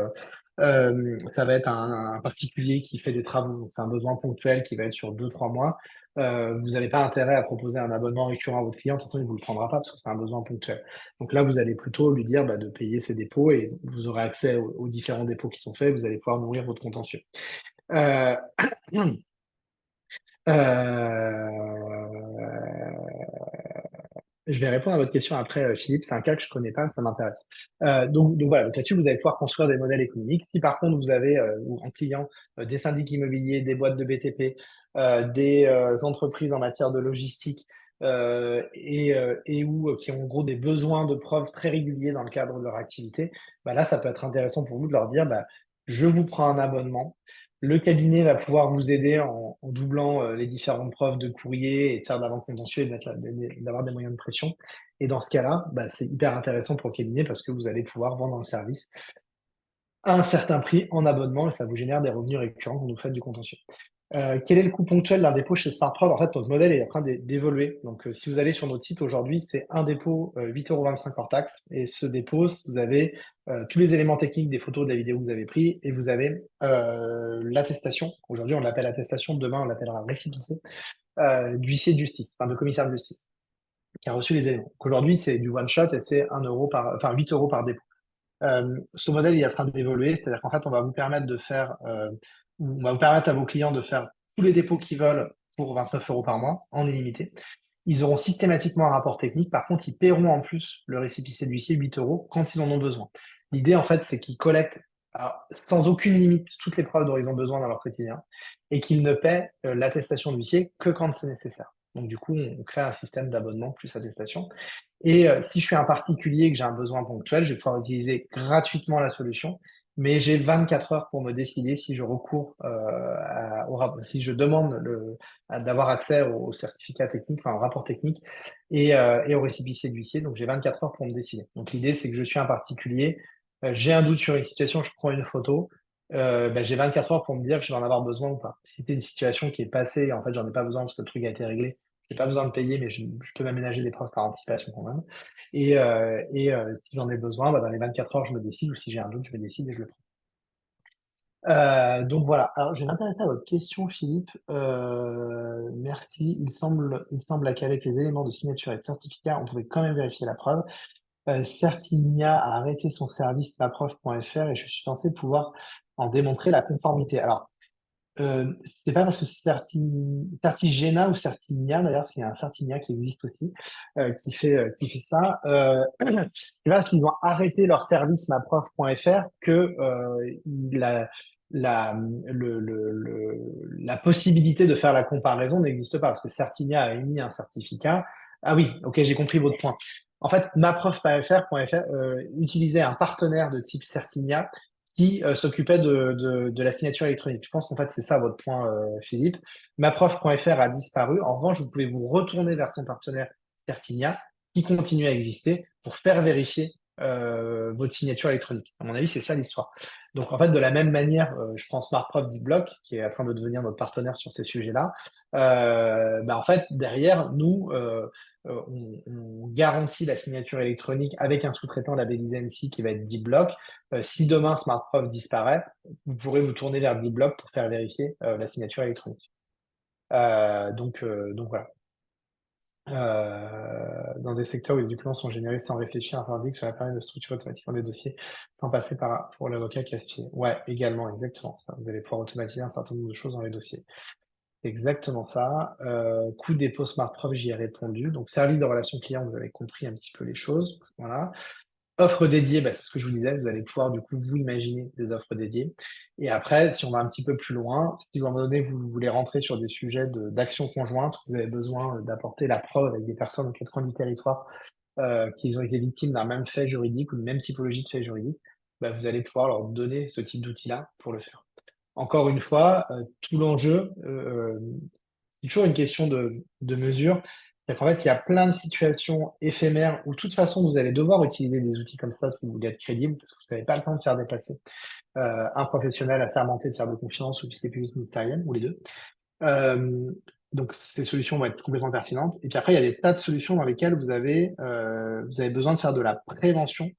un particulier qui fait des travaux, donc c'est un besoin ponctuel qui va être sur 2, 3 mois. Vous n'avez pas intérêt à proposer un abonnement récurrent à votre client, de toute façon, il ne vous le prendra pas parce que c'est un besoin ponctuel. Donc là, vous allez plutôt lui dire de payer ses dépôts et vous aurez accès aux différents dépôts qui sont faits, vous allez pouvoir nourrir votre contentieux. Euh, Je vais répondre à votre question après, Philippe. C'est un cas que je connais pas, ça m'intéresse. Donc voilà, donc là-dessus, vous allez pouvoir construire des modèles économiques. Si par contre, vous avez en client des syndics immobiliers, des boîtes de BTP, des entreprises en matière de logistique et ou qui ont en gros des besoins de preuves très réguliers dans le cadre de leur activité, là, ça peut être intéressant pour vous de leur dire, je vous prends un abonnement. Le cabinet va pouvoir vous aider en doublant les différentes preuves de courrier et de faire de l'avant-contentieux et d'avoir des moyens de pression. Et dans ce cas-là, c'est hyper intéressant pour le cabinet parce que vous allez pouvoir vendre un service à un certain prix en abonnement et ça vous génère des revenus récurrents quand vous faites du contentieux. Quel est le coût ponctuel d'un dépôt chez SmartProd? En fait, notre modèle est en train d'évoluer. Donc, si vous allez sur notre site aujourd'hui, c'est un dépôt 8,25 € hors taxe. Et ce dépôt, vous avez tous les éléments techniques des photos, de la vidéo que vous avez pris, et vous avez l'attestation. Aujourd'hui, on l'appelle attestation. Demain, on l'appellera récépissé d'huissier de justice, enfin de commissaire de justice, qui a reçu les éléments. Donc, aujourd'hui, c'est du one shot et c'est 8 € par dépôt. Ce modèle il est en train d'évoluer, c'est-à-dire qu'en fait, on va vous permettre de faire, on va vous permettre à vos clients de faire tous les dépôts qu'ils veulent pour 29 € par mois, en illimité. Ils auront systématiquement un rapport technique. Par contre, ils paieront en plus le récépissé d'huissier 8 € quand ils en ont besoin. L'idée, en fait, c'est qu'ils collectent sans aucune limite toutes les preuves dont ils ont besoin dans leur quotidien et qu'ils ne paient l'attestation d'huissier que quand c'est nécessaire. Donc, du coup, on crée un système d'abonnement plus attestation. Et si je suis un particulier et que j'ai un besoin ponctuel, je vais pouvoir utiliser gratuitement la solution, mais j'ai 24 heures pour me décider si je recours si je demande d'avoir accès au certificat technique, enfin au rapport technique et au récépissé d'huissier. Donc j'ai 24 heures pour me décider. Donc l'idée, c'est que je suis un particulier, j'ai un doute sur une situation, je prends une photo, ben, j'ai 24 heures pour me dire que je vais en avoir besoin ou pas. Si c'est une situation qui est passée, en fait, j'en ai pas besoin parce que le truc a été réglé, j'ai pas besoin de payer, mais je peux m'aménager des preuves par anticipation quand même. Si j'en ai besoin, bah, dans les 24 heures, je me décide, ou si j'ai un doute, je me décide et je le prends. Donc voilà. Alors, je vais m'intéresser à votre question, Philippe. Merci. Il semble qu'avec les éléments de signature et de certificat, on pouvait quand même vérifier la preuve. Certigna a arrêté son service mapreuve.fr et je suis censé pouvoir en démontrer la conformité. Alors, c'est pas parce que c'est Certigena ou Certigna d'ailleurs, parce qu'il y a un Certigna qui existe aussi, qui fait ça. C'est pas parce qu'ils ont arrêté leur service mapreuve.fr que la, la, la possibilité de faire la comparaison n'existe pas, parce que Certigna a émis un certificat. Ah oui, ok, j'ai compris votre point. En fait, mapreuve.fr utilisait un partenaire de type Certigna qui s'occupait de la signature électronique. Je pense qu'en fait, c'est ça votre point, Philippe. Mapreuve.fr a disparu. En revanche, vous pouvez vous retourner vers son partenaire Certinia, qui continue à exister pour faire vérifier votre signature électronique. À mon avis, c'est ça l'histoire. Donc, en fait, de la même manière, je prends SmartPreuve d'eBlock, qui est en train de devenir notre partenaire sur ces sujets-là. Bah, en fait, derrière, nous, on garantit la signature électronique avec un sous-traitant labellisé NC qui va être d'eBlock. Si demain SmartPreuve disparaît, vous pourrez vous tourner vers d'eBlock pour faire vérifier la signature électronique. Donc voilà. Dans des secteurs où les documents sont générés sans réfléchir, informatique, cela permet de structurer automatiquement des dossiers sans passer par pour l'avocat classifié. Ouais, également, exactement ça. Vous allez pouvoir automatiser un certain nombre de choses dans les dossiers. C'est exactement ça. Coût dépôt SmartPreuve, j'y ai répondu. Donc service de relation client, vous avez compris un petit peu les choses. Voilà. Offre dédiée, bah, c'est ce que je vous disais, vous allez pouvoir du coup vous imaginer des offres dédiées. Et après, si on va un petit peu plus loin, si à un moment donné vous voulez rentrer sur des sujets d'action conjointe, vous avez besoin d'apporter la preuve avec des personnes aux quatre coins du territoire qu'ils ont été victimes d'un même fait juridique ou d'une même typologie de fait juridique, bah, vous allez pouvoir leur donner ce type d'outil-là pour le faire. Encore une fois, tout l'enjeu, c'est toujours une question de mesure. C'est qu'en fait, il y a plein de situations éphémères où, de toute façon, vous allez devoir utiliser des outils comme ça si vous voulez être crédible, parce que vous n'avez pas le temps de faire déplacer un professionnel assermenté de tiers de confiance ou officier public ministériel, ou les deux. Euh, donc, ces solutions vont être complètement pertinentes. Et puis après, il y a des tas de solutions dans lesquelles vous avez besoin de faire de la prévention.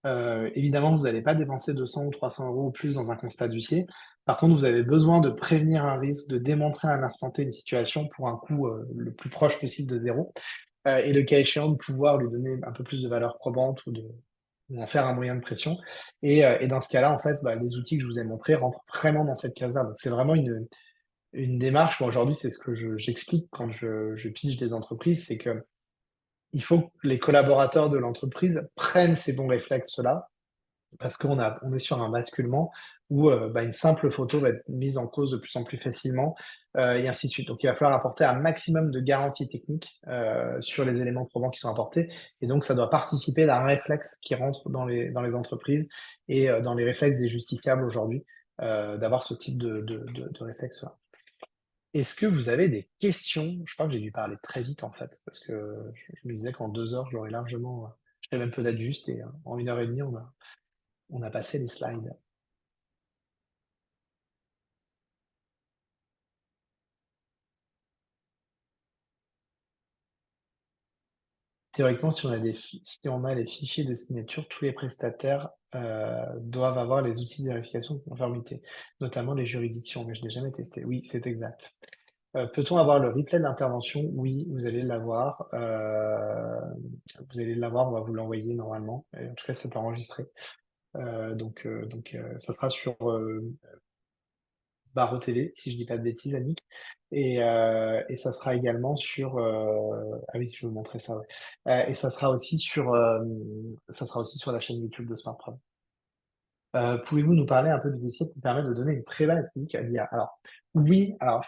Évidemment, vous n'allez pas dépenser 200 ou 300 € ou plus dans un constat d'huissier. Par contre, vous avez besoin de prévenir un risque, de démontrer à un instant T une situation pour un coût le plus proche possible de zéro. Et le cas échéant, de pouvoir lui donner un peu plus de valeur probante ou en faire un moyen de pression. Et dans ce cas-là, en fait, bah, les outils que je vous ai montrés rentrent vraiment dans cette case-là. Donc, c'est vraiment une démarche. Moi, aujourd'hui, c'est ce que j'explique quand je pitch des entreprises, c'est que il faut que les collaborateurs de l'entreprise prennent ces bons réflexes-là parce on est sur un basculement où bah, une simple photo va être mise en cause de plus en plus facilement, et ainsi de suite. Donc, il va falloir apporter un maximum de garanties techniques sur les éléments probants qui sont apportés. Et donc, ça doit participer d'un réflexe qui rentre dans les entreprises et dans les réflexes des justiciables aujourd'hui, d'avoir ce type de réflexe-là. Est-ce que vous avez des questions? Je crois que j'ai dû parler très vite en fait, parce que je me disais qu'en 2 heures, j'aurais largement, je serais même peut-être juste, et en 1 heure et demie, on a passé les slides. Théoriquement, si on a les fichiers de signature, tous les prestataires doivent avoir les outils de vérification de conformité, notamment les juridictions, mais je n'ai jamais testé. Oui, c'est exact. Peut-on avoir le replay de l'intervention? Oui, vous allez l'avoir. Vous allez l'avoir, on va vous l'envoyer normalement. Et en tout cas, c'est enregistré. Ça sera sur Barreau TV, si je dis pas de bêtises, Annick. Et ça sera également sur. Ah oui, je vais vous montrer ça. Ouais. Et ça sera aussi sur la chaîne YouTube de Smartprom. Pouvez-vous nous parler un peu du logiciel qui permet de donner une prévale clinique à l'IA? Alors, oui, alors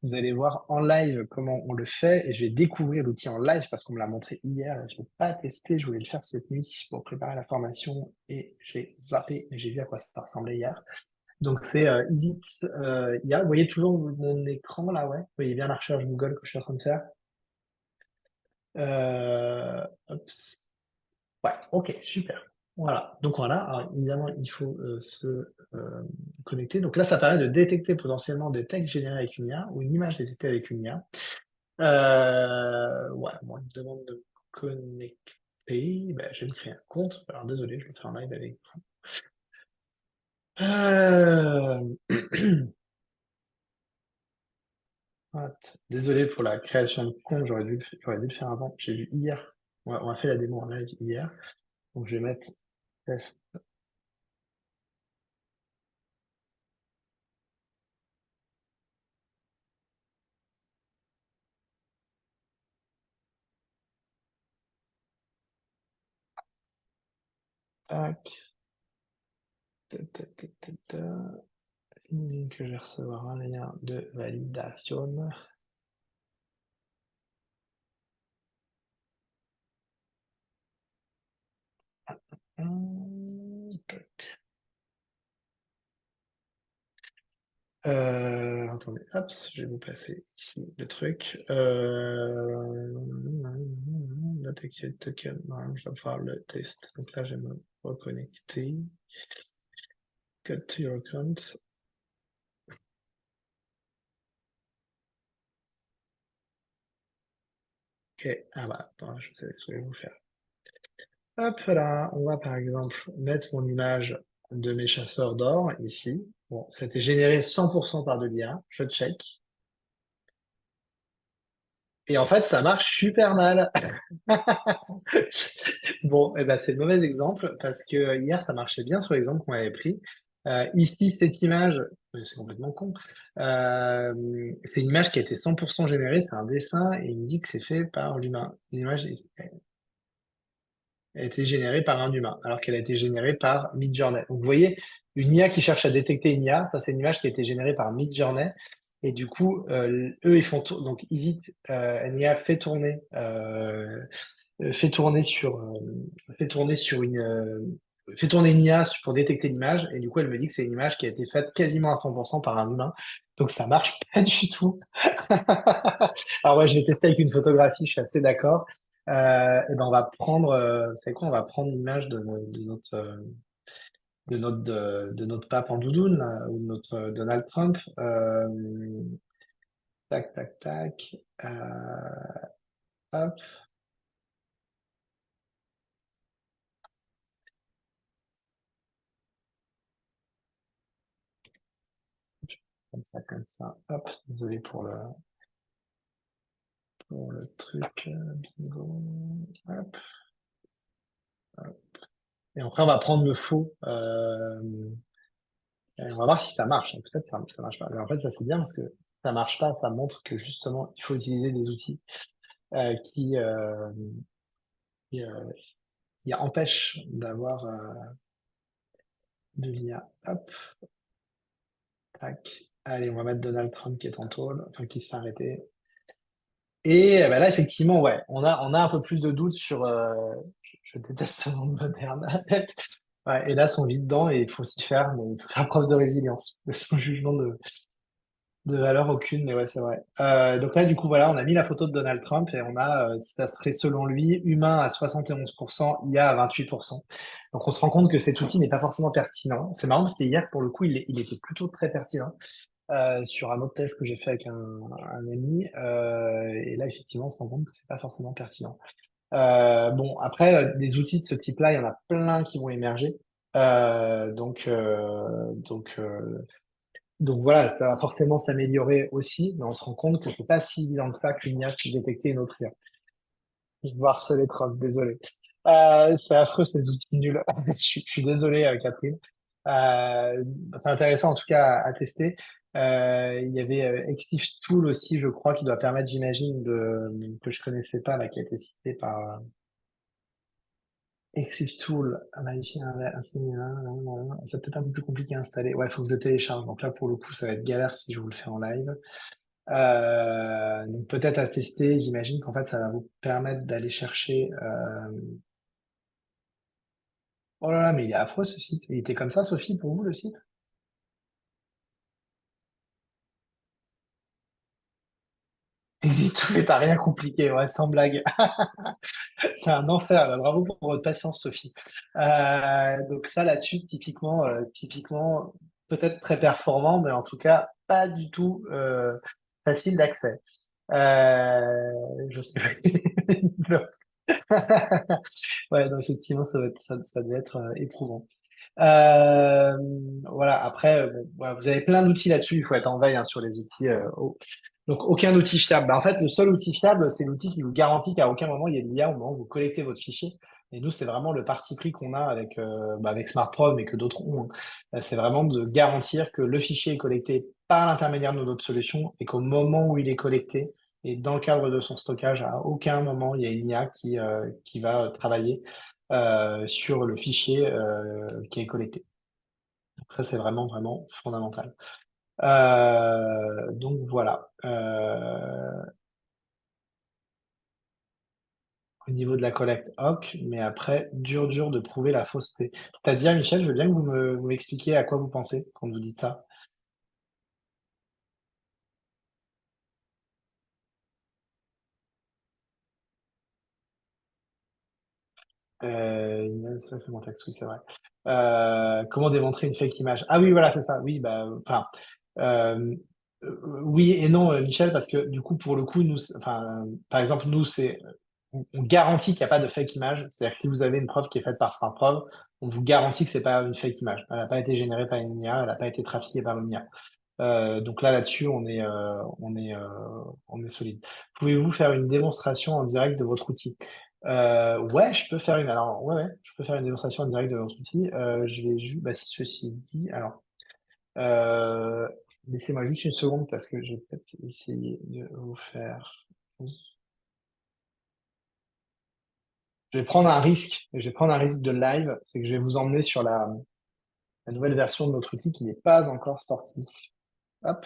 vous allez voir en live comment on le fait et je vais découvrir l'outil en live parce qu'on me l'a montré hier et je l'ai pas testé. Je voulais le faire cette nuit pour préparer la formation et j'ai zappé et j'ai vu à quoi ça ressemblait hier. Donc c'est Isit IA. Vous voyez toujours mon écran là, ouais. Vous voyez bien la recherche Google que je suis en train de faire. Hop. Ouais, ok, super. Voilà. Donc voilà, alors, évidemment, il faut se connecter. Donc là, ça permet de détecter potentiellement des textes générés avec une IA ou une image détectée avec une IA. Voilà, bon, il me demande de me connecter. Ben, je vais me créer un compte. Alors désolé, je vais faire un live avec vous. Euh... Désolé pour la création de compte, j'aurais dû le faire avant. J'ai vu hier. On a fait la démo en live hier. Donc je vais mettre test. Tac. Ta, ta, ta, ta, ta. Imagine que je vais recevoir un lien de validation. Tac. Attendez, hop, je vais vous passer ici le truc. L'attaque token, non, je dois faire le test. Donc là, je vais me reconnecter. Got to your account. Ok, ah bah, attends, je sais ce que je vais vous faire. Hop là, on va par exemple mettre mon image de mes chasseurs d'or ici. Bon, ça a été généré 100% par de l'IA, je check. Et en fait, ça marche super mal. Bon, eh ben, c'est le mauvais exemple parce que hier, ça marchait bien sur l'exemple qu'on avait pris. Ici, cette image, c'est complètement con. C'est une image qui a été 100% générée, c'est un dessin et il me dit que c'est fait par l'humain. L'image a été générée par un humain, alors qu'elle a été générée par Midjourney. Donc, vous voyez, une IA qui cherche à détecter une IA, ça, c'est une image qui a été générée par Midjourney. Et du coup, eux, ils font donc Isit NIA fait tourner sur fait tourner sur une fait tourner une IA pour détecter l'image. Et du coup, elle me dit que c'est une image qui a été faite quasiment à 100% par un humain. Donc, ça marche pas du tout. Alors ouais, je vais tester avec une photographie, je suis assez d'accord. Et ben on va prendre, vous savez quoi, on va prendre l'image de notre pape en doudoune, là, ou de notre Donald Trump. Tac, tac, tac. Hop, comme ça, comme ça. Hop, désolé pour le truc. Bingo. Hop, hop. Et après, on va prendre le faux. Et on va voir si ça marche. Peut-être ça marche pas. Mais en fait, ça c'est bien parce que ça marche pas. Ça montre que justement, il faut utiliser des outils euh, qui, euh, qui, euh, qui empêchent d'avoir de l'IA. Hop, tac. Allez, on va mettre Donald Trump qui est en tôle, enfin qui se fait arrêter. Et ben là, effectivement, ouais, on a un peu plus de doutes sur. Je déteste ce nom de moderne. Ouais, et là, on vit dedans et il faut s'y faire, mais il faut faire preuve de résilience, de son jugement de valeur aucune, mais ouais, c'est vrai. Donc là, du coup, voilà, on a mis la photo de Donald Trump et on a, ça serait selon lui, humain à 71%, IA à 28%. Donc on se rend compte que cet outil n'est pas forcément pertinent. C'est marrant parce que hier, pour le coup, il était plutôt très pertinent. sur un autre test que j'ai fait avec un ami. Et là, effectivement, on se rend compte que c'est pas forcément pertinent. Bon, après, des outils de ce type-là, il y en a plein qui vont émerger. Donc voilà, ça va forcément s'améliorer aussi, mais on se rend compte que c'est pas si évident que ça qu'une IA puisse détecter une autre IA. Je vais harceler trop, désolé. C'est affreux ces outils nuls. Je suis désolé, Catherine. C'est intéressant en tout cas à tester. Il y avait Active Tool aussi, je crois, qui doit permettre, j'imagine, que je connaissais pas, là, qui a été cité par Active Tool, à vérifier, c'est peut-être un peu plus compliqué à installer. Ouais, il faut que je le télécharge. Donc là, pour le coup, ça va être galère si je vous le fais en live. Donc peut-être à tester, j'imagine qu'en fait, ça va vous permettre d'aller chercher. Oh là là, mais il est affreux ce site. Il était comme ça, Sophie, pour vous, le site? Exit tout, mais t'as rien compliqué, ouais, sans blague. C'est un enfer. Là. Bravo pour votre patience, Sophie. Donc ça, là-dessus, typiquement, peut-être très performant, mais en tout cas, pas du tout facile d'accès. Je sais pas. Ouais, donc effectivement, ça doit être éprouvant. Euh, voilà, après, bon, voilà, vous avez plein d'outils là-dessus, il faut être en veille hein, sur les outils. Donc, aucun outil fiable. Bah, en fait, le seul outil fiable, c'est l'outil qui vous garantit qu'à aucun moment il y a de l'IA au moment où vous collectez votre fichier. Et nous, c'est vraiment le parti pris qu'on a avec SmartProv, mais que d'autres ont. Hein. C'est vraiment de garantir que le fichier est collecté par l'intermédiaire de notre solution et qu'au moment où il est collecté et dans le cadre de son stockage, à aucun moment il y a une IA qui va travailler sur le fichier qui est collecté. Donc ça, c'est vraiment, vraiment fondamental. Donc voilà. Au niveau de la collecte, ok, mais après, dur de prouver la fausseté. C'est-à-dire, Michel, je veux bien que vous m'expliquiez à quoi vous pensez quand vous dites ça. Ça fait mon texte, oui, c'est vrai. Comment démontrer une fake image? Ah oui, voilà, c'est ça. Oui, bah, enfin, euh, oui et non, Michel, parce que du coup, pour le coup, nous, par exemple, nous, on garantit qu'il n'y a pas de fake image. C'est-à-dire que si vous avez une preuve qui est faite par SmartProv, on vous garantit que c'est pas une fake image. Elle n'a pas été générée par une IA, elle n'a pas été trafiquée par une IA. Donc là-dessus, on est solide. Pouvez-vous faire une démonstration en direct de votre outil? Ouais, je peux faire une. Alors, ouais, je peux faire une démonstration en direct de votre outil. Je vais juste, bah, si ceci est dit, alors, euh, laissez-moi juste une seconde parce que je vais peut-être essayer de vous faire. Je vais prendre un risque. Je vais prendre un risque de live, c'est que je vais vous emmener sur la nouvelle version de notre outil qui n'est pas encore sortie. Hop.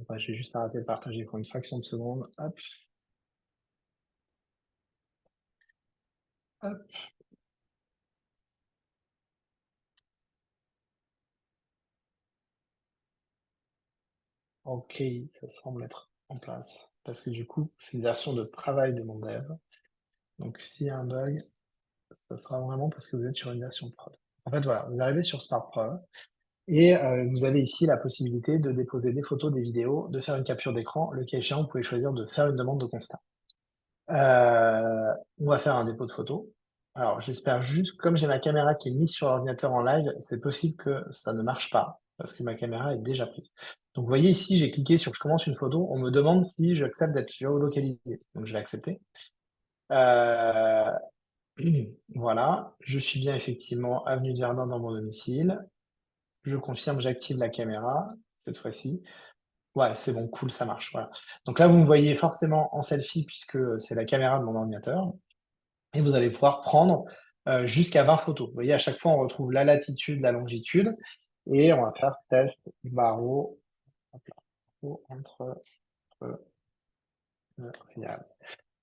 Ouais, je vais juste arrêter de partager pour une fraction de seconde. Hop, hop. Ok, ça semble être en place. Parce que du coup, c'est une version de travail de mon dev. Donc s'il y a un bug, ça sera vraiment parce que vous êtes sur une version prod. En fait, voilà, vous arrivez sur Smart Prod et vous avez ici la possibilité de déposer des photos, des vidéos, de faire une capture d'écran. Le cas échéant, vous pouvez choisir de faire une demande de constat. On va faire un dépôt de photos. Alors, j'espère juste, comme j'ai ma caméra qui est mise sur l'ordinateur en live, c'est possible que ça ne marche pas parce que ma caméra est déjà prise. Donc, vous voyez ici, j'ai cliqué sur je commence une photo. On me demande si j'accepte d'être géolocalisé. Donc, je vais accepter. Euh, voilà. Je suis bien effectivement avenue de Verdun dans mon domicile. Je confirme, j'active la caméra cette fois-ci. Ouais, c'est bon, cool, ça marche. Voilà. Donc là, vous me voyez forcément en selfie puisque c'est la caméra de mon ordinateur. Et vous allez pouvoir prendre jusqu'à 20 photos. Vous voyez, à chaque fois, on retrouve la latitude, la longitude, et on va faire test, barreau, hop là, entre, réal.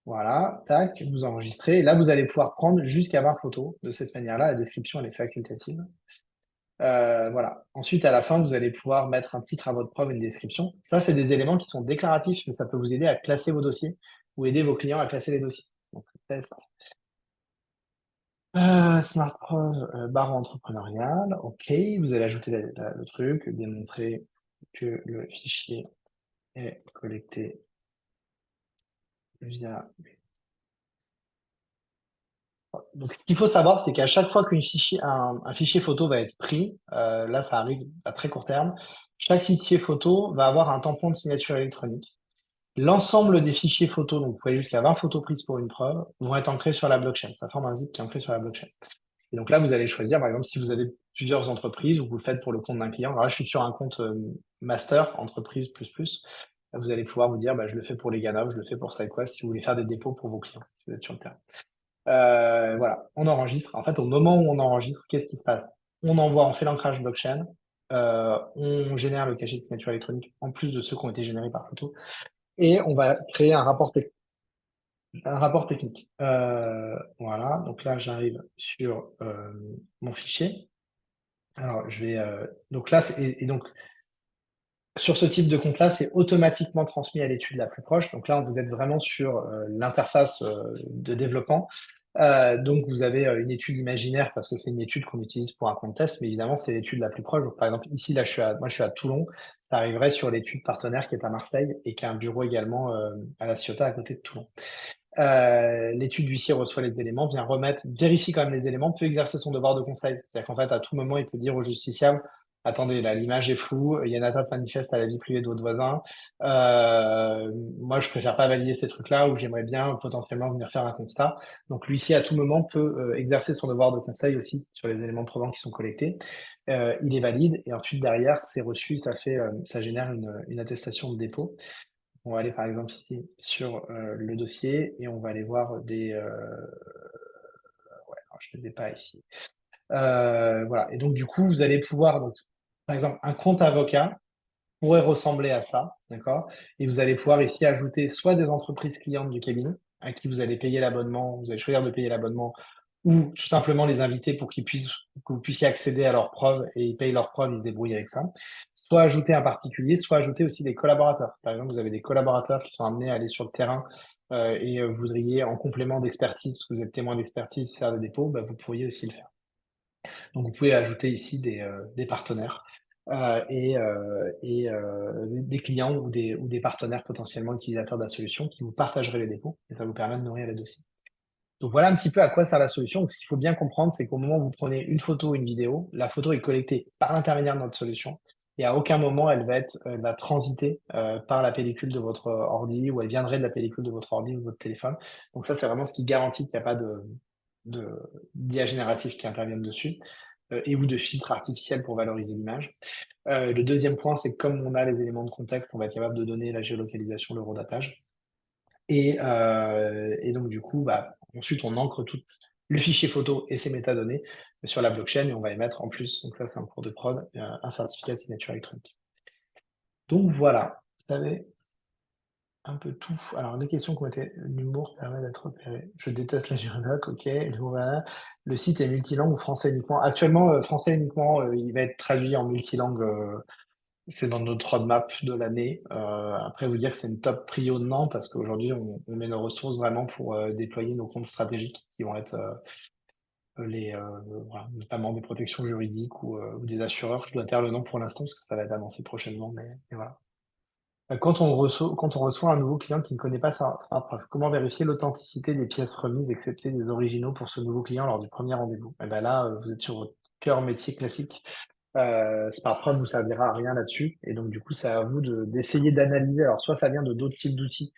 Voilà, tac, vous enregistrez. Et là, vous allez pouvoir prendre jusqu'à 20 photos de cette manière-là. La description, elle est facultative. Voilà. Ensuite, à la fin, vous allez pouvoir mettre un titre à votre preuve, une description. Ça, c'est des éléments qui sont déclaratifs, mais ça peut vous aider à classer vos dossiers ou aider vos clients à classer les dossiers. Donc, test. Smart Prove, barre entrepreneurial. OK. Vous allez ajouter le truc, démontrer que le fichier est collecté via. Donc, ce qu'il faut savoir, c'est qu'à chaque fois un fichier photo va être pris, là, ça arrive à très court terme, chaque fichier photo va avoir un tampon de signature électronique. L'ensemble des fichiers photos, donc vous pouvez jusqu'à 20 photos prises pour une preuve, vont être ancrés sur la blockchain. Ça forme un zip qui est ancré sur la blockchain. Et donc là, vous allez choisir, par exemple, si vous avez plusieurs entreprises ou vous le faites pour le compte d'un client. Alors là, je suis sur un compte master, entreprise plus plus. Là, vous allez pouvoir vous dire, bah, je le fais pour les Ganov, je le fais pour SideQuest, si vous voulez faire des dépôts pour vos clients, si vous êtes sur le terrain. Voilà, on enregistre. En fait, au moment où on enregistre, qu'est-ce qui se passe? On fait l'ancrage blockchain, on génère le cachet de signature électronique en plus de ceux qui ont été générés par photo, et on va créer un rapport technique. Voilà, donc là, j'arrive sur mon fichier. Alors, donc là, et donc, sur ce type de compte-là, c'est automatiquement transmis à l'étude la plus proche. Donc là, vous êtes vraiment sur l'interface de développement. Donc, vous avez une étude imaginaire parce que c'est une étude qu'on utilise pour un compte test, mais évidemment, c'est l'étude la plus proche. Donc, par exemple, ici, là, moi, je suis à Toulon. Ça arriverait sur l'étude partenaire qui est à Marseille et qui a un bureau également à La Ciotat à côté de Toulon. L'étude d'huissier reçoit les éléments, vérifie quand même les éléments, peut exercer son devoir de conseil. C'est-à-dire qu'en fait, à tout moment, il peut dire au justiciable, attendez, là, l'image est floue, il y a une atteinte manifeste à la vie privée de votre voisin. Moi, je préfère pas valider ces trucs-là ou j'aimerais bien potentiellement venir faire un constat. Donc, l'huissier, à tout moment, peut exercer son devoir de conseil aussi sur les éléments probants qui sont collectés. Il est valide et ensuite, derrière, c'est reçu, ça génère une attestation de dépôt. On va aller par exemple ici sur le dossier et on va aller voir ouais, alors, je ne les ai pas ici. Voilà. Et donc du coup, vous allez pouvoir, donc, par exemple, un compte avocat pourrait ressembler à ça, d'accord? Et vous allez pouvoir ici ajouter soit des entreprises clientes du cabinet à qui vous allez payer l'abonnement, vous allez choisir de payer l'abonnement, ou tout simplement les inviter pour que vous puissiez accéder à leurs preuves et ils payent leurs preuves, ils se débrouillent avec ça. Soit ajouter un particulier, soit ajouter aussi des collaborateurs. Par exemple, vous avez des collaborateurs qui sont amenés à aller sur le terrain et vous voudriez, en complément d'expertise, parce que vous êtes témoin d'expertise, faire le dépôt, bah, vous pourriez aussi le faire. Donc, vous pouvez ajouter ici des partenaires des clients ou des partenaires potentiellement utilisateurs de la solution qui vous partageraient les dépôts et ça vous permet de nourrir les dossiers. Donc voilà un petit peu à quoi sert la solution. Donc, ce qu'il faut bien comprendre, c'est qu'au moment où vous prenez une photo ou une vidéo, la photo est collectée par l'intermédiaire de notre solution et à aucun moment elle va transiter par la pellicule de votre ordi ou elle viendrait de la pellicule de votre ordi ou de votre téléphone. Donc ça, c'est vraiment ce qui garantit qu'il n'y a pas de d'IA génératif qui interviennent dessus et ou de filtres artificiels pour valoriser l'image. Le deuxième point, c'est que comme on a les éléments de contexte, on va être capable de donner la géolocalisation, l'eurodatage. Et donc, du coup, bah, ensuite, on ancre tout le fichier photo et ses métadonnées sur la blockchain et on va émettre en plus, donc là, c'est en cours de prod, un certificat de signature électronique. Donc voilà, vous savez un peu tout. Alors, les questions qui ont été l'humour permet d'être repéré. Je déteste la Géodoc, ok. Voilà. Le site est multilingue ou français uniquement. Actuellement, français uniquement, il va être traduit en multilingue. C'est dans notre roadmap de l'année. Après, vous dire que c'est une top prio, non, parce qu'aujourd'hui, on met nos ressources vraiment pour déployer nos comptes stratégiques qui vont être voilà, notamment des protections juridiques ou des assureurs. Je dois taire le nom pour l'instant parce que ça va être annoncé prochainement, mais voilà. Quand on reçoit un nouveau client qui ne connaît pas sa preuve, comment vérifier l'authenticité des pièces remises, excepté des originaux pour ce nouveau client lors du premier rendez-vous? Et ben là, vous êtes sur votre cœur métier classique. Smartphone vous servira à rien là-dessus. Et donc, du coup, c'est à vous d'essayer d'analyser. Alors, soit ça vient de d'autres types d'outils,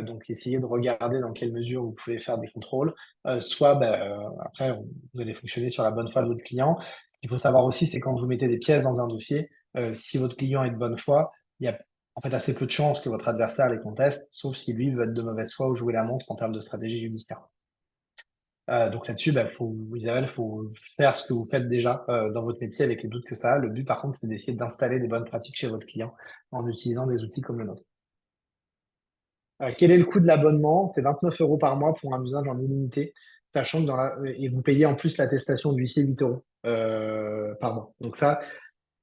donc essayer de regarder dans quelle mesure vous pouvez faire des contrôles, soit bah, après, vous allez fonctionner sur la bonne foi de votre client. Ce qu'il faut savoir aussi, c'est quand vous mettez des pièces dans un dossier, si votre client est de bonne foi, il y a en fait assez peu de chances que votre adversaire les conteste, sauf si lui veut être de mauvaise foi ou jouer la montre en termes de stratégie judiciaire. Donc là-dessus, bah, Isabelle, faut faire ce que vous faites déjà dans votre métier avec les doutes que ça a. Le but, par contre, c'est d'essayer d'installer des bonnes pratiques chez votre client en utilisant des outils comme le nôtre. Quel est le coût de l'abonnement? C'est 29 euros par mois pour un usage en illimité, sachant que et vous payez en plus l'attestation d'huissier 8 euros par mois. Donc ça,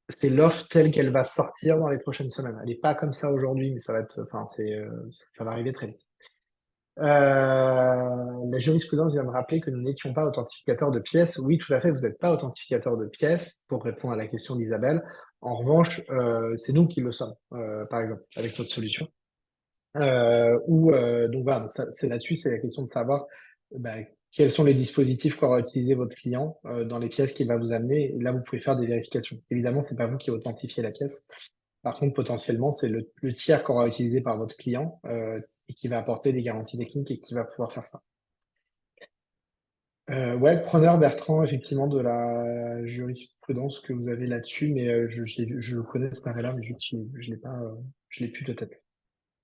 c'est l'offre telle qu'elle va sortir dans les prochaines semaines. Elle n'est pas comme ça aujourd'hui, mais ça va être, enfin, ça va arriver très vite. La jurisprudence vient de rappeler que nous n'étions pas authentificateurs de pièces. Oui, tout à fait, vous n'êtes pas authentificateur de pièces, pour répondre à la question d'Isabelle. En revanche, c'est nous qui le sommes, par exemple, avec notre solution. Donc voilà, donc c'est là-dessus, c'est la question de savoir bah, quels sont les dispositifs qu'aura utilisé votre client dans les pièces qu'il va vous amener. Et là, vous pouvez faire des vérifications. Évidemment, c'est pas vous qui authentifiez la pièce. Par contre, potentiellement, c'est le tiers qu'aura utilisé par votre client et qui va apporter des garanties techniques et qui va pouvoir faire ça. Ouais, preneur Bertrand, effectivement, de la jurisprudence que vous avez là-dessus, mais je le connais ce arrêt-là, mais je l'ai pas, je l'ai plus de tête.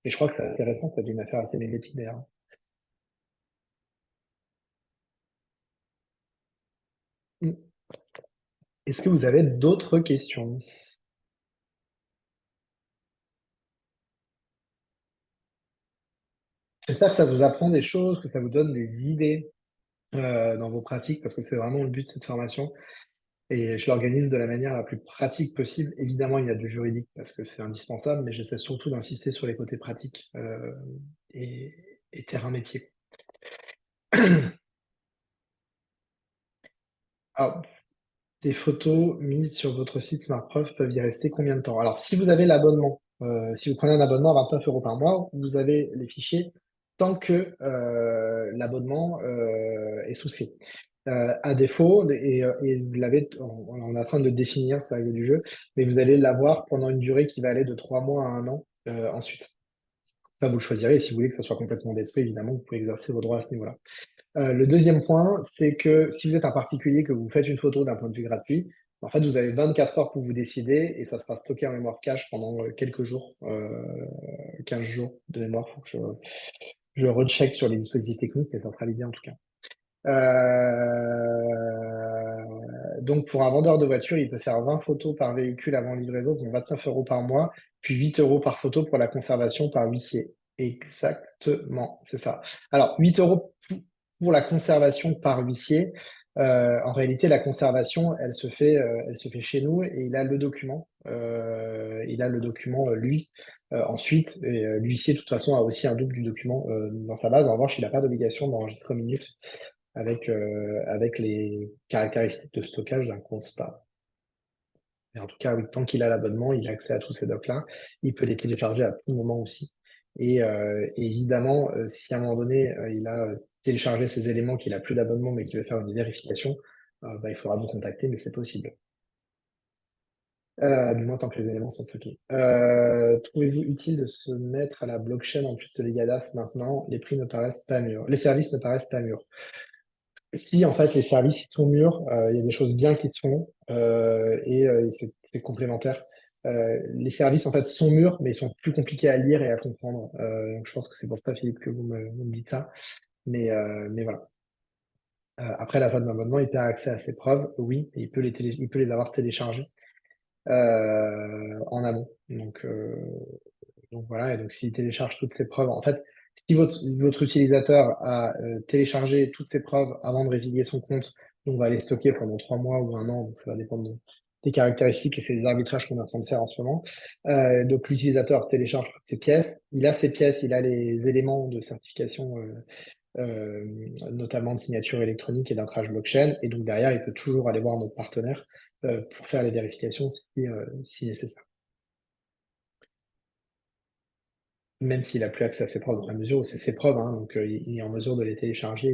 Et je crois que c'est intéressant, c'est une affaire assez médiatique d'ailleurs. Mm. Est-ce que vous avez d'autres questions? J'espère que ça vous apprend des choses, que ça vous donne des idées dans vos pratiques, parce que c'est vraiment le but de cette formation. Et je l'organise de la manière la plus pratique possible. Évidemment, il y a du juridique parce que c'est indispensable, mais j'essaie surtout d'insister sur les côtés pratiques et, et terrain métier. Alors, des photos mises sur votre site SmartPreuve peuvent y rester combien de temps? Alors, si vous avez l'abonnement, si vous prenez un abonnement à 29 € par mois, vous avez les fichiers tant que l'abonnement est souscrit. À défaut, et vous l'avez, on est en train de le définir, c'est la règle du jeu, mais vous allez l'avoir pendant une durée qui va aller de 3 mois à 1 an ensuite. Ça, vous le choisirez, et si vous voulez que ça soit complètement détruit, évidemment, vous pouvez exercer vos droits à ce niveau-là. Le deuxième point, c'est que si vous êtes un particulier, que vous faites une photo d'un point de vue gratuit, en fait, vous avez 24 heures pour vous décider, et ça sera stocké en mémoire cache pendant quelques jours, 15 jours de mémoire. Faut que je recheck sur les dispositifs techniques, mais ça sera l'idée en tout cas. Donc, pour un vendeur de voiture, il peut faire 20 photos par véhicule avant livraison, donc 29 € par mois, puis 8 € par photo pour la conservation par huissier. Exactement, c'est ça. Alors, 8 € pour la conservation par huissier. En réalité, la conservation, elle se fait chez nous et il a le document. Lui. Ensuite, l'huissier, de toute façon, a aussi un double du document dans sa base. En revanche, il n'a pas d'obligation d'enregistrer aux minutes avec les caractéristiques de stockage d'un constat. Mais en tout cas, oui, tant qu'il a l'abonnement, il a accès à tous ces docs-là. Il peut les télécharger à tout moment aussi. Et évidemment, si à un moment donné, il a téléchargé ces éléments, qu'il n'a plus d'abonnement, mais qu'il veut faire une vérification, bah, il faudra vous contacter, mais c'est possible. Du moins tant que les éléments sont stockés. Trouvez-vous utile de se mettre à la blockchain en plus de l'EGADAS maintenant? Les prix ne paraissent pas mûrs. Les services ne paraissent pas mûrs. Si, en fait, les services ils sont mûrs, il y a des choses bien qui se font et c'est complémentaire. Les services, en fait, sont mûrs, mais ils sont plus compliqués à lire et à comprendre. Donc je pense que c'est pour ça, Philippe, que vous me dites ça. Mais voilà. Après, la fin de l'abonnement, il perd accès à ses preuves, oui, et il peut les avoir téléchargées en amont. Donc voilà, et donc s'il télécharge toutes ces preuves, en fait, si votre utilisateur a téléchargé toutes ces preuves avant de résilier son compte, on va les stocker pendant 3 mois ou 1 an, donc ça va dépendre des caractéristiques et c'est des arbitrages qu'on est en train de faire en ce moment. Donc l'utilisateur télécharge toutes ces pièces, il a ces pièces, il a les éléments de certification, notamment de signature électronique et d'ancrage blockchain, et donc derrière, il peut toujours aller voir notre partenaire pour faire les vérifications si nécessaire. Même s'il n'a plus accès à ses preuves, dans la mesure où c'est ses preuves, hein, donc il est en mesure de les télécharger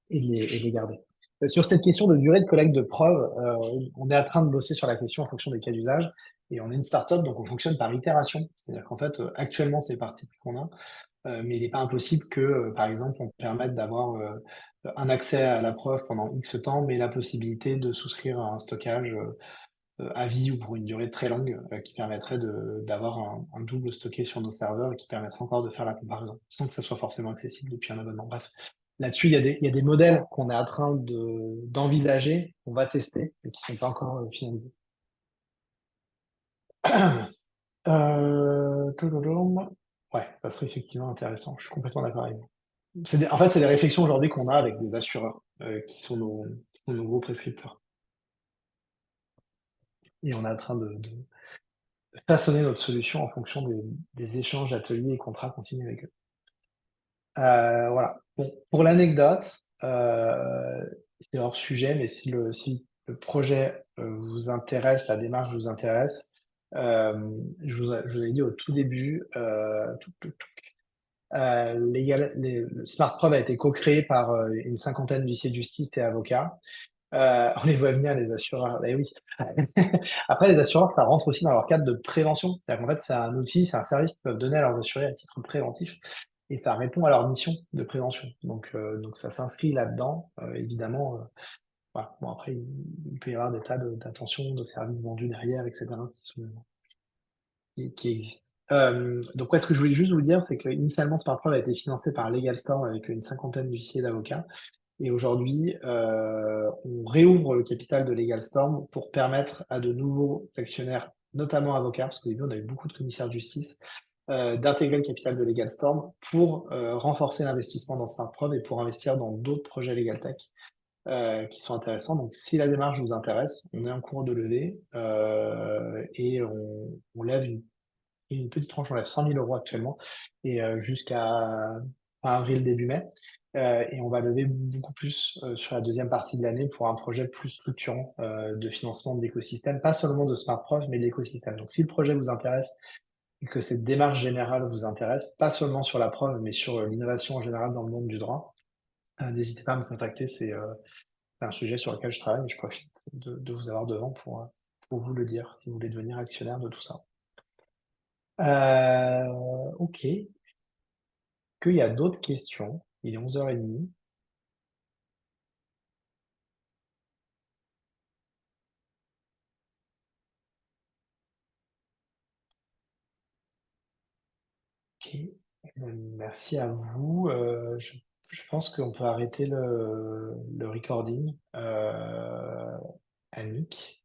et de les garder. Sur cette question de durée de collecte de preuves, on est en train de bosser sur la question en fonction des cas d'usage, et on est une startup, donc on fonctionne par itération. C'est-à-dire qu'en fait, actuellement, c'est les parties qu'on a, mais il n'est pas impossible que, par exemple, on permette d'avoir un accès à la preuve pendant X temps, mais la possibilité de souscrire à un stockage à vie ou pour une durée très longue qui permettrait d'avoir un double stocké sur nos serveurs et qui permettrait encore de faire la comparaison sans que ça soit forcément accessible depuis un abonnement. Bref, là-dessus, il y a des modèles qu'on est en train d'envisager, qu'on va tester et qui ne sont pas encore finalisés. Toulouloum. Ouais, ça serait effectivement intéressant. Je suis complètement d'accord avec vous. En fait, c'est des réflexions aujourd'hui qu'on a avec des assureurs qui sont nos gros prescripteurs. Et on est en train de façonner notre solution en fonction des échanges d'ateliers et contrats qu'on signe avec eux. Voilà. Bon, pour l'anecdote, c'est hors sujet, mais si le projet vous intéresse, la démarche vous intéresse, je vous avais dit au tout début, le Smart Preuve a été co-créé par une cinquantaine d'huissiers de justice et avocats. On les voit venir, les assureurs. Eh oui. Après, les assureurs, ça rentre aussi dans leur cadre de prévention. C'est-à-dire qu'en fait, c'est un outil, c'est un service qu'ils peuvent donner à leurs assurés à titre préventif et ça répond à leur mission de prévention. Donc ça s'inscrit là-dedans, évidemment. Voilà. Bon, après, il peut y avoir des tas d'attentions, de services vendus derrière, etc., qui existent. Donc, ouais, ce que je voulais juste vous dire, c'est qu'initialement, Smartpreuve a été financé par LegalStorm avec une cinquantaine d'huissiers d'avocats. Et aujourd'hui, on réouvre le capital de LegalStorm pour permettre à de nouveaux actionnaires, notamment avocats, parce qu'au début, on a eu beaucoup de commissaires de justice, d'intégrer le capital de LegalStorm pour renforcer l'investissement dans SmartProv et pour investir dans d'autres projets LegalTech qui sont intéressants. Donc, si la démarche vous intéresse, on est en cours de levée et on lève une petite tranche, on lève 100 000 euros actuellement et jusqu'à fin avril, début mai. Et on va lever beaucoup plus sur la deuxième partie de l'année pour un projet plus structurant de financement de l'écosystème, pas seulement de SmartProv, mais de l'écosystème. Donc, si le projet vous intéresse et que cette démarche générale vous intéresse, pas seulement sur la preuve, mais sur l'innovation en général dans le monde du droit, n'hésitez pas à me contacter. C'est un sujet sur lequel je travaille et je profite de vous avoir devant pour vous le dire, si vous voulez devenir actionnaire de tout ça. Ok. Qu'il y a d'autres questions? Il est 11h30. Ok. Merci à vous. Je pense qu'on peut arrêter le recording. Annick.